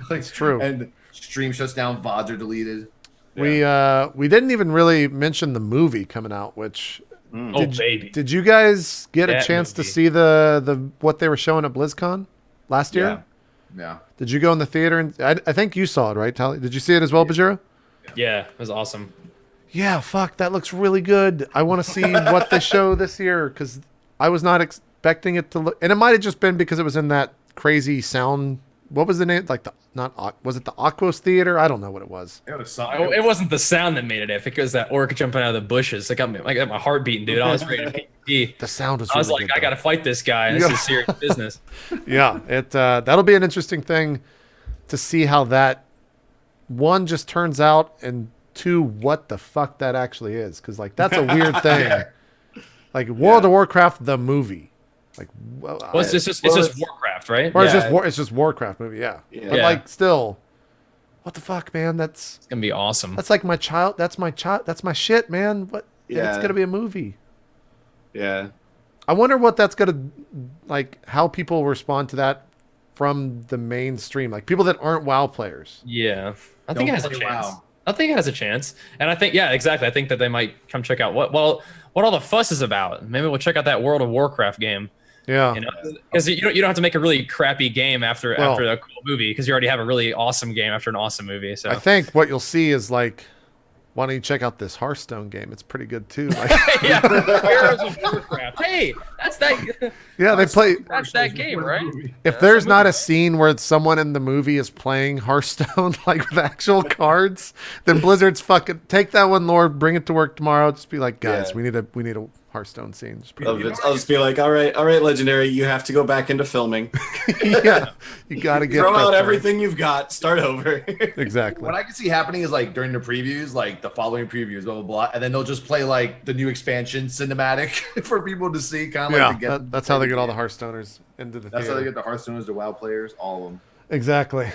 It's true. And stream shuts down. VODs are deleted. We didn't even really mention the movie coming out, which. Baby! Did you guys get a chance to movie. see the what they were showing at BlizzCon last year? Yeah. Did you go in the theater? And I think you saw it, right, Tally? Did you see it as well, Bajira? Yeah, it was awesome. Yeah, fuck, that looks really good. I want to see what they show this year because I was not expecting it to look. And it might have just been because it was in that crazy sound. What was the name? Like was it the Aquos Theater? I don't know what it was. It was something. It wasn't the sound that made it epic. It was that orc jumping out of the bushes. It got my heart beating, dude. I was ready to pee. The sound was. I was really like, good, I got to fight this guy. This is serious business. Yeah, that'll be an interesting thing to see how that one just turns out, and two, what the fuck that actually is, because like that's a weird thing. Like World of Warcraft the movie. Like, it's just Warcraft, right? Or it's just Warcraft movie, yeah. But like, still, what the fuck, man? It's gonna be awesome. That's like my child. That's my shit, man. But it's gonna be a movie. Yeah. I wonder what that's gonna like. How people respond to that from the mainstream, like people that aren't WoW players. Yeah, I think it has a chance. I think it has a chance, and I think exactly. I think that they might come check out what all the fuss is about. Maybe we'll check out that World of Warcraft game. Yeah, because you don't have to make a really crappy game after a cool movie, because you already have a really awesome game after an awesome movie. So I think what you'll see is like, why don't you check out this Hearthstone game? It's pretty good too. Like, Heroes of Warcraft. Hey, that's that. Yeah, they play. That's that game, right? If there's not a scene where someone in the movie is playing Hearthstone like with actual cards, then Blizzard's fucking take that one, Lord. Bring it to work tomorrow. Just be like, guys, we need a Hearthstone scene. I'll just be like, all right, Legendary, you have to go back into filming. Yeah, you got to get throw out everything you've got, start over. Exactly. What I can see happening is like during the previews, like the following previews, blah blah blah, and then they'll just play like the new expansion cinematic for people to see. Kind of like that's how they get all the Hearthstoners into the. That's how they get the Hearthstoners, the WoW players, all of them. Exactly.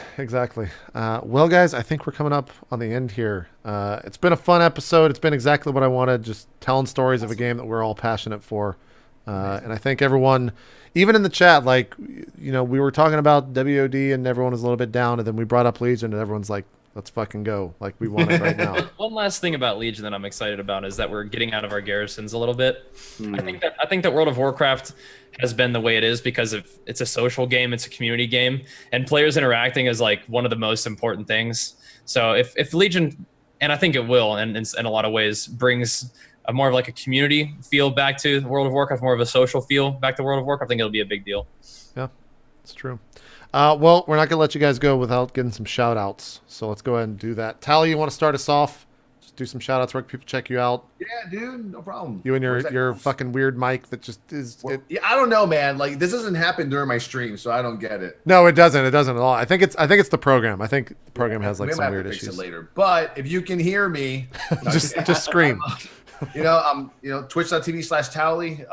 Well, guys, I think we're coming up on the end here. It's been a fun episode. It's been exactly what I wanted, just telling stories of a game that we're all passionate for. And I think everyone, even in the chat, like, we were talking about WOD and everyone was a little bit down, and then we brought up Legion and everyone's like, let's fucking go. Like, we want it right now. One last thing about Legion that I'm excited about is that we're getting out of our garrisons a little bit. I think that World of Warcraft has been the way it is because it's a social game, it's a community game, and players interacting is like one of the most important things. So if Legion, and I think it will, and in a lot of ways brings a more of like a community feel back to World of Warcraft, more of a social feel back to World of Warcraft, I think it'll be a big deal. Yeah, it's true. Well, we're not going to let you guys go without getting some shout outs. So let's go ahead and do that. Tally, you want to start us off? Just do some shout outs. Where can people check you out? Yeah, dude, no problem. You and Where's that your going? fucking weird mic that just is. Well, yeah, I don't know, man. Like this doesn't happen during my stream, so I don't get it. No, it doesn't. It doesn't at all. I think it's the program. I think the program has like We might some have weird to fix issues. it later. But if you can hear me, just scream. Twitch.tv/Towley.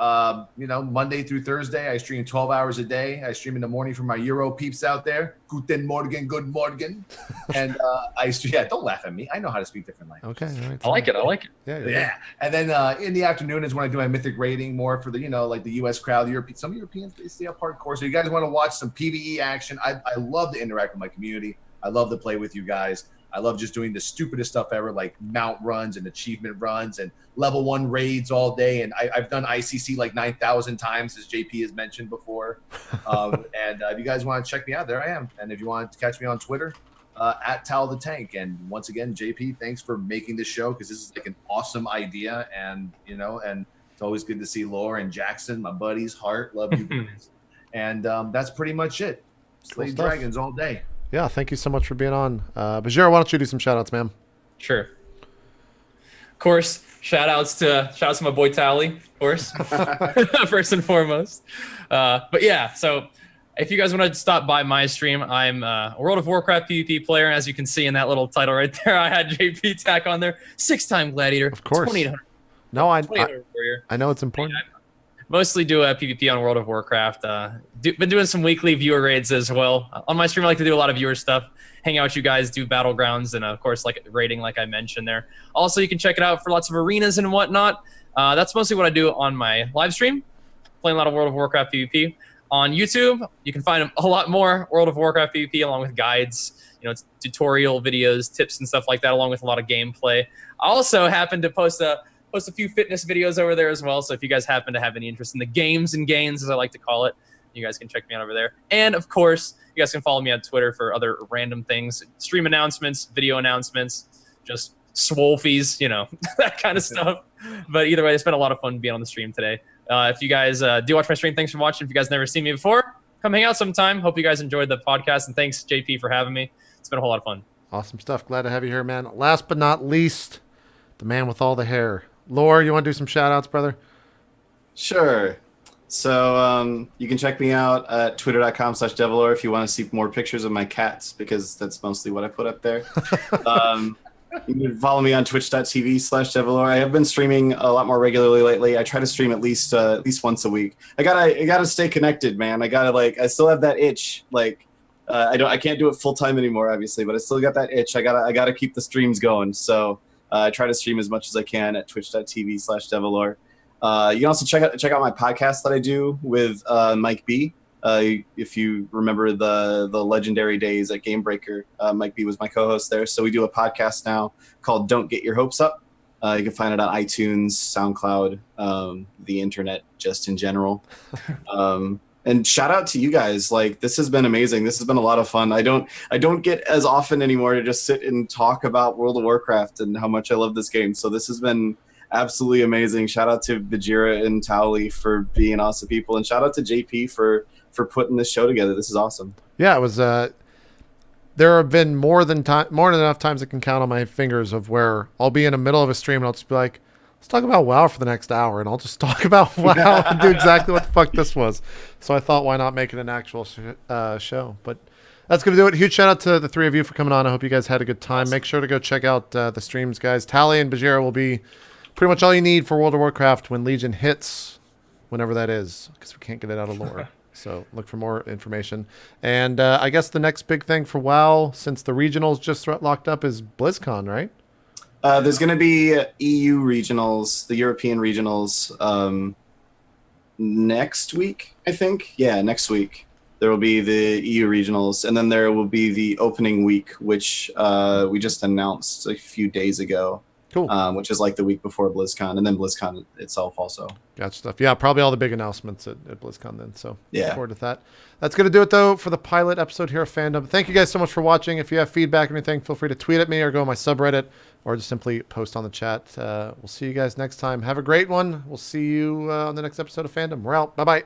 Monday through Thursday, I stream 12 hours a day. I stream in the morning for my Euro peeps out there. Guten Morgen, good morgen. And don't laugh at me. I know how to speak different languages. Okay, all right. I like it. I like it. Yeah. And then in the afternoon is when I do my mythic rating more for the, like the US crowd, some Europeans, they stay up hardcore. So you guys want to watch some PvE action. I love to interact with my community. I love to play with you guys. I love just doing the stupidest stuff ever, like mount runs and achievement runs and level 1 raids all day. And I've done ICC like 9,000 times, as JP has mentioned before. And if you guys want to check me out, there I am. And if you want to catch me on Twitter, at Tal the Tank. And once again, JP, thanks for making this show, because this is like an awesome idea. And, and it's always good to see Laura and Jackson, my buddies, Hart, love you guys. And that's pretty much it. Slay dragons all day. Yeah, thank you so much for being on. Bajira, why don't you do some shout outs, man? Sure. Of course, shout outs to my boy Tally, of course, first and foremost. But yeah, so if you guys want to stop by my stream, I'm a World of Warcraft PvP player. As you can see in that little title right there, I had JP Tack on there. 6-time Gladiator. Of course. 2800. No, I warrior. I know it's important. Yeah, mostly do a PvP on World of Warcraft. Been doing some weekly viewer raids as well. On my stream, I like to do a lot of viewer stuff. Hang out with you guys, do battlegrounds, and of course, like raiding, like I mentioned there. Also, you can check it out for lots of arenas and whatnot. That's mostly what I do on my live stream, playing a lot of World of Warcraft PvP. On YouTube, you can find a lot more World of Warcraft PvP along with guides, tutorial videos, tips, and stuff like that, along with a lot of gameplay. I also happen to post a few fitness videos over there as well. So if you guys happen to have any interest in the games and gains, as I like to call it, you guys can check me out over there. And of course, you guys can follow me on Twitter for other random things, stream announcements, video announcements, just swolfies, that kind of stuff. But either way, it's been a lot of fun being on the stream today. If you guys do watch my stream, thanks for watching. If you guys never seen me before, come hang out sometime. Hope you guys enjoyed the podcast. And thanks, JP, for having me. It's been a whole lot of fun. Awesome stuff. Glad to have you here, man. Last but not least, the man with all the hair. Lore, you want to do some shout outs, brother? Sure. So you can check me out at twitter.com/devilor if you want to see more pictures of my cats, because that's mostly what I put up there. You can follow me on twitch.tv/devilor. I have been streaming a lot more regularly lately. I try to stream at least once a week. I gotta stay connected, man. I still have that itch. I can't do it full time anymore, obviously, but I still got that itch. I gotta keep the streams going. So I try to stream as much as I can at twitch.tv/devilor. You can also check out my podcast that I do with Mike B. If you remember the legendary days at Game Breaker, Mike B was my co-host there. So we do a podcast now called Don't Get Your Hopes Up. You can find it on iTunes, SoundCloud, the internet just in general. And shout out to you guys. This has been amazing. This has been a lot of fun. I don't get as often anymore to just sit and talk about World of Warcraft and how much I love this game. So this has been absolutely amazing. Shout out to Bajira and Towley for being awesome people, and shout out to JP for putting this show together. This is awesome. Yeah, it was. There have been more than enough times I can count on my fingers of where I'll be in the middle of a stream and I'll just be like, let's talk about WoW for the next hour, and I'll just talk about WoW and do exactly what the fuck this was. So I thought, why not make it an actual show? But that's going to do it. Huge shout out to the three of you for coming on. I hope you guys had a good time. Awesome. Make sure to go check out the streams, guys. Tally and Bajira will be pretty much all you need for World of Warcraft when Legion hits, whenever that is, because we can't get it out of lore. So look for more information. And I guess the next big thing for WoW, since the regionals just locked up, is BlizzCon, right? There's going to be EU regionals, the European regionals, next week, I think. Yeah, next week. There will be the EU regionals, and then there will be the opening week, which we just announced a few days ago. Cool. Which is like the week before BlizzCon, and then BlizzCon itself also. Gotcha stuff. Yeah, probably all the big announcements at BlizzCon then. So yeah, look forward to that. That's going to do it, though, for the pilot episode here of Fandom. Thank you guys so much for watching. If you have feedback or anything, feel free to tweet at me or go on my subreddit or just simply post on the chat. We'll see you guys next time. Have a great one. We'll see you on the next episode of Fandom. We're out. Bye-bye.